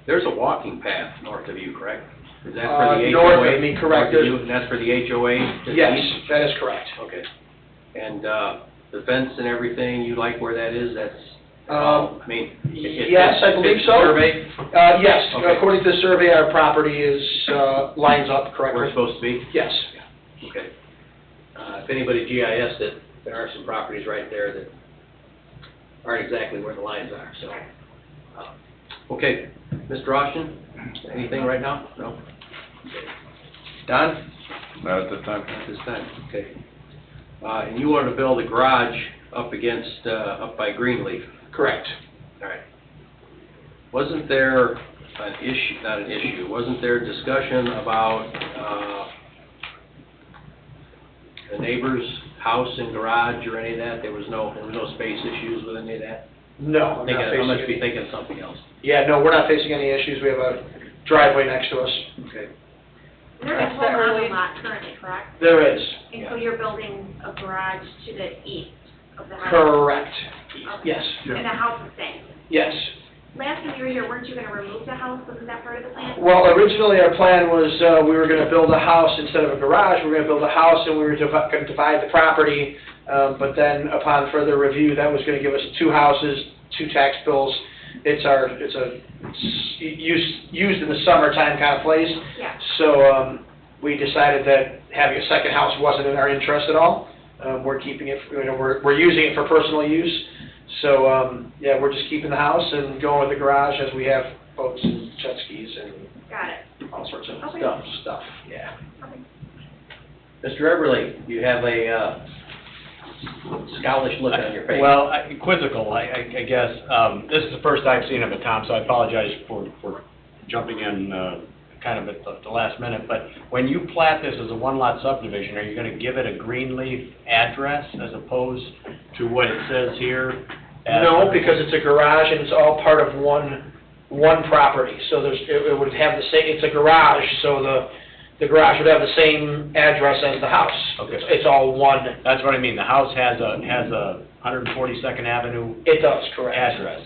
There's a walking path north of you, correct? Is that for the HOA? North of me, correct. North of you, and that's for the HOA? to the Yes, east? that is correct. Okay. And the fence and everything, you like where that is? That's, Um, I mean... Yes, I believe it's so. Survey? Yes, Okay. according to the survey, our property is, lines up correctly. Where it's supposed to be? Yes. Okay. If anybody GIS'd it, there are some properties right there that aren't exactly where the lines are, so. Okay, Mr. Austin, anything right now? No? Don? Not at this time. At this time, okay. And you wanted to build a garage up against, up by Greenleaf? Correct. All right. Wasn't there an issue, not an issue, wasn't there discussion about, the neighbor's house and garage or any of that? There was no space issues with any of that? No, I'm not I must be facing, thinking something else. yeah, no, we're not facing any issues. We have a driveway next to us. Okay. There's a That's home the on early- the lot currently, correct? There is. And so you're building a garage to the east of the house? Correct. Okay. Yes. And the house is staying? Yes. Last time you were here, weren't you gonna remove the house? Wasn't that part of the plan? Well, originally our plan was, we were gonna build a house instead of a garage. We were gonna build a house and we were gonna divide the property. But then upon further review, that was gonna give us 2 houses, 2 tax bills. It's used in the summertime kind of place. Yeah. So, we decided that having a second house wasn't in our interest at all. We're keeping it, we're using it for personal use. So, yeah, we're just keeping the house and going with the garage as we have boats and jet skis and Got it. all sorts of Okay. stuff, yeah. Mr. Everly, you have a, scowlish look on your face. Well, quizzical, I guess. This is the first I've seen of it, Tom, so I apologize for jumping in kind of at the last minute. But when you plat this as a one-lot subdivision, are you going to give it a Greenleaf address as opposed to what it says here? No, because it's a garage and it's all part of one property. So it would have the same, it's a garage, so the garage would have the same address as the house. Okay. It's all one. That's what I mean. The house has a 142nd Avenue It does, correct. address.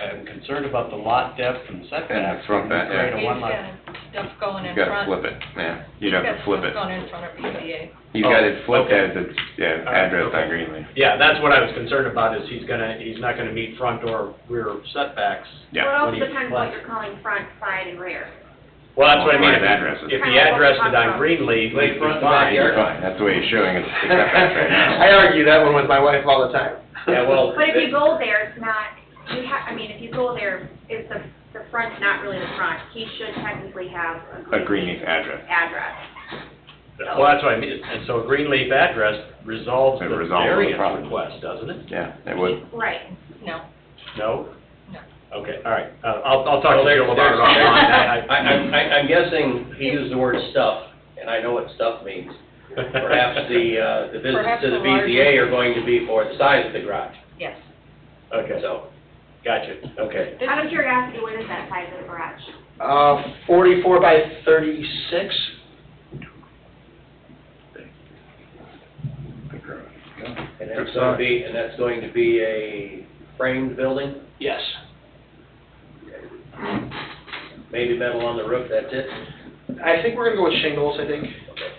I'm concerned about the lot depth and setbacks. And the front, when you yeah. create a He's one-lot. got stuff going in You gotta front. flip it, yeah. You'd have to flip He's it. got stuff going in front of BZA. You got it flipped okay. as its, yeah, All right, address okay. on Greenleaf. Yeah, that's what I was concerned about, is he's not gonna meet front or rear setbacks. Yeah. Well, it when also he depends what plats. you're calling front, side, and rear. Well, that's what I mean. What address is If it? he addressed it on Greenleaf, Like he'd be front and fine. backyard. Fine, that's the way he's showing us the setbacks right now. I argue that one with my wife all the time. Yeah, well. But if you go there, it's not, if you go there, it's the front's not really the front. He should technically have A Greenleaf address. address. Well, that's what I mean, and so a Greenleaf address resolves It the resolves the variance problem. request, doesn't it? Yeah, it would. Right. No. No? No. Okay, all right, I'll talk Well, to Jill about it offline. I'm guessing he used the word stuff, and I know what stuff means. Perhaps the visits Perhaps to the the larger- BZA are going to be for the size of the garage, Yes. Okay, so. gotcha, okay. Out of curiosity, what is that size of the garage? 44 by 36. And that's going to be a framed building, Yes. maybe metal on the roof, that's it? I think we're gonna go with shingles,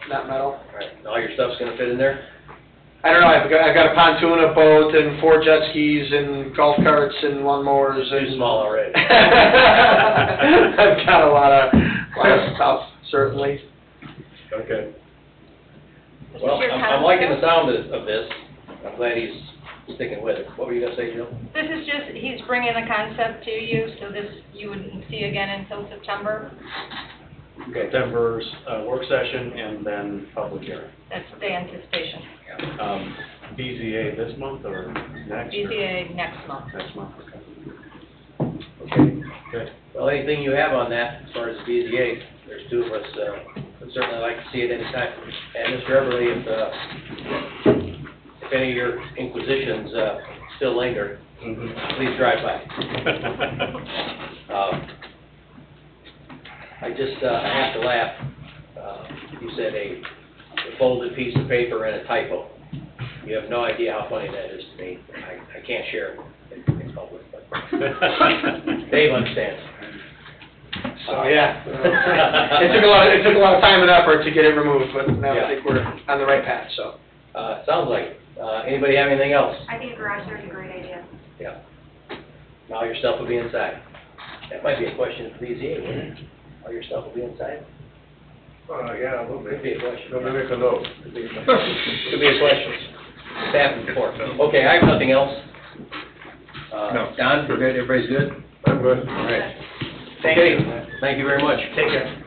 not metal. All right, and all your stuff's gonna fit in there? I don't know, I've got a pontoon, a boat, and 4 jet skis, and golf carts, and lawnmowers, Too and... small already. I've got a lot of stuff, certainly. Okay. Well, I'm liking the sound of this. I'm glad he's sticking with it. What were you gonna say, Jill? This is just, he's bringing the concept to you, so this you wouldn't see again until September. September's work session and then public hearing. That's the anticipation. BZA this month or next? or- BZA next month. Next month, okay. Okay. Good. Well, anything you have on that, as far as the BZA, there's 2 of us, would certainly like to see it anytime. And Mr. Everly, if any of your inquisitions, still linger, please drive by. I have to laugh. You said a folded piece of paper and a typo. You have no idea how funny that is to me. I can't share it in public, but Dave understands. So, yeah. It took a lot of time and effort to get it removed, but now I think we're on the right path, so. Sounds like it. Anybody have anything else? I think a garage door is a great idea. Yeah. All your stuff will be inside. That might be a question for BZA, wouldn't it? All your stuff will be inside? Yeah, we'll Could be a question. Let me make a note. Could be a question. Staff report. Okay, I have nothing else. No. Don, you good? Everybody's good? I'm good. All right. Thank Okay, you. thank you very much. Take care.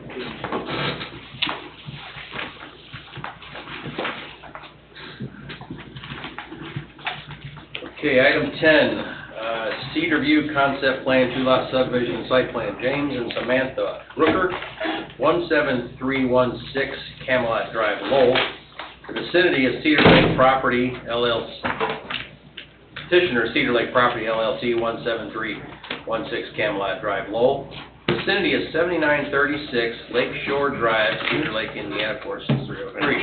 Okay, item 10, Cedar View Concept Plan, 2-lot subdivision site plan, James and Samantha Rooker, 17316 Camelot Drive, Lowell. The vicinity is Cedar Lake Property LLC, petitioner Cedar Lake Property LLC, 17316 Camelot Drive, Lowell. Vicinity is 7936 Lake Shore Drive, Cedar Lake, Indiana, 46303.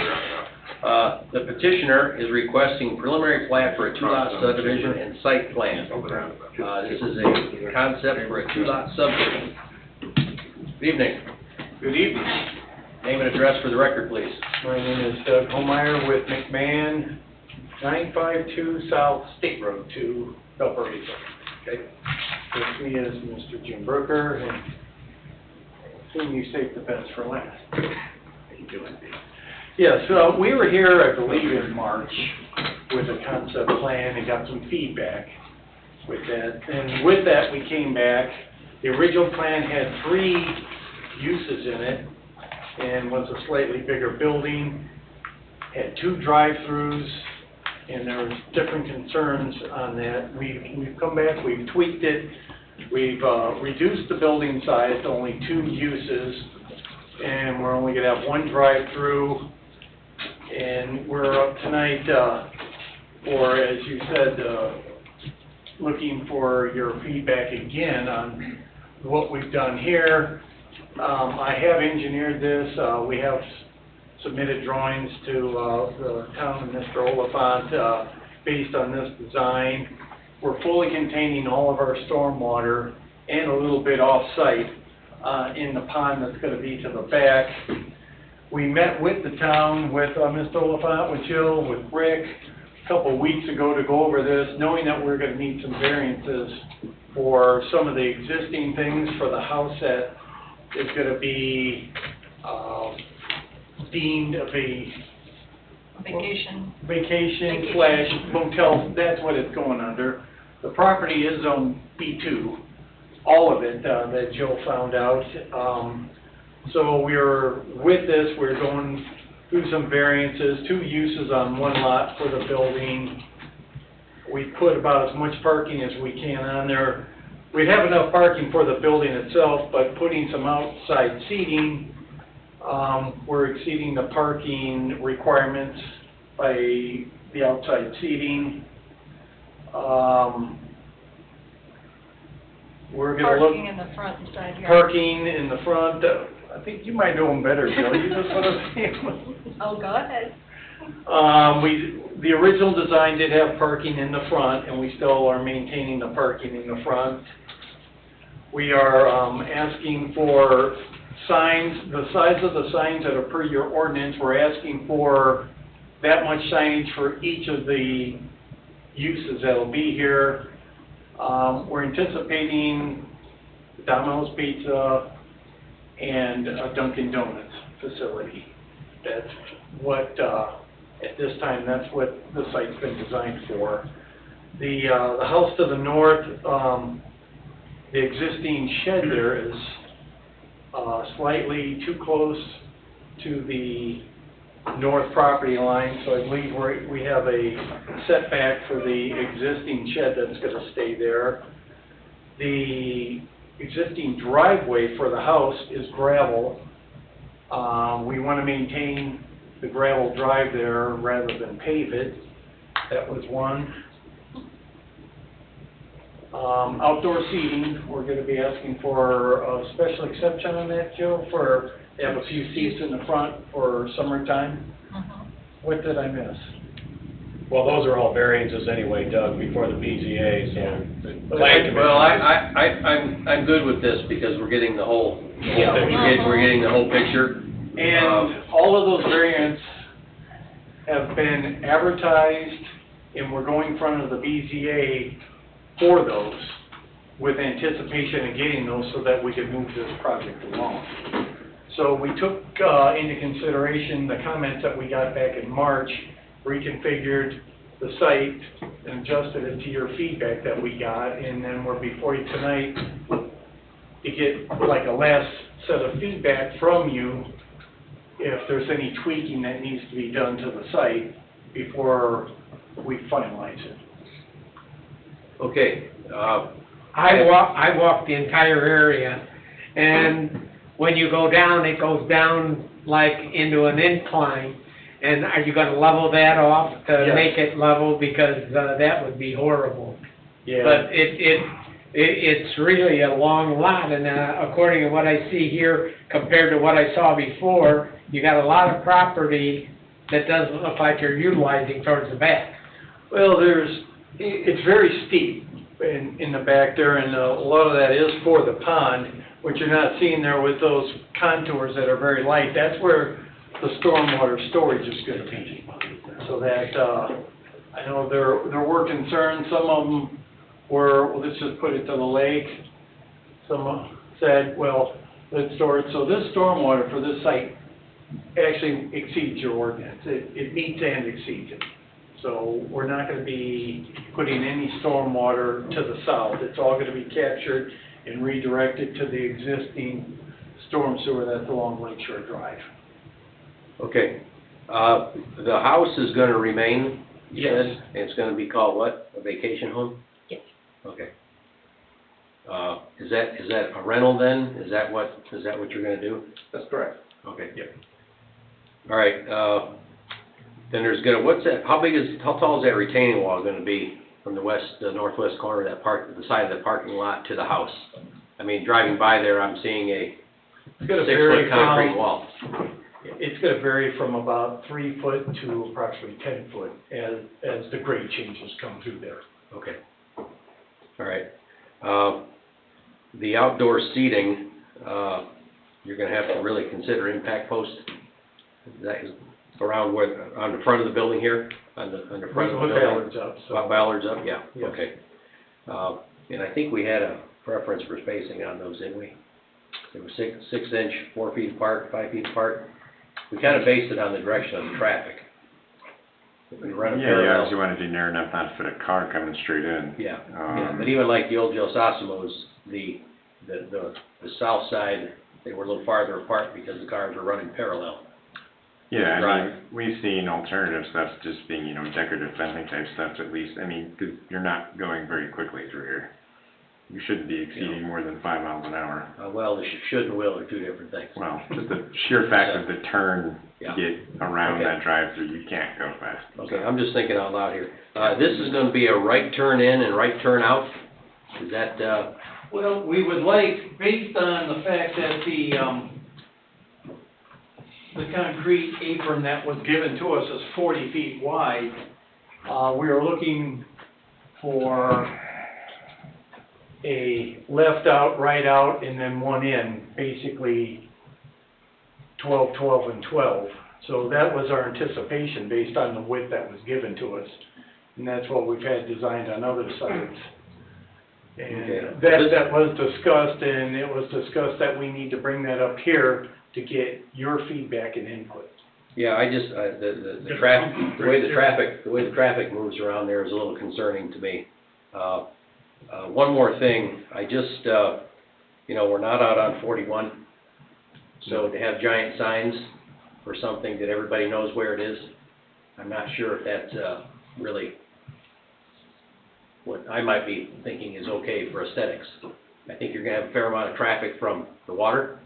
The petitioner is requesting preliminary plat for a 2-lot subdivision and site plan. This is a concept for a 2-lot subdivision. Good evening. Good evening. Name and address for the record, please. My name is Doug Holmeyer with McMahon, 952 South State Road 2, Valparaiso. Okay. With me is Mr. Jim Brooker, and I assume you saved the best for last. How you doing, Dave? Yes, we were here, I believe, in March with a concept plan and got some feedback with that. And with that, we came back. The original plan had 3 uses in it and was a slightly bigger building, had 2 drive-throughs, and there was different concerns on that. We've come back, we've tweaked it, we've reduced the building size to only 2 uses, and we're only gonna have 1 drive-through. And we're up tonight, for, as you said, looking for your feedback again on what we've done here. I have engineered this. We have submitted drawings to the town and Mr. Oliphant based on this design. We're fully containing all of our stormwater and a little bit off-site in the pond that's going to be to the back. We met with the town, with Mr. Oliphant, with Jill, with Rick, a couple of weeks ago to go over this, knowing that we're going to need some variances for some of the existing things for the house that is going to be deemed of a vacation slash motel. That's what it's going under. The property is on B2, all of it that Jill found out. So with this, we're going through some variances, 2 uses on 1 lot for the building. We put about as much parking as we can on there. We'd have enough parking for the building itself, but putting some outside seating, we're exceeding the parking requirements by the outside seating. We're gonna look. Parking in the front and side yard. Parking in the front. I think you might know them better, Jill. You just want to see them. Oh, go ahead. The original design did have parking in the front, and we still are maintaining the parking in the front. We are asking for signs, the size of the signs that are per your ordinance. We're asking for that much signage for each of the uses that'll be here. We're anticipating Domino's Pizza and a Dunkin' Donuts facility. That's what, at this time, that's what the site's been designed for. The house to the north, the existing shed there is slightly too close to the north property line, so I believe we have a setback for the existing shed that's going to stay there. The existing driveway for the house is gravel. We want to maintain the gravel drive there rather than pave it. That was one. Outdoor seating, we're going to be asking for a special exception on that, Joe, for they have a few seats in the front for summertime. What did I miss? Well, those are all variances anyway, Doug, before the BZA, so. the plan commission- Well, I'm good with this because we're getting the whole, we're getting the whole picture. And all of those variants have been advertised, and we're going in front of the BZA for those with anticipation of getting those so that we can move this project along. So we took into consideration the comments that we got back in March, reconfigured the site and adjusted it to your feedback that we got, and then we're before you tonight to get like a last set of feedback from you if there's any tweaking that needs to be done to the site before we finalize it. Okay, I walked the entire area, and when you go down, it goes down like into an incline. And are you gonna level that off to Yes. make it level, because that would be horrible. Yeah. But it's really a long lot, and according to what I see here, compared to what I saw before, you got a lot of property that doesn't look like you're utilizing towards the back. Well, it's very steep in the back there, and a lot of that is for the pond, which you're not seeing there with those contours that are very light. That's where the stormwater storage is gonna be. So that, I know there were concerns, some of them were, well, let's just put it to the lake. Some said, well, let's store it. So this stormwater for this site actually exceeds your ordinance. It meets and exceeds it. So we're not gonna be putting any stormwater to the south. It's all gonna be captured and redirected to the existing storm sewer that's along Lakeshore Drive. okay. The house is gonna remain, you Yes. said? And it's gonna be called what? A vacation home? Yes. Okay. Is that a rental then? Is that what you're gonna do? That's correct. Okay. Yep. All right, then there's how tall is that retaining wall gonna be from the northwest corner of the side of the parking lot to the house? I mean, driving by there, I'm seeing a It's gonna vary 6-foot concrete from, wall. it's gonna vary from about 3 foot to approximately 10 foot as the grade changes come through there. Okay. All right. The outdoor seating, you're gonna have to really consider impact posts. That is around on the front of the building here, on the front of the Put building? ballards up, so. Ballards up, yeah, Yes. okay. And I think we had a preference for spacing on those, didn't we? They were 6 inch, 4 feet apart, 5 feet apart. We kind of based it on the direction of the traffic. If we run a Yeah, parallel. because you want to be narrow enough not to fit a car coming straight in. Yeah, Um, yeah, but even like the old Joe Sosimo's, the south side, they were a little farther apart because the cars were running parallel. Yeah, I Right. mean, we've seen alternative stuff just being, decorative fencing type stuff at least. I mean, 'cause you're not going very quickly through here. You shouldn't be exceeding more than 5 miles an hour. Well, the should and will are two different things. Well, just the sheer fact of the turn to Yeah. get around Okay. that drive-through, you can't go fast. Okay, I'm just thinking out loud here. This is gonna be a right turn in and right turn out? Is that, Well, we would like, based on the fact that the concrete apron that was given to us is 40 feet wide, we are looking for a left out, right out, and then one in, basically 12, 12, and 12. So that was our anticipation based on the width that was given to us. And that's what we've had designed on other sites. Okay. And that was discussed, and it was discussed that we need to bring that up here to get your feedback and input. yeah, I just, the traffic, the way the traffic moves around there is a little concerning to me. One more thing, I just, we're not out on 41, so to have giant signs for something that everybody knows where it is, I'm not sure if that's really what I might be thinking is okay for aesthetics. I think you're gonna have a fair amount of traffic from the water.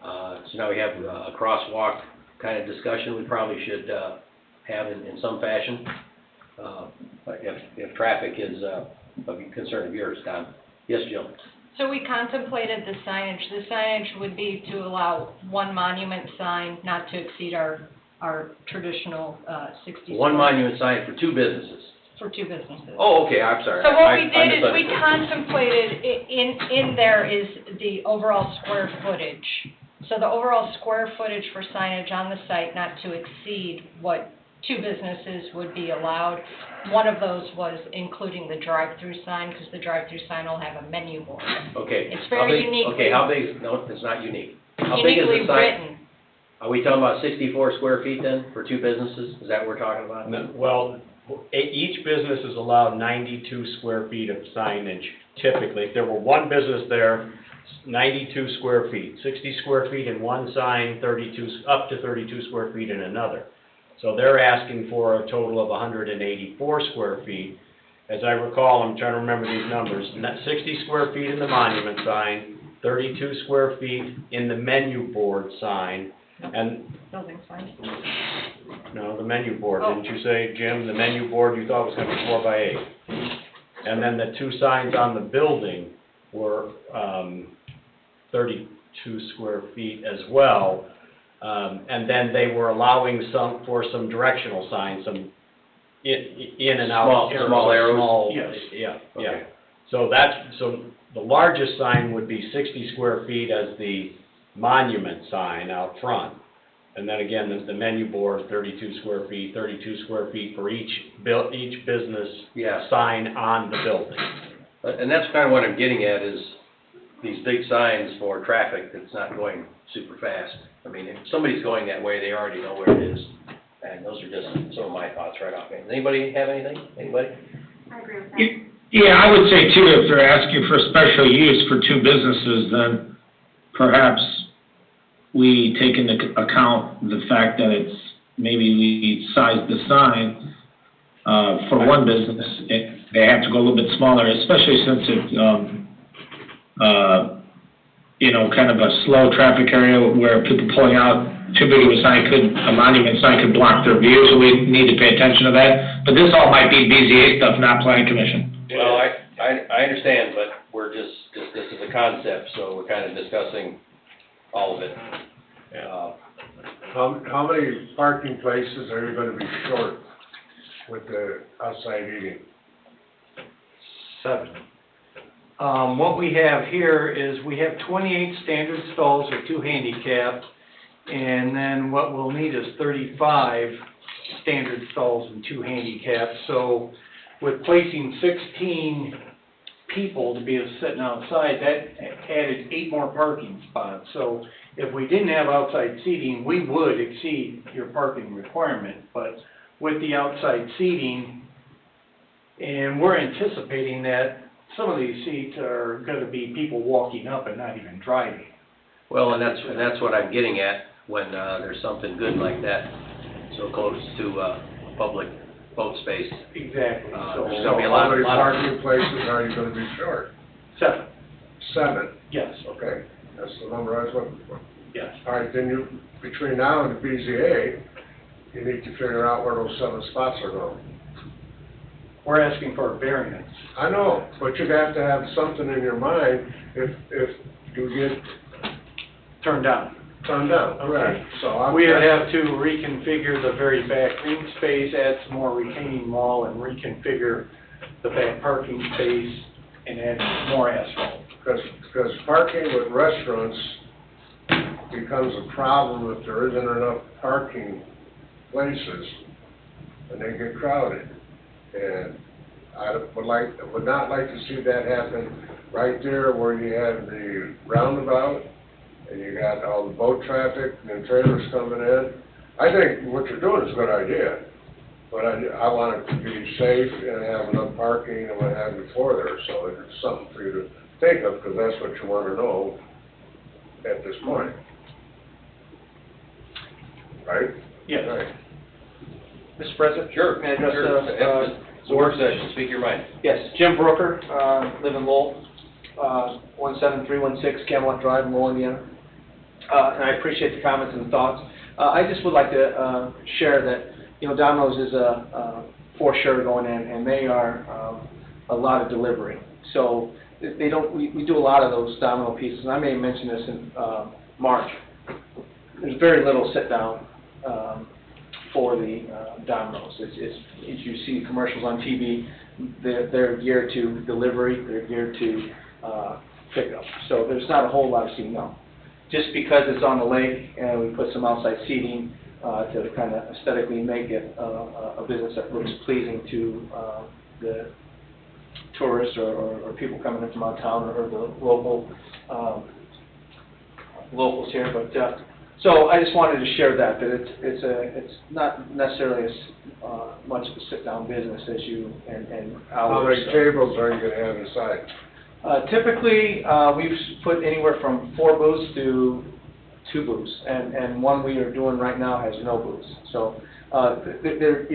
So now we have a crosswalk kind of discussion we probably should have in some fashion. But if traffic is a concern of yours, Tom. Yes, Jill? So we contemplated the signage. The signage would be to allow one monument sign, not to exceed our traditional 60. One monument sign for two businesses. For two businesses. Oh, okay, I'm sorry. So what I we did is we misunderstood. contemplated, in there is the overall square footage. So the overall square footage for signage on the site not to exceed what two businesses would be allowed. One of those was including the drive-through sign, because the drive-through sign will have a menu board. Okay. It's How very big- uniquely- Okay, how big, no, it's not unique. How big is Uniquely the sign? written. Are we talking about 64 square feet then, for two businesses? Is that what we're talking about? Well, each business is allowed 92 square feet of signage typically. If there were one business there, 92 square feet, 60 square feet in one sign, 32, up to 32 square feet in another. So they're asking for a total of 184 square feet. As I recall, I'm trying to remember these numbers, 60 square feet in the monument sign, 32 square feet in the menu board sign, and, Building sign. no, the menu board, didn't you say, Jim, the menu board you thought was gonna be 4 by 8? And then the two signs on the building were, 32 square feet as well. And then they were allowing some directional signs, some in and out. Small arrows? Small, Yes. yeah. Okay. So the largest sign would be 60 square feet as the monument sign out front. And then again, the menu board, 32 square feet for each business Yeah. sign on the building. And that's kind of what I'm getting at, is these big signs for traffic that's not going super fast. I mean, if somebody's going that way, they already know where it is. And those are just some of my thoughts right off. Anybody have anything? Anybody? I agree with that. Yeah, I would say too, if they're asking for special use for two businesses, then perhaps we take into account the fact that it's, maybe we size the sign, for one business, they have to go a little bit smaller, especially since it's, you know, kind of a slow traffic area where people pulling out too big of a monument sign could block their view, so we need to pay attention to that. But this all might be BZA stuff, not planning commission. Well, I understand, but we're just, this is a concept, so we're kind of discussing all of it. How many parking places are you gonna be short with the outside eating? 7. What we have here is we have 28 standard stalls with 2 handicapped, and then what we'll need is 35 standard stalls and 2 handicapped. So with placing 16 people to be sitting outside, that added 8 more parking spots. So if we didn't have outside seating, we would exceed your parking requirement. But with the outside seating, and we're anticipating that some of these seats are gonna be people walking up and not even driving. Well, and that's what I'm getting at, when, there's something good like that, so close to, public boat space. Exactly. There's gonna be a lot How many of. parking places are you gonna be short? 7, 7, yes, okay, that's the number I was looking for. yes. All right, then you, between now and the BZA, you need to figure out where those 7 spots are going. We're asking for a variance. I know, but you have to have something in your mind if you get Turned down. turned down, Okay. right? So We would have to reconfigure the very back green space, add some more retaining wall, and reconfigure the back parking space, and add more asphalt. Because parking with restaurants becomes a problem if there isn't enough parking places, and they get crowded. And I would not like to see that happen right there where you have the roundabout, and you got all the boat traffic and trailers coming in. I think what you're doing is a good idea, but I want it to be safe and have enough parking and what have you for there, so it's something for you to think of, because that's what you want to know at this point. Right? Yes. Right. Mr. President? Sure, May I address, sure. It's a work session, speak your mind. Yes, Jim Brooker, live in Lowell, 17316 Camelot Drive in Lowell, Indiana. And I appreciate the comments and the thoughts. I just would like to share that, you know, Domino's is for sure going in, and they are a lot of delivery. So they don't. We do a lot of those Domino pieces, and I may mention this in March. There's very little sit down for the Domino's. It's you see commercials on TV, they're geared to delivery, they're geared to pickup. So there's not a whole lot of seating now. Just because it's on the lake and we put some outside seating to kind of aesthetically make it a business that looks pleasing to the tourists or people coming in from out of town or the local locals here. But So I just wanted to share that it's not necessarily as much of a sit-down business as you and How ours. many tables are you gonna have inside? Typically, we've put anywhere from 4 booths to 2 booths, and one we are doing right now has no booths. So, they're,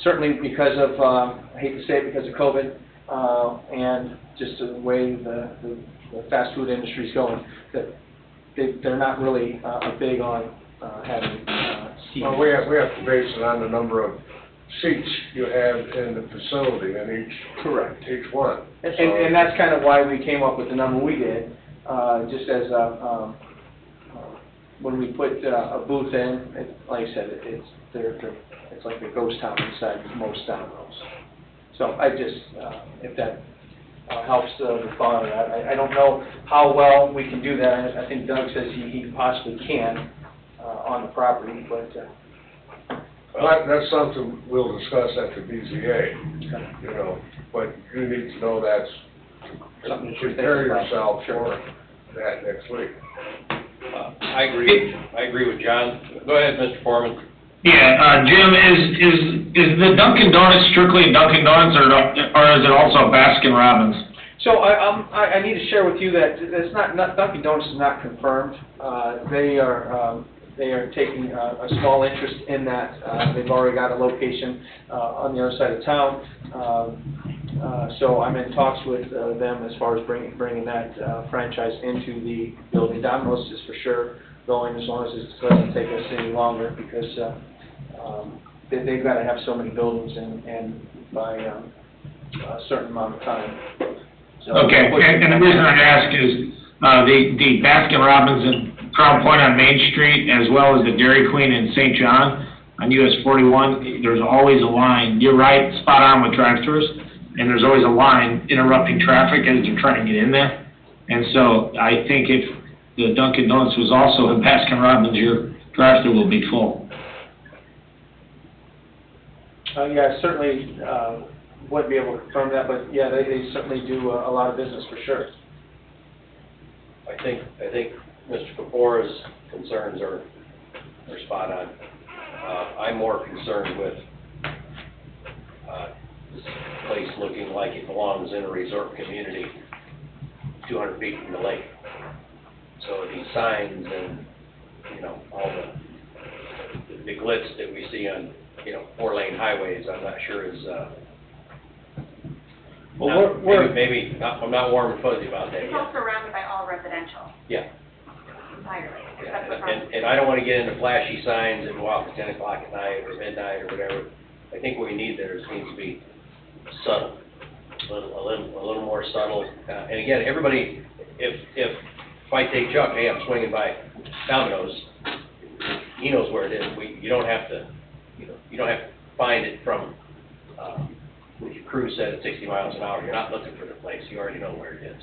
certainly because of, I hate to say it, because of COVID, and just the way the fast food industry's going, that they're not really big on having seating. Well, we have to base it on the number of seats you have in the facility in each. Correct. Each one. And that's kind of why we came up with the number we did, just as when we put a booth in, like I said, it's like a ghost town inside most Domino's. So I just, if that helps the thought of that, I don't know how well we can do that. I think Doug says he possibly can on the property, but. That's something we'll discuss at the BZA, but you need to know that's, Something that you're prepare thinking about. yourself Sure. for that next week. I agree with John. Go ahead, Mr. Foreman. Yeah, Jim, is the Dunkin' Donuts strictly Dunkin' Donuts, or is it also Baskin Robbins? So I need to share with you that it's not Dunkin' Donuts is not confirmed. They are taking a small interest in that. They've already got a location on the other side of town. So I'm in talks with them as far as bringing that franchise into the building. Domino's is for sure going, as long as it doesn't take us any longer, because they've got to have so many buildings and by a certain amount of time. So Okay, and the reason I ask is the Baskin Robbins in Crown Point on Main Street, as well as the Dairy Queen in St. John on US 41, there's always a line. You're right, spot on with drive-thrus, and there's always a line interrupting traffic as they're trying to get in there. And so I think if the Dunkin' Donuts was also in Baskin Robbins, your drive-thru will be full. Yeah, certainly wouldn't be able to confirm that, but yeah, they certainly do a lot of business for sure. I think Mr. Kapoor's concerns are spot on. I'm more concerned with this place looking like it belongs in a resort community 200 feet from the lake. So these signs and, all the glitz that we see on, 4-lane highways, I'm not sure is, I'm not warm and fuzzy about that It's yet. all surrounded by all residential Yeah. entirely, Yeah, except for front. and I don't want to get into flashy signs that go off at 10 o'clock at night or midnight or whatever. I think what we need there needs to be subtle, a little more subtle. And again, everybody, if I take Chuck, hey, I'm swinging by Domino's, he knows where it is. You don't have to, you don't have to find it from, what your crew said at 60 miles an hour. You're not looking for the place. You already know where it is.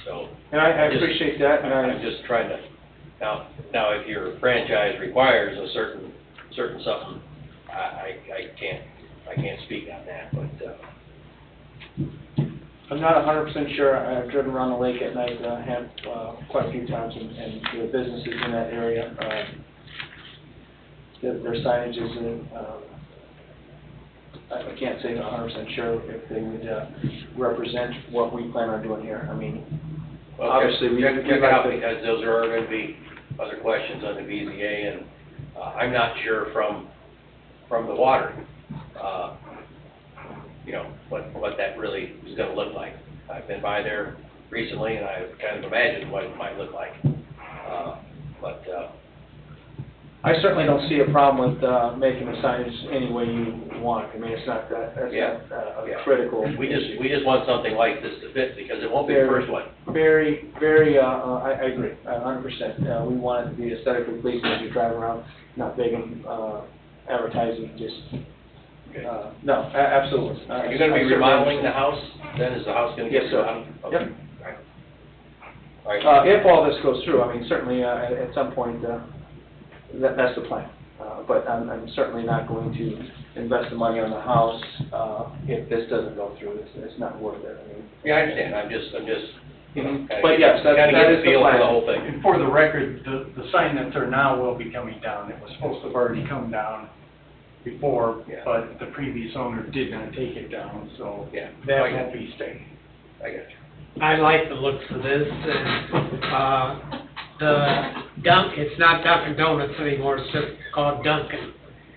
So. And I appreciate that, and I'm just trying to, now if your franchise requires a certain something, I can't speak on that, but, I'm not 100% sure. I've driven around the lake at night, have quite a few times, and the businesses in that area, their signage is, I can't say 100% sure if they would represent what we plan on doing here. I mean, well, obviously, we check like it out, to. because those are going to be other questions on the BZA, and I'm not sure from the water, what that really is going to look like. I've been by there recently, and I've kind of imagined what it might look like. I certainly don't see a problem with making the signage any way you want. I mean, it's not that, that's not a critical We issue. just want something like this to fit, because it won't be the first one. Very, very, I agree, 100%. We want it to be aesthetically pleasing as you drive around, not big and advertising, just, no, absolutely. Are you going to be remodeling the house? Then is the house going to get Yes, sir. remodeled? Yep. Okay. All right. If all this goes through, I mean, certainly at some point, that's the plan. But I'm certainly not going to invest the money on the house if this doesn't go through. It's not worth it. I mean, Yeah, I understand. I'm just But yes, that Gotta that get is a the feel for plan. the whole thing. And for the record, the sign that's there now will be coming down. It was supposed to have already come down before, Yeah. but the previous owner did not take it down, so Yeah. that I got won't be staying. I got you. I like the looks of this, and, the Dunk, it's not Dunkin' Donuts anymore, it's just called Dunkin'.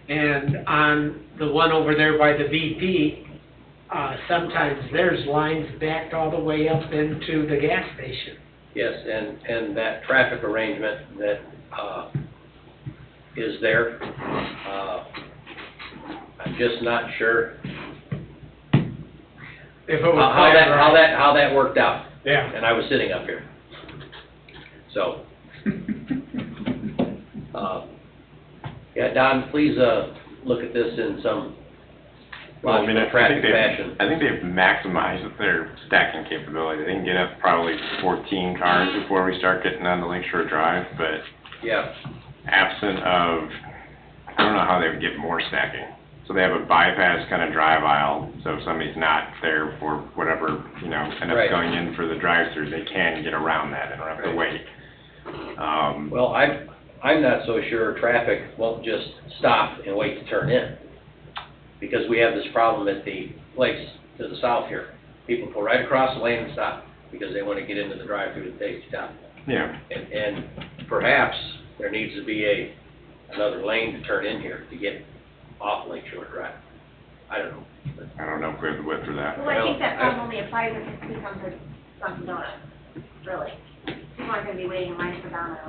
And on the one over there by the VP, sometimes there's lines backed all the way up into the gas station. Yes, and that traffic arrangement that, is there, I'm just not sure If it was how that worked out. Yeah. And I was sitting up here. So, yeah, Don, please, look at this in some Well, I mean, logical traffic fashion. I think they've maximized their stacking capability. They can get up probably 14 cars before we start getting on the Lakeshore Drive, but Yeah, absent of, I don't know how they would get more stacking. So they have a bypass kind of drive aisle, so if somebody's not there for whatever, you know, ends up Right. going in for the drive-through, they can get around that and don't have to wait. well, I'm not so sure traffic won't just stop and wait to turn in. Because we have this problem at the place to the south here. People go right across the lane and stop because they want to get into the drive-through to take the stop. Yeah. And perhaps there needs to be another lane to turn in here to get off Lakeshore Drive. I don't know. I don't know if we have the width for that. Well, I think that problem only applies if it becomes a Dunkin' Donuts, really. People aren't gonna be waiting in line for Domino's.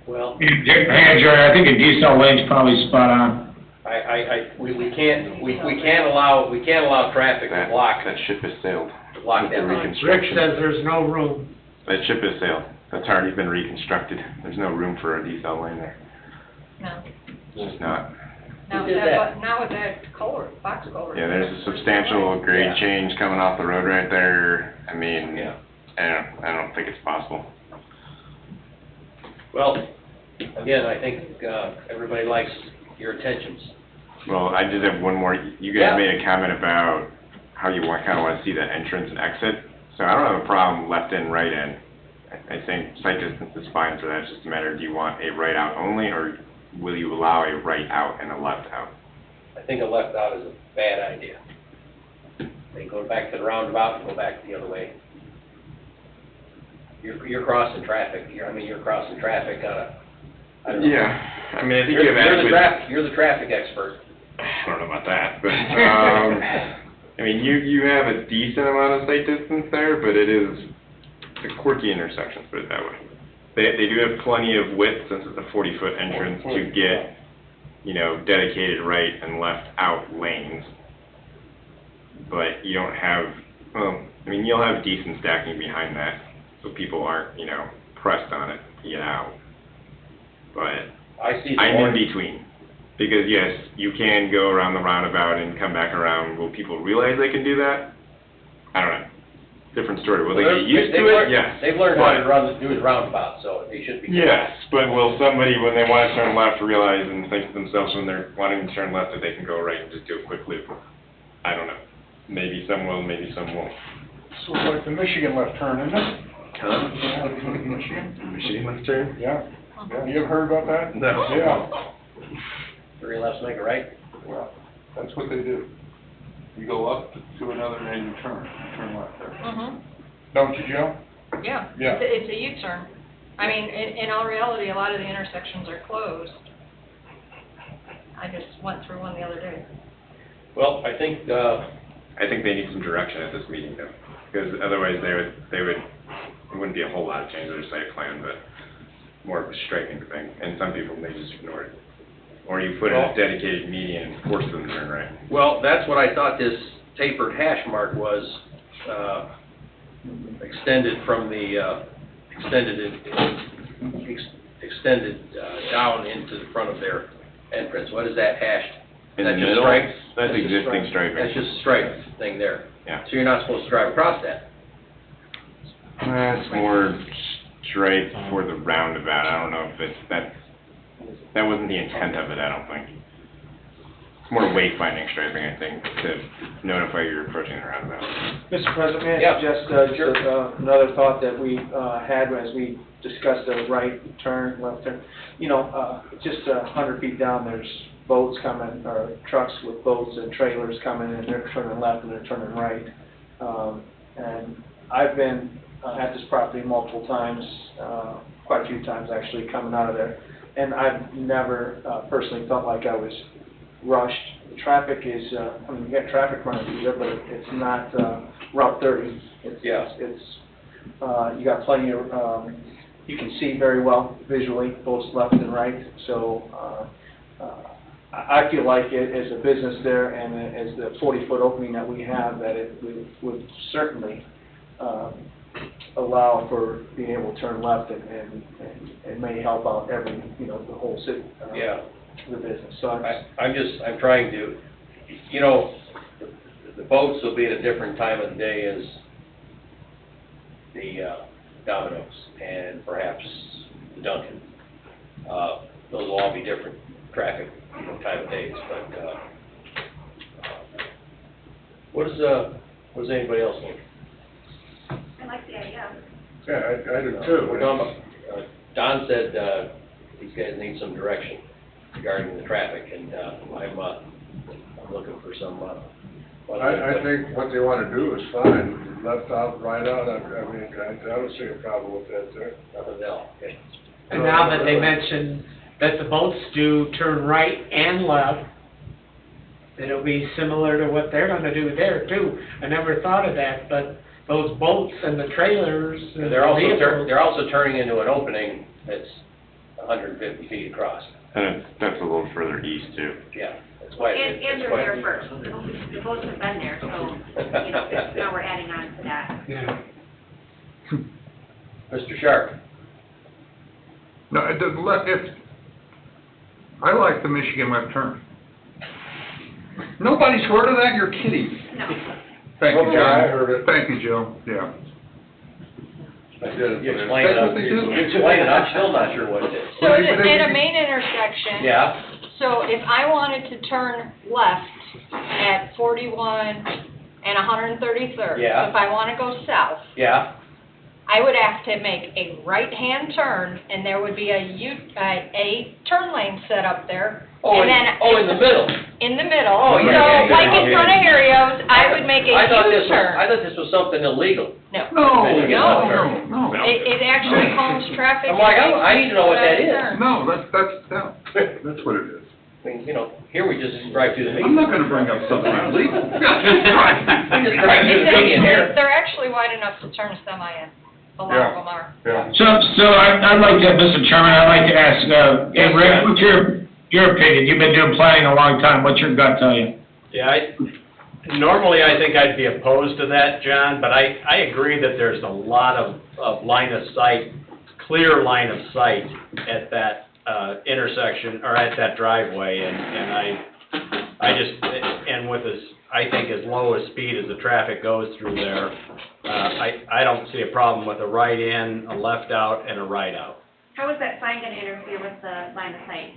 Well, Andrew, I think a decent lane's probably spot on. we can't allow traffic to block That ship has sailed. that The road. Rick reconstruction. says there's no room. That ship has sailed. That's already been reconstructed. There's no room for a decel lane there. No. It's just not. Now Who with did that, now with that culvert, box culvert. Yeah, there's a substantial grade Yeah. change coming off the road right there. I mean, Yeah. I don't think it's possible. Well, again, I think, everybody likes your intentions. Well, I did have one more. You guys Yeah. made a comment about how you kind of want to see the entrance and exit. So I don't have a problem left in, right in. I think sight distance is fine for that. It's just a matter, do you want a right out only, or will you allow a right out and a left out? I think a left out is a bad idea. They go back to the roundabout and go back the other way. You're crossing traffic, you're crossing traffic on a, I don't know. Yeah, I mean, I think You're the traffic expert. I don't know about that, but, I mean, you have a decent amount of sight distance there, but it is a quirky intersection, put it that way. They do have plenty of width, since it's a 40-foot entrance, to get, you know, dedicated right and left out lanes. But you don't have, well, I mean, you'll have decent stacking behind that, so people aren't, you know, pressed on it to get out. But I see the I'm in orange. between. Because yes, you can go around the roundabout and come back around. Will people realize they can do that? I don't know. Different story. Will they get used to it? Yes. They've learned how to do the roundabout, so they should be. Yes, but will somebody, when they want to turn left, realize and think to themselves when they're wanting to turn left that they can go right and just do a quick loop? I don't know. Maybe some will, maybe some won't. So it's like the Michigan left turn, isn't it? Huh? Michigan? Michigan left turn? Yeah. Yeah, you ever heard about that? No. Yeah. 3 lefts make a right? Well, that's what they do. You go up to another and you turn left there. Mm-hmm, Don't you, Joe? yeah. Yeah. It's a U-turn. I mean, in all reality, a lot of the intersections are closed. I just went through one the other day. Well, I think, I think they need some direction at this meeting though, because otherwise it wouldn't be a whole lot of change to their site plan, but more of a striking thing, and some people may just ignore it. Or you put in a dedicated median and force them to turn right. well, that's what I thought this tapered hash mark was, extended from the, extended down into the front of their entrance. What is that hashed? In Is the that just middle? stripes? That's just existing striping. That's just a stripe thing there. Yeah. So you're not supposed to drive across that. That's more straight for the roundabout. I don't know if that wasn't the intent of it, I don't think. It's more wayfinding striping, I think, to notify you're approaching the roundabout. Mr. President, may Yeah. I suggest, just another thought that we had as we discussed the right turn, left turn? You know, just 100 feet down, there's boats coming, or trucks with boats and trailers coming, and they're turning left and they're turning right. And I've been at this property multiple times, quite a few times actually, coming out of there, and I've never personally felt like I was rushed. The traffic is, I mean, you got traffic running through there, but it's not Route 30. It's, you got plenty of, you can see very well visually, both left and right. So I feel like as a business there and as the 40-foot opening that we have, that it would certainly allow for being able to turn left and may help out every, you know, the whole city. The business. So I'm trying to, you know, the boats will be at a different time of the day as the Domino's and perhaps the Dunkin'. Those will all be different traffic, you know, time of days, but, what does anybody else think? I like the idea. Yeah, I do too. We're talking about, Don said, these guys need some direction regarding the traffic, and, I'm looking for some, I think what they want to do is fine, left out, right out, I mean, I don't see a problem with that there. Nothing else, okay. And now that they mentioned that the boats do turn right and left, it'll be similar to what they're gonna do there too. I never thought of that, but those boats and the trailers and They're also, vehicles- they're also turning into an opening that's 150 feet across. And that's a little further east too. Yeah, that's why. And they're there first. The boats have been there, so, you know, now we're adding on to that. Yeah. Mr. Sharp? No, it doesn't I like the Michigan left turn. Nobody's heard of that? You're kidding. No. Thank you, Okay, John. I heard it. Thank you, Joe. Yeah. I did it. You explained That's it, what they do. you explained it, I'm still not sure what it is. So at a main intersection. Yeah, So if I wanted to turn left at 41 and 133rd. Yeah. If I want to go south, yeah, I would have to make a right-hand turn, and there would be a turn lane set up there. oh, And then in the middle. In the middle. Oh, yeah, yeah, So like yeah, in yeah, front of yeah. Harrio's, I would make a I thought U-turn. this was something illegal. No. Michigan left turn. No. It actually calms traffic. I'm like, I need to know what that is. Turn. No, that's what it is. I mean, you know, here we just drive through the I'm median. not gonna bring up something illegal. We just drive through the median here. They're actually wide enough to turn semi in. A lot of them are. Yeah. So I'd like to, Mr. Chairman, I'd like to ask, hey, Rick, what's your opinion? You've been doing planning a long time. What's your gut tell you? Yeah, normally I think I'd be opposed to that, John, but I agree that there's a lot of line of sight, clear line of sight at that intersection, or at that driveway, and I just, and with this, I think as low a speed as the traffic goes through there, I don't see a problem with a right in, a left out, and a right out. How is that sign gonna interfere with the line of sight?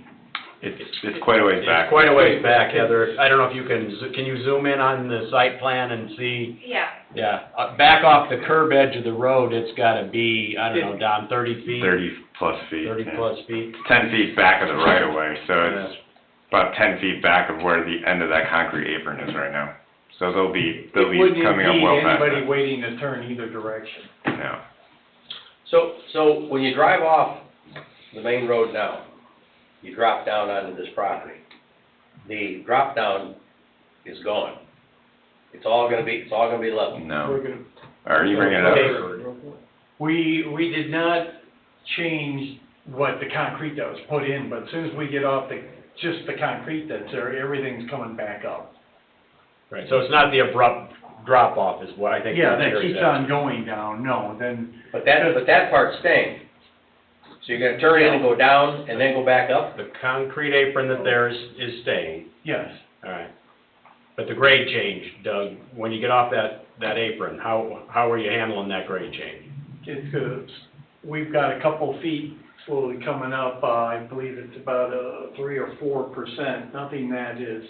It's quite a ways back. It's quite a ways back, Heather. I don't know if you can you zoom in on the site plan and see? Yeah. Yeah, back off the curb edge of the road, it's gotta be, I don't know, down 30 feet? 30 plus feet. 30 yeah. plus feet. 10 feet back of the right of way, so it's about 10 feet back of where the end of that concrete apron is right now. So they'll be coming up well past Anybody that. waiting to turn either direction. Yeah. So when you drive off the main road now, you drop down onto this property. The drop down is gone. It's all gonna be level. No. Are you bringing it up? We did not change what the concrete that was put in, but as soon as we get off just the concrete that's there, everything's coming back up. Right, so it's not the abrupt drop off is what I think. Yeah, what that Jerry's keeps asking. on going down, no, then. But that part's staying. So you're gonna turn in and go down and then go back up? The concrete apron that there is staying. Yes. All right. But the grade change, Doug, when you get off that apron, how are you handling that grade change? It's, we've got a couple feet slowly coming up, I believe it's about 3 or 4%, nothing that is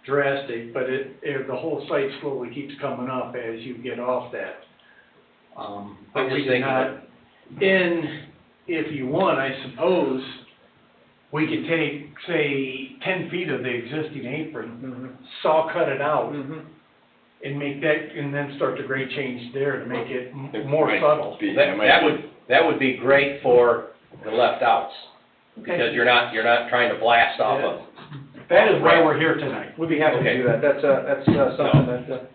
drastic, but the whole site slowly keeps coming up as you get off that. I'm But just we did thinking not, if you want, I suppose, we could take, say, 10 feet of the existing apron, saw cut it out, and make that, and then start the grade change there to make it more subtle. That would be great for the left outs, because you're not trying to blast off of. That is why we're here tonight. We'd be happy to do that. That's something that,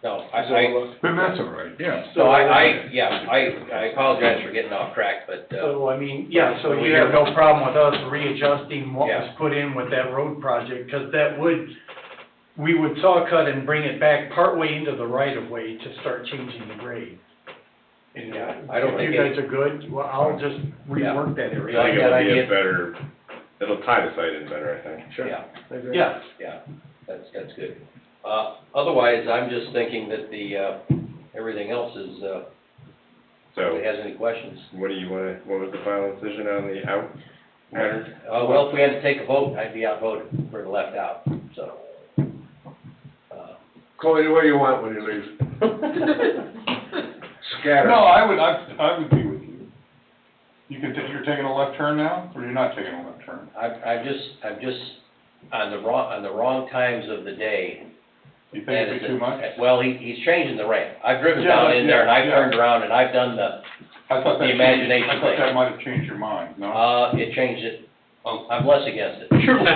No, Then that's all right, yeah. So I apologize for getting off track, but, So, I mean, yeah, so you have no problem with us readjusting what was put in with that road project, because we would saw cut and bring it back partway into the right of way to start changing the grade. And I don't if think you guys are good, well, I'll just rework that I area. think it'll be a better, it'll tie the site in better, I think. Yeah, Yeah. that's good. Otherwise, I'm just thinking that everything else is, So, nobody has any questions. what was the final decision on the out matter? Well, if we had to take a vote, I'd be outvoted for the left out, so. Call it what you want when you leave. Scatter. No, I would be with you. You're taking a left turn now, or you're not taking a left turn? I'm just on the wrong times of the day. You think it'd be too much? Well, he's changing the ramp. I've driven down in there and I've turned around and I've done the imagination I thought thing. that might have changed your mind, no? It changed it. I'm less against it. The left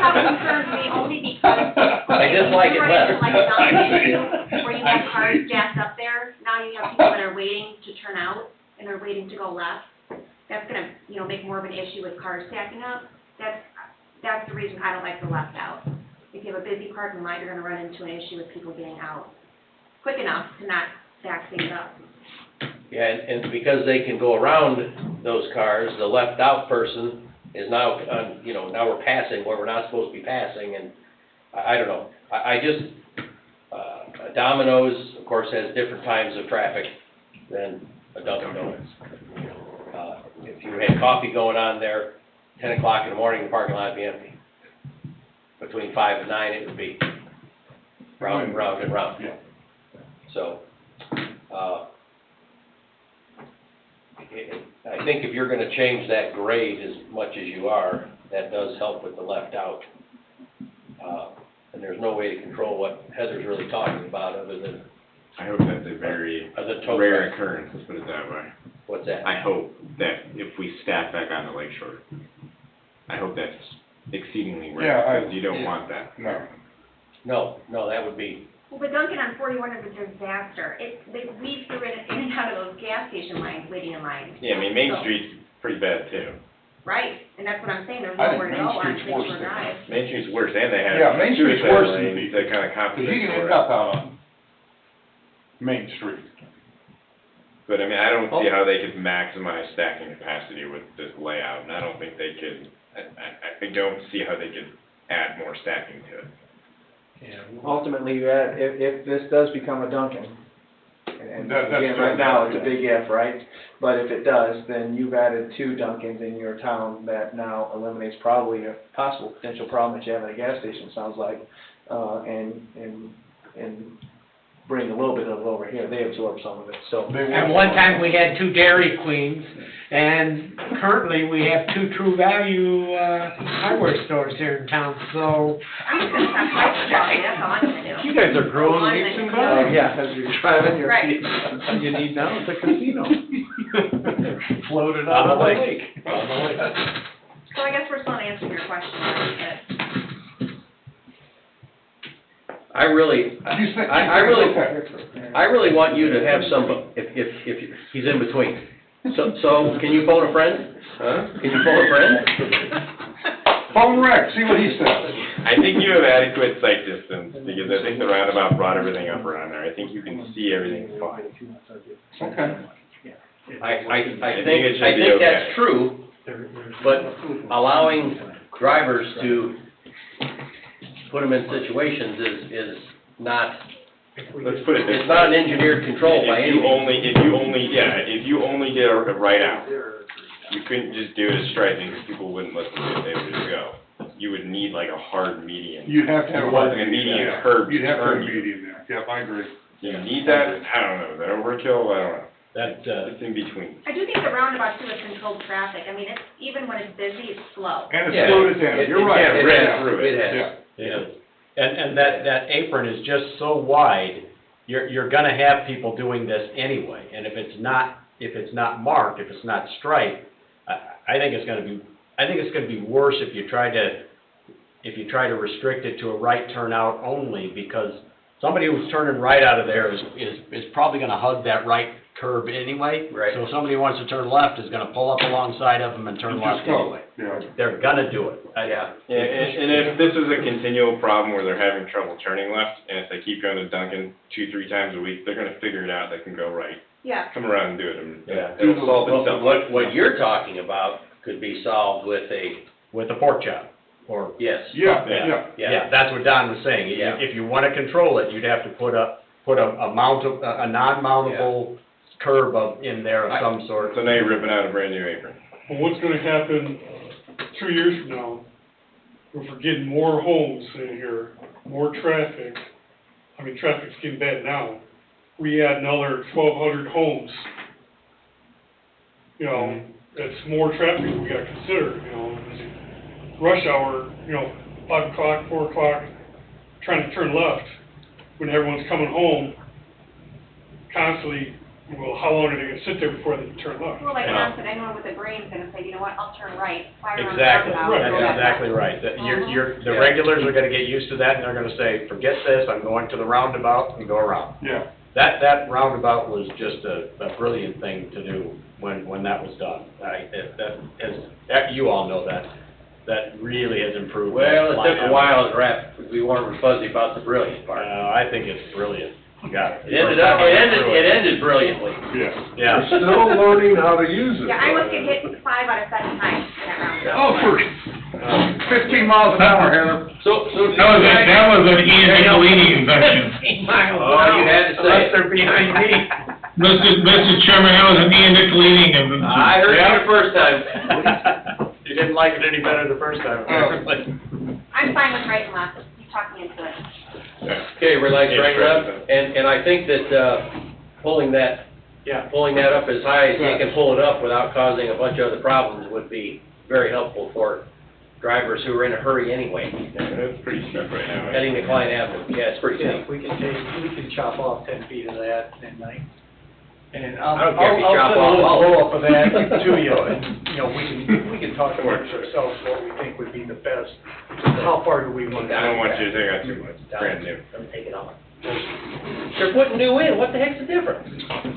out concerns me only because. I dislike it less. Like a dump issue where you have cars jacked up there, now you have people that are waiting to turn out and they're waiting to go left. That's gonna, make more of an issue with cars stacking up. That's the reason I don't like the left out. If you have a busy parking lot, you're gonna run into an issue with people getting out quick enough to not stack things up. Yeah, and because they can go around those cars, the left out person is now, now we're passing where we're not supposed to be passing, and I don't know. I just, Domino's, of course, has different times of traffic than a Dunkin' Donuts. If you had coffee going on there, 10 o'clock in the morning, the parking lot would be empty. Between 5 and 9, it would be round and round and round. Yeah. So, I think if you're gonna change that grade as much as you are, that does help with the left out. And there's no way to control what Heather's really talking about other than. I hope that's a very rare occurrence, let's put it that way. What's that? I hope that if we staff back on the lake shore, I hope that's exceedingly rare, because you don't want that. No, that would be. Well, but Dunkin' on 41 is a disaster. They weave through it in and out of those gas station lines, waiting in line. Yeah, I mean, Main So- Street's pretty bad too. Right, and that's what I'm saying, there's I think nowhere to Main go on Street's Lakeshore worse than- Drive. Main Street's worse, and they have. Yeah, Main Street's suicide worse than lanes Beach. that kind of Because compensate you can for end it. up out on Main Street. But I mean, I don't see how they could maximize stacking capacity with this layout, and I don't think they could, I don't see how they could add more stacking to it. ultimately, if this does become a Dunkin', and That's again, true. right now, it's a big if, right? But if it does, then you've added 2 Dunkins in your town that now eliminates probably a possible potential problem that you have at a gas station, sounds like, and bring a little bit of it over here, they absorb some of it, so. At one time, we had 2 Dairy Queens, and currently, we have 2 True Value, hardware stores here in town, so. I'm just gonna stop fighting about it, that's all I'm gonna do. You guys are growing One leaps and and then- bounds. Yeah, as you're driving your Right. feet. All you need now is a casino. Floated On on the the lake. lake. So I guess we're still not answering your question, right, I really want you to have some, if he's in between. So, can you phone a friend? Huh? Can you phone a friend? Phone Rex, see what he says. I think you have adequate sight distance, because I think the roundabout brought everything up around there, I think you can see everything fine. Okay. I think it should be okay. that's true, but allowing drivers to put them in situations is not, Let's put it this way. it's not an engineered control by any If means. you only did a right out, you couldn't just do it as striping, because people wouldn't listen to it, they would just go. you would need like a hard median. You'd have to have a Like hard a median, median yeah. curb. You'd have to have a turn. median there, yep, I agree. You need that? I don't know, is that overkill? I don't know. That, It's in between. I do think the roundabout too is controlled traffic. I mean, it's, even when it's busy, it's slow. And it's Yeah, slowed it down, you're right. It Yeah. has, it has. Yeah. Yeah. And that apron is just so wide, you're gonna have people doing this anyway. And if it's not marked, if it's not striped, I think it's gonna be worse if you try to restrict it to a right turnout only, because somebody who's turning right out of there is probably gonna hug that right curb anyway. Right. So if somebody who wants to turn left is gonna pull up alongside of them and turn left Just go. anyway. Yeah. They're gonna do it. Yeah. Yeah, and if this is a continual problem where they're having trouble turning left, and if they keep going to Dunkin' 2-3 times a week, they're gonna figure it out, they can go right. Yeah. Come around and do it, and Yeah. it'll solve Well, itself. what you're talking about could be solved with With a pork chop, or, yes. Yeah, Yeah. yeah. yeah, that's what Don was saying. Yeah. If you wanna control it, you'd have to put a non-mountable curb in there of some sort. So now you're ripping out a brand new apron. Well, what's gonna happen 2 years from now, if we're getting more homes in here, more traffic, I mean, traffic's getting bad now, we add another 1,200 homes, you know, that's more traffic we gotta consider, you know, rush hour, you know, 5 o'clock, 4 o'clock, trying to turn left, when everyone's coming home, constantly, well, how long are they gonna sit there before they turn left? Well, like Yeah. Don said, anyone with a brain's gonna say, you know what, I'll turn right, fire around the Exactly, roundabout, and go that's back exactly left. right. The Yeah. regulars are gonna get used to that, and they're gonna say, forget this, I'm going to the roundabout, and go around. Yeah. That roundabout was just a brilliant thing to do when that was done. You all know that really has improved. Well, it took a while to wrap, we weren't fuzzy about the brilliant part. I think it's brilliant. You got it. It ended brilliantly. Yeah. Yeah. We're still learning how to use it. Yeah, I must get hit 5 out of 7 times in that roundabout. Oh, for 15 miles an hour, Heather. So. That was an Ian Nicolini invention. Oh, you had to say Unless it. they're behind me. Mr. Chairman, that was an Ian Nicolini invention. I heard you the first time. You didn't like it any better the first time, apparently. I'm fine with right and left, you talked me into it. Okay, relax right up, and I think that, pulling that up as high as you can pull it up without causing a bunch of other problems would be very helpful for drivers who are in a hurry anyway, It's pretty steep right now. heading to Klein Avenue. Yeah, it's pretty Yeah, steep. we can chop off 10 feet of that at night. And I don't care if you chop I'll send a off. little blow-up of that to you, and, you know, we can talk amongst ourselves what we think would be the best. How far do we want to? I don't want you to take out too much, it's brand new. Don't take it off. They're putting new in, what the heck's the difference?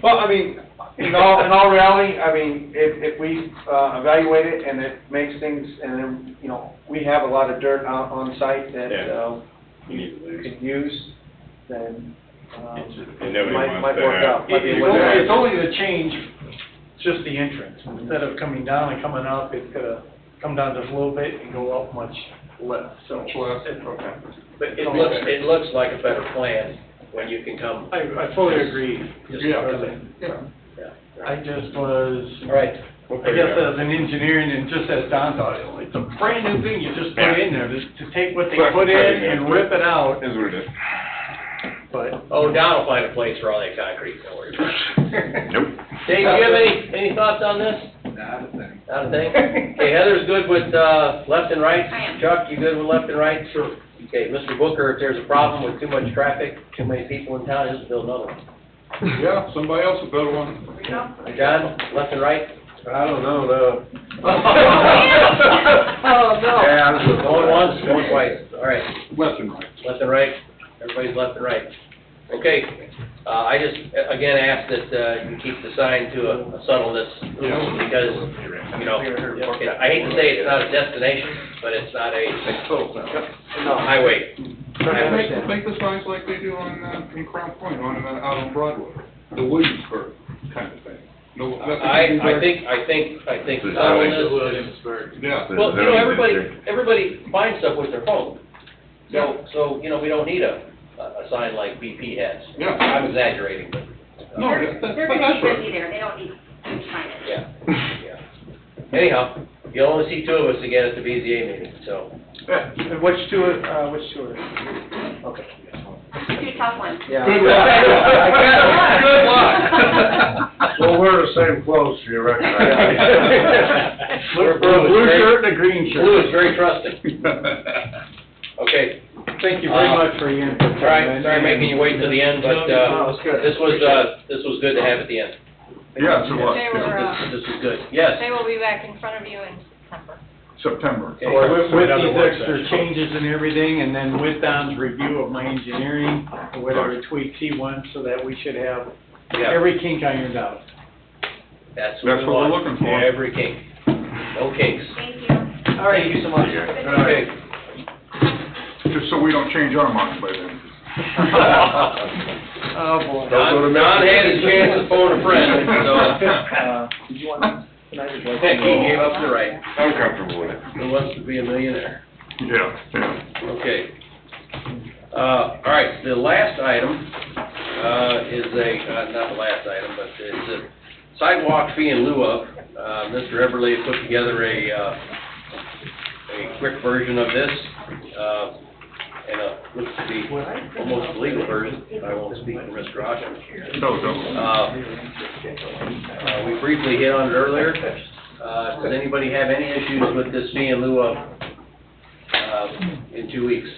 Well, I mean, in all reality, I mean, if we evaluate it and it makes things, and then, you know, we have a lot of dirt on site that You need to we lose. could use, then And nobody might wants to work have- out. Might be a It's win-win. it's only the change, just the entrance. Instead of coming down and coming up, it's gonna come down just a little bit and go up much less, so. Much less, it- okay. But it looks like a better plan when you can come. I fully agree. Just Yeah. because of- Yeah. I just was, All right. I guess as an engineer, and just as Don thought, it's a brand new thing you just put in there, to take what they put in and rip it out, Is what it is. but. Oh, Don will find a place for all that concrete, don't worry about it. Nope. Dave, do you have any thoughts on this? Not a thing. Not a thing? Okay, Heather's good with, left and right? I am. Chuck, you good with left and right? Sure. Okay, Mr. Booker, if there's a problem with too much traffic, too many people in town, just build another one. Yeah, somebody else will build one. There we go. John, left and right? I don't know, Oh, no. Yeah, Going once, going twice, all right. Left and right. Left and right, everybody's left and right. Okay, I just, again, ask that, you keep the sign to a subtleness, because, you know, I hate to say it's not a destination, but it's not a highway. Make the signs like they do on, in Crown Point, out on Broadway, the Williamsburg kind of thing. No, nothing to do there. I think The subtleness. Yeah. Well, you know, everybody finds stuff with their phone. So, you know, we don't need a sign like BP has. Yeah. I'm exaggerating, but. No, They're but gonna that's be right. busy there, they don't need signage. Yeah. Anyhow, you'll only see two of us again at the BZA meeting, so. Which two are they? Okay. Two tough ones. Yeah. Good luck. Good luck. We'll wear the same clothes, so you recognize me. We're Blue shirt and a green shirt. Blue is very trusting. Okay. Thank you very much for your input. Sorry making you wait till the end, but, No, it's good. this was good to have at the end. Yes, it was. They were, This is good. Yes. they will be back in front of you in September. September. Okay. With these extra changes and everything, and then with Don's review of my engineering, or whatever tweaks he wants, so that we should have Yeah. every kink ironed out. That's That's we what we're want. looking for. Every kink. No kinks. Thank you. All right, thank you so much. Okay. Just so we don't change our minds by then. Oh, boy. Don had his chance to phone a friend, so. Did you want, can I just? He gave up the right. I'm comfortable with it. Who wants to be a millionaire? Yeah, yeah. Okay. All right, the last item, is not the last item, but it's a sidewalk fee in lieu of. Mr. Everly put together a quick version of this, and looks to be almost a legal version. I won't speak for Mr. Oshman. We briefly hit on it earlier. Does anybody have any issues with this fee in lieu of, in 2 weeks?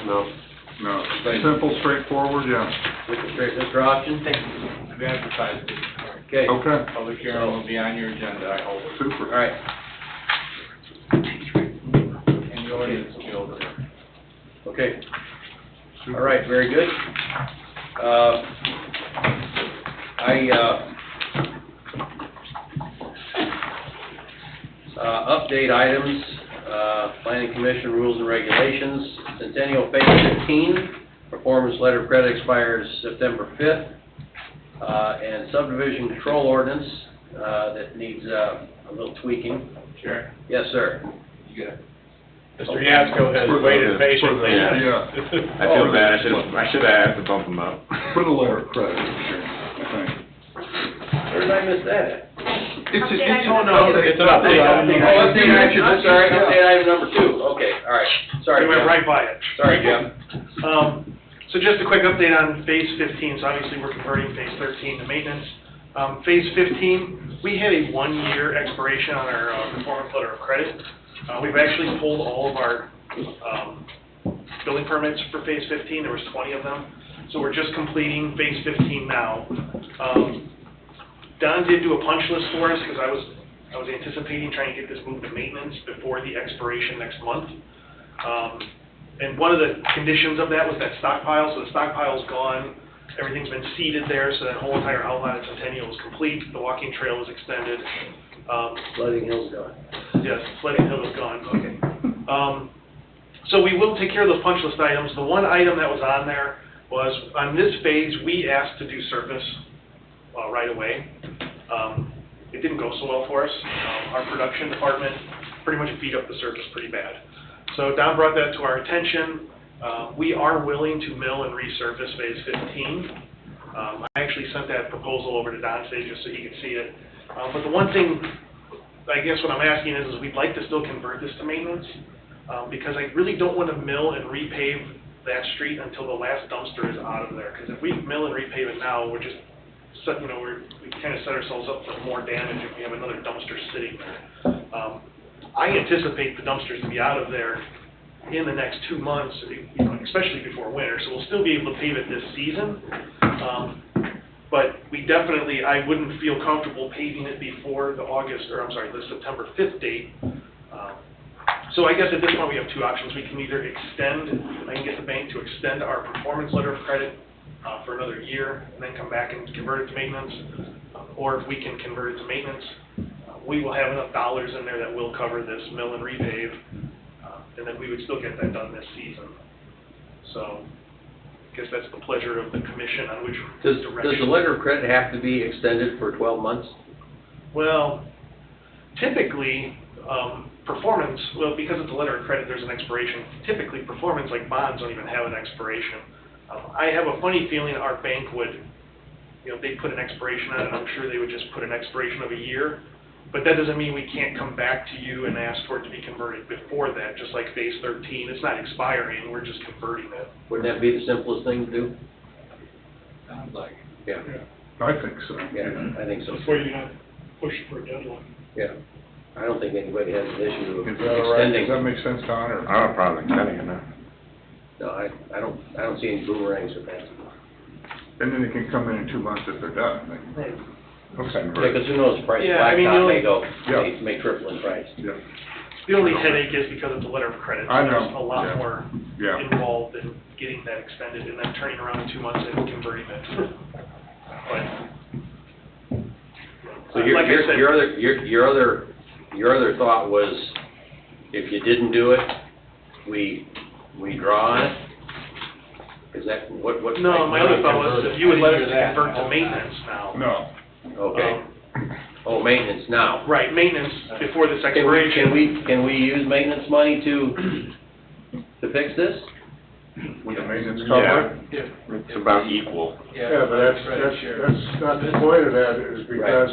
No. No, simple, straightforward, yeah. Mr. Oshman? I've advertised it. Okay. Okay. Public hearing will be on your agenda, I hope. Super. All right. And the ordinance will be over there. Okay. All right, very good. Update items, Planning Commission rules and regulations, Centennial Phase 15, performance letter of credit expires September 5th, and subdivision control ordinance that needs a little tweaking. Sure. Yes, sir. You got it. Mr. Yasko has waited patiently. Yeah. I feel bad, I should have asked to bump them up. For the letter of credit, sure, I think. Where did I miss that at? It's an It's an update. Update action, I'm sorry, update item number 2, okay, all right, sorry, We went Jim. right by it. Sorry, Jim. So just a quick update on phase 15, so obviously we're converting phase 13 to maintenance. Phase 15, we had a 1-year expiration on our performance letter of credit. We've actually pulled all of our building permits for phase 15, there was 20 of them. So we're just completing phase 15 now. Don did do a punch list for us, because I was anticipating trying to get this moved to maintenance before the expiration next month. And one of the conditions of that was that stockpile, so the stockpile's gone, everything's been seeded there, so that whole entire outlet at Centennial is complete, the walking trail was extended. Flooding Hill's gone. Yes, Flooding Hill is gone, okay. So we will take care of those punch list items. The one item that was on there was, on this phase, we asked to do surface right away. It didn't go so well for us. Our production department pretty much beat up the surface pretty bad. So Don brought that to our attention. We are willing to mill and resurface phase 15. I actually sent that proposal over to Don today just so he could see it. But the one thing, I guess what I'm asking is we'd like to still convert this to maintenance, because I really don't want to mill and repave that street until the last dumpster is out of there. Because if we mill and repave it now, we're just, we kind of set ourselves up for more damage if we have another dumpster sitting there. I anticipate the dumpsters to be out of there in the next 2 months, especially before winter, so we'll still be able to pave it this season. But we definitely, I wouldn't feel comfortable paving it before the September 5th date. So I guess at this point we have 2 options. We can either extend, I can get the bank to extend our performance letter of credit for another year and then come back and convert it to maintenance. Or if we can convert it to maintenance, we will have enough dollars in there that will cover this mill and repave, and then we would still get that done this season. So I guess that's the pleasure of the commission on which direction. Does the letter of credit have to be extended for 12 months? Well, typically, performance, because it's a letter of credit, there's an expiration. Typically, performance, like bonds, don't even have an expiration. I have a funny feeling our bank would, they'd put an expiration on it, and I'm sure they would just put an expiration of a year. But that doesn't mean we can't come back to you and ask for it to be converted before that, just like phase 13. It's not expiring, we're just converting it. Wouldn't that be the simplest thing to do? Sounds like. Yeah, I think so. yeah, I think so. That's why you're not pushing for a deadline. Yeah. I don't think anybody has an issue with Is that all right? Does extending. that make sense, Don, or? I don't have a problem extending it, no. No, I don't see any boomerangs with that. And then they can come in 2 months if they're done. Right. Okay. Yeah, because who knows, the price of Yeah, I mean, blacktop may the go, Yeah. may triple in price. Yeah. The only headache is because it's a letter of credit. I know, There's a lot yeah. more Yeah. involved in getting that extended and then turning around in 2 months and converting it. But, So your, like I said- your other thought was, if you didn't do it, we draw on it? Is that, what? No, my other thought was if you would let us Didn't hear that. convert to maintenance now. No. Okay. Oh, maintenance now. Right, maintenance before this Can expiration. we use maintenance money to fix this? With the maintenance Yeah. cover? It's about equal. Yeah, but that's not the point of that, is because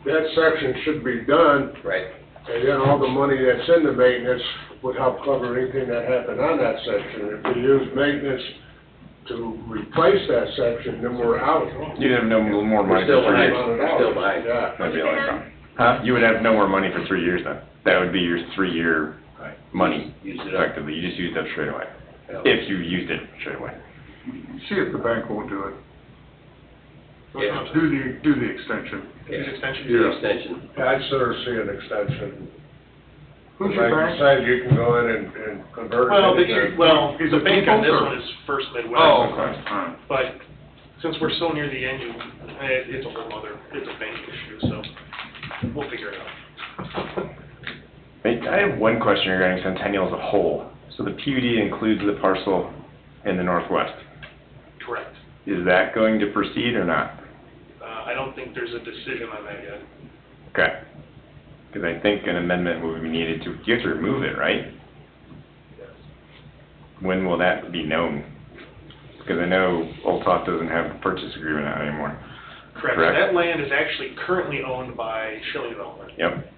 that section should be done, Right. and then all the money that's in the maintenance would help cover anything that happened on that section. If we use maintenance to replace that section, then we're out. You'd have no more money We're still for 3 behind. years. We're still behind. Yeah. That'd be the only problem. Huh? You would have no more money for 3 years then. That would be your 3-year Right. money, Use it up. effectively. You just used up straight away. Yeah. If you used it straight away. See if the bank won't do it. Yeah. Do the extension. These extensions. Do the extension. I'd sooner see an extension. Who's your Like bank? you said, you can go in and convert. Well, anything. the Is it bank on this Peoples or- one is First Midwest. Oh, okay, all right. But since we're so near the end, it's a whole other, it's a bank issue, so we'll figure it out. Hey, I have one question regarding Centennial as a whole. So the PUD includes the parcel in the northwest. Correct. Is that going to proceed or not? I don't think there's a decision on that yet. Okay. Because I think an amendment will be needed to, you have to remove it, right? When will that be known? Because I know Old Top doesn't have a purchase agreement out anymore. Correct. Correct. That land is actually currently owned by Schilling Development. Yep.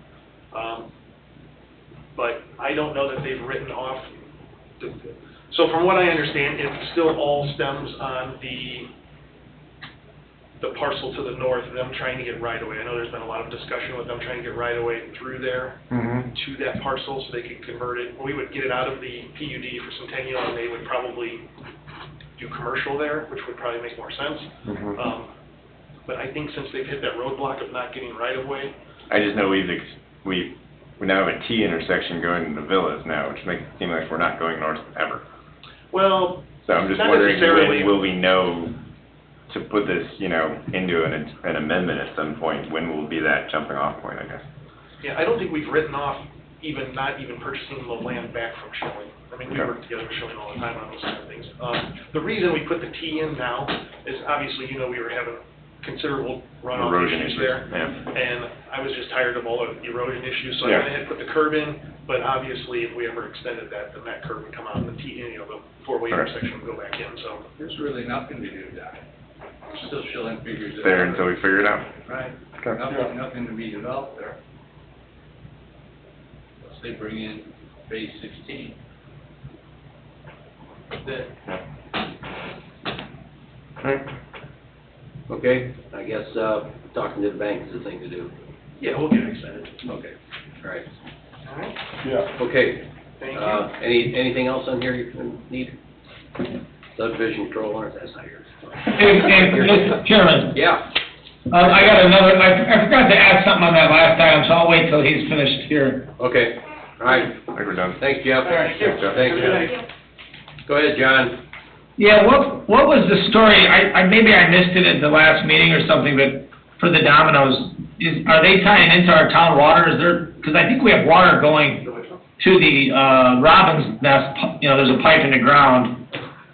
But I don't know that they've written off, so from what I understand, it still all stems on the parcel to the north, them trying to get right-of-way. I know there's been a lot of discussion with them trying to get right-of-way through there Mm-hmm. to that parcel so they could convert it. We would get it out of the PUD for Centennial, and they would probably do commercial there, which would probably make more sense. Mm-hmm. But I think since they've hit that roadblock of not getting right-of-way, I just know we now have a T intersection going into the villas now, which makes it seem like we're not going north ever. well, So I'm just Not wondering, necessarily. when will we know to put this, into an amendment at some point? When will be that jumping off point, I guess? yeah, I don't think we've written off not even purchasing the land back from Schilling. I mean, we Okay. work together with Schilling all the time on those kind of things. The reason we put the T in now is obviously, we were having considerable runoff Erosion issues issues, there. yeah. And I was just tired of all the erosion issues, so I Yeah. went ahead and put the curb in, but obviously if we ever extended that, then that curb would come out and the T, the four-way Sure. intersection would go back in, so. There's really nothing to do, Doc. We're still shilling figures. it There out. until we figure it out. Right. Okay. Nothing to be developed there. Unless they bring in phase 16. That's it. Okay, I guess, talking to the bank is the thing to do. Yeah, we'll get it extended. Okay, all right. All right, Yeah. Okay, thank you. anything else on here you need? Subdivision control warrants, that's not yours. Hey, Mr. Chairman, Yeah, I got another, I forgot to add something on that last time, so I'll wait till he's finished here. okay, all right, I think we're done. thanks, Jeff. All right, Thanks, Jeff. Thanks, Good Jeff. night. Go ahead, John. Yeah, what was the story, maybe I missed it at the last meeting or something, but for the Domino's, are they tying into our town water? Is there, because I think we have water going to the, Robin's Nest, there's a pipe in the ground.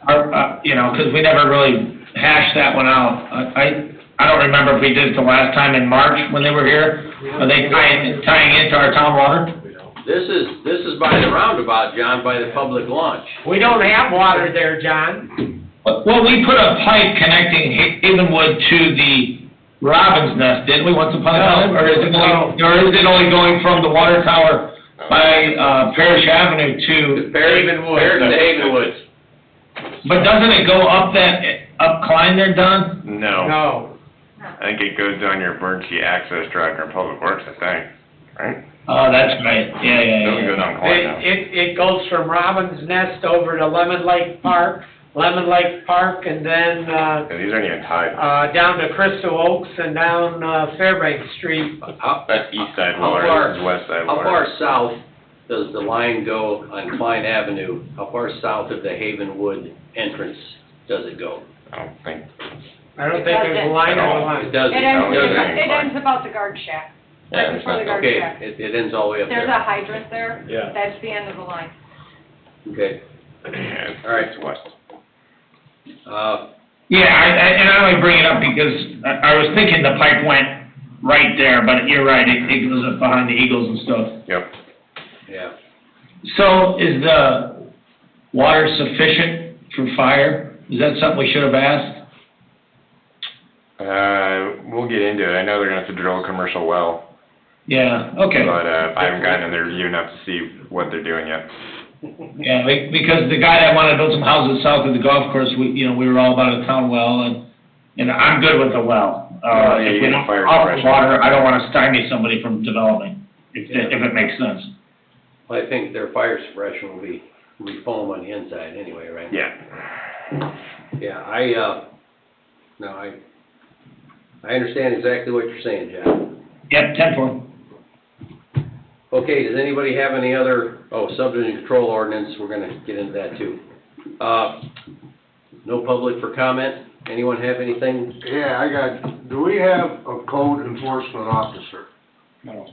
Because we never really hashed that one out. I don't remember if we did it the last time in March when they were here. Are they tying into our town water? This is by the roundabout, John, by the public launch. We don't have water there, John. Well, we put a pipe connecting Havenwood to the Robin's Nest, didn't we, once upon a time? Or is it only going from the water tower by, Parish Avenue to? Havenwood. But doesn't it go up up Klein there, Don? No. No. I think it goes down your emergency access drive for Public Works, I think, right? Oh, that's right, yeah. Doesn't go down Klein now. It goes from Robin's Nest over to Lemon Lake Park, and then, Yeah, these aren't even tied. down to Crystal Oaks and down, Fairbanks Street. That's east side How water, far- this is west side How water. far south does the line go on Klein Avenue? How far south of the Havenwood entrance does it go? I don't think, I don't think there's a line on the line. It doesn't. It ends, doesn't. it ends about the guard shack, right before the guard Okay, shack. it ends all the way up There's there. a hydrant there. Yeah. That's the end of the line. Okay, yeah, All right. it's west. Yeah, and I only bring it up because I was thinking the pipe went right there, but you're right, it goes up behind the Eagles and stuff. Yep. yeah. So is the water sufficient for fire? Is that something we should have asked? We'll get into it. I know they're gonna have to drill a commercial well, Yeah, okay. but, I haven't gotten in there enough to see what they're doing yet. Yeah, because the guy that wanted to build some houses south of the golf course, we were all about a town well, and I'm good with the well. Yeah, If you we get don't fire offer suppression. water, I don't wanna stymie somebody from developing, if it makes sense. Well, I think their fire suppression will be foam on the inside anyway, right? Yeah. Yeah, I understand exactly what you're saying, John. Yep, 10-4. Okay, does anybody have any other, subdivision control ordinance, we're gonna get into that too. No public for comment, anyone have anything? Yeah, do we have a code enforcement officer? No,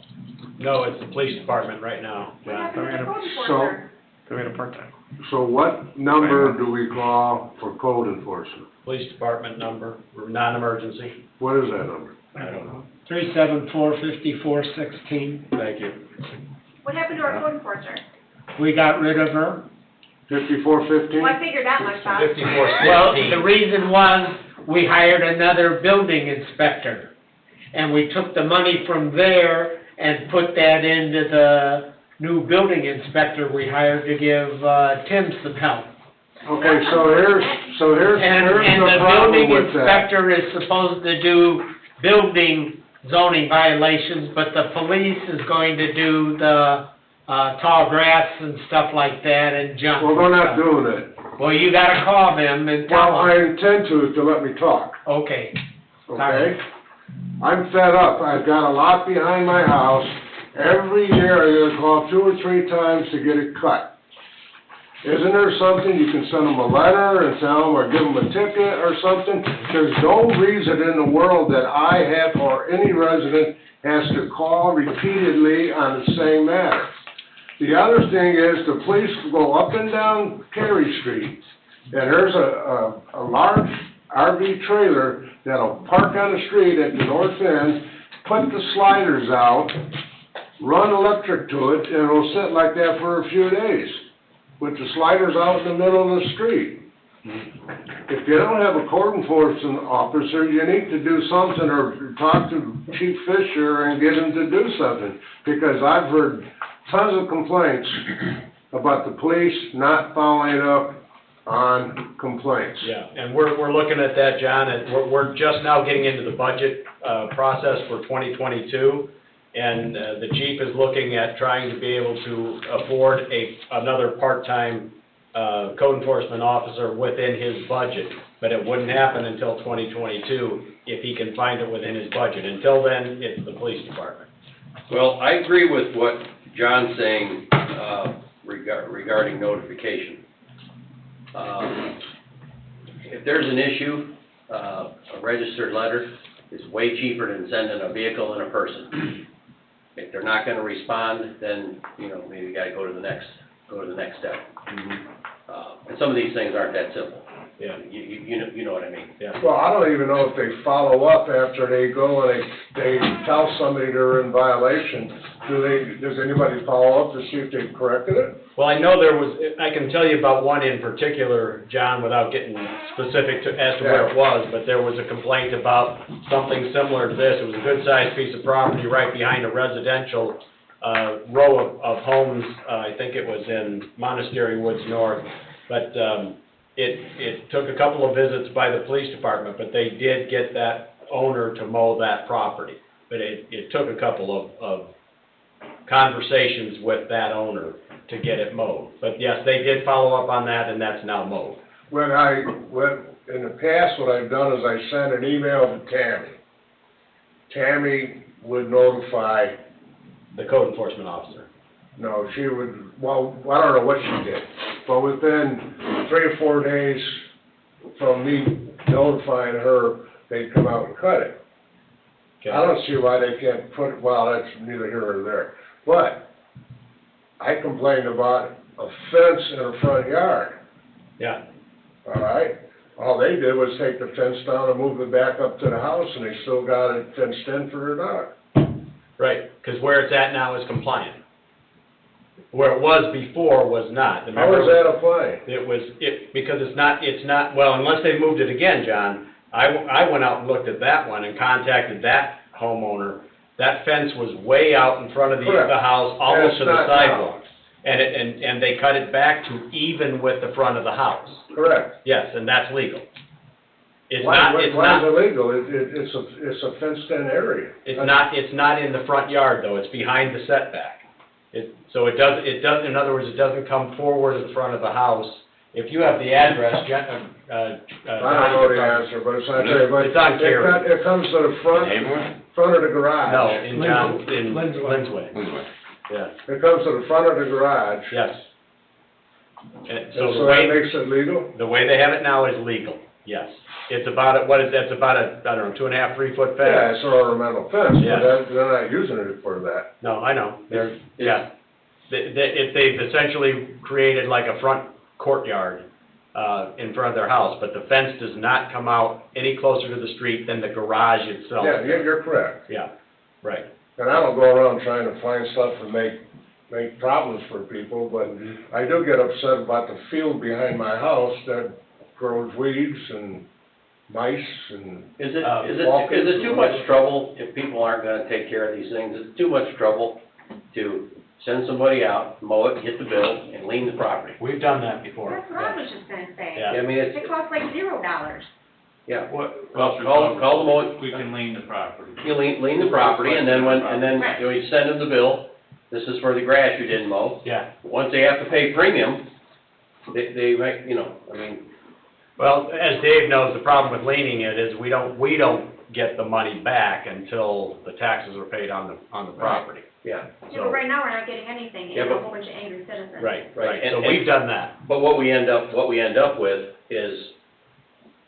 it's the police department right now. What happened to the code So, enforcer? We had a part-time. so what number do we call for code enforcement? Police department number, non-emergency. What is that number? I don't know. 374-5416. Thank you. What happened to our code enforcer? We got rid of her. 5415? Well, I figured that much, Bob. Well, the reason was, we hired another building inspector, and we took the money from there and put that into the new building inspector we hired to give, Tim some help. Okay, so here's And the the problem building with that. inspector is supposed to do building zoning violations, but the police is going to do the, tall grass and stuff like that and junk. Well, they're not doing it. Well, you gotta call them and tell Well, them. I intend to, if you let me talk, Okay. okay? I'm fed up, I've got a lot behind my house, every year I gotta call 2 or 3 times to get it cut. Isn't there something, you can send them a letter and tell them, or give them a ticket or something? There's no reason in the world that I have, or any resident, has to call repeatedly on the same matter. The other thing is, the police go up and down Cary Street, and there's a large RV trailer that'll park on the street at the north end, put the sliders out, run electric to it, and it'll sit like that for a few days, with the sliders out in the middle of the street. If you don't have a code enforcement officer, you need to do something, or talk to Chief Fisher and get him to do something, because I've heard tons of complaints about the police not following up on complaints. Yeah, and we're looking at that, John, and we're just now getting into the budget, process for 2022. And, the chief is looking at trying to be able to afford another part-time, code enforcement officer within his budget. But it wouldn't happen until 2022 if he can find it within his budget. Until then, it's the police department. Well, I agree with what John's saying, regarding notification. If there's an issue, a registered letter is way cheaper than sending a vehicle and a person. If they're not gonna respond, then, maybe you gotta go to the next step. And some of these things aren't that simple. Yeah. You know what I mean? Yeah. Well, I don't even know if they follow up after they go and they tell somebody they're in violation. Does anybody follow up to see if they've corrected it? Well, I know there was, I can tell you about one in particular, John, without getting specific as to where it was, but there was a complaint about something similar to this. It was a good-sized piece of property right behind a residential row of homes. I think it was in Monastery Woods North. But it took a couple of visits by the police department, but they did get that owner to mow that property. But it took a couple of conversations with that owner to get it mowed. But yes, they did follow up on that, and that's now mowed. In the past, what I've done is I sent an email to Tammy. Tammy would notify. The code enforcement officer. No, she would, well, I don't know what she did, but within 3 or 4 days from me notifying her, they'd come out and cut it. Okay. I don't see why they can't put, well, that's neither here nor there. But I complained about a fence in her front yard. Yeah. All right? All they did was take the fence down and move it back up to the house, and they still got it fenced in for her dog. Right, because where it's at now is compliant. Where it was before was not. How is that applying? Because it's not, well, unless they moved it again, John, I went out and looked at that one and contacted that homeowner. That fence was way out in front of the house, almost to the sidewalk. And they cut it back to even with the front of the house. Correct. Yes, and that's legal. Why is it illegal? It's a fenced-in area. It's not in the front yard, though, it's behind the setback. So it does, in other words, it doesn't come forward to the front of the house. If you have the address, I don't know the answer, but it's not there, but it's on Cary. it comes to the front of the garage. No, in Lindsway. Yeah. It comes to the front of the garage. Yes. And So the that way, makes it legal? the way they have it now is legal, yes. It's about, I don't know, 2.5, 3 foot fence? Yeah, it's an ornamental fence, Yeah. but they're not using it for that. No, I know, they've essentially created like a front courtyard, in front of their house, but the fence does not come out any closer to the street than the garage itself. Yeah, you're correct. Yeah, right. And I don't go around trying to find stuff and make problems for people, but I do get upset about the field behind my house that grows weeds and mice and. Is it too much trouble if people aren't gonna take care of these things? Is it too much trouble to send somebody out, mow it, get the bill, and lien the property? We've done that before. That's what I was just gonna say. Yeah. I mean, It costs like $0. yeah, well, call them out. We can lien the property. You lien the property, and then you send them the bill, this is for the grass you didn't mow. Yeah. Once they have to pay premium, they might, I mean. Well, as Dave knows, the problem with liening it is we don't get the money back until the taxes are paid on the property. Yeah. Yeah, but right now, we're not getting anything, Yeah, and a but- whole bunch of angry citizens. Right. And- So we've done that. But what we end up with is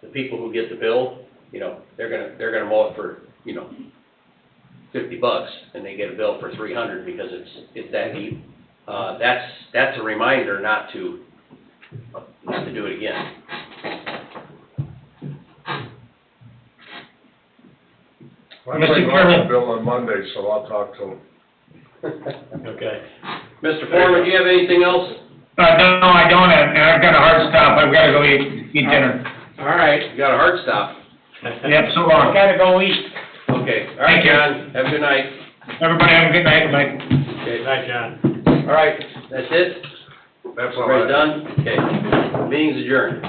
the people who get the bill, they're gonna mow it for, $50, and they get a bill for $300 because it's that deep. That's a reminder not to do it again. I bring my bill on Monday, so I'll talk to him. Okay. Mr. Foreman, do you have anything else? No, I don't, and I've got a hard stop, I've gotta go eat dinner. All right, you got a hard stop. Yep, so long. Gotta go eat. Okay, all right, Thank you. John, have a good night. Everybody have a good night, bye. Okay, Night, John. all right, that's it? That's all Everybody right. done? Okay, meeting's adjourned.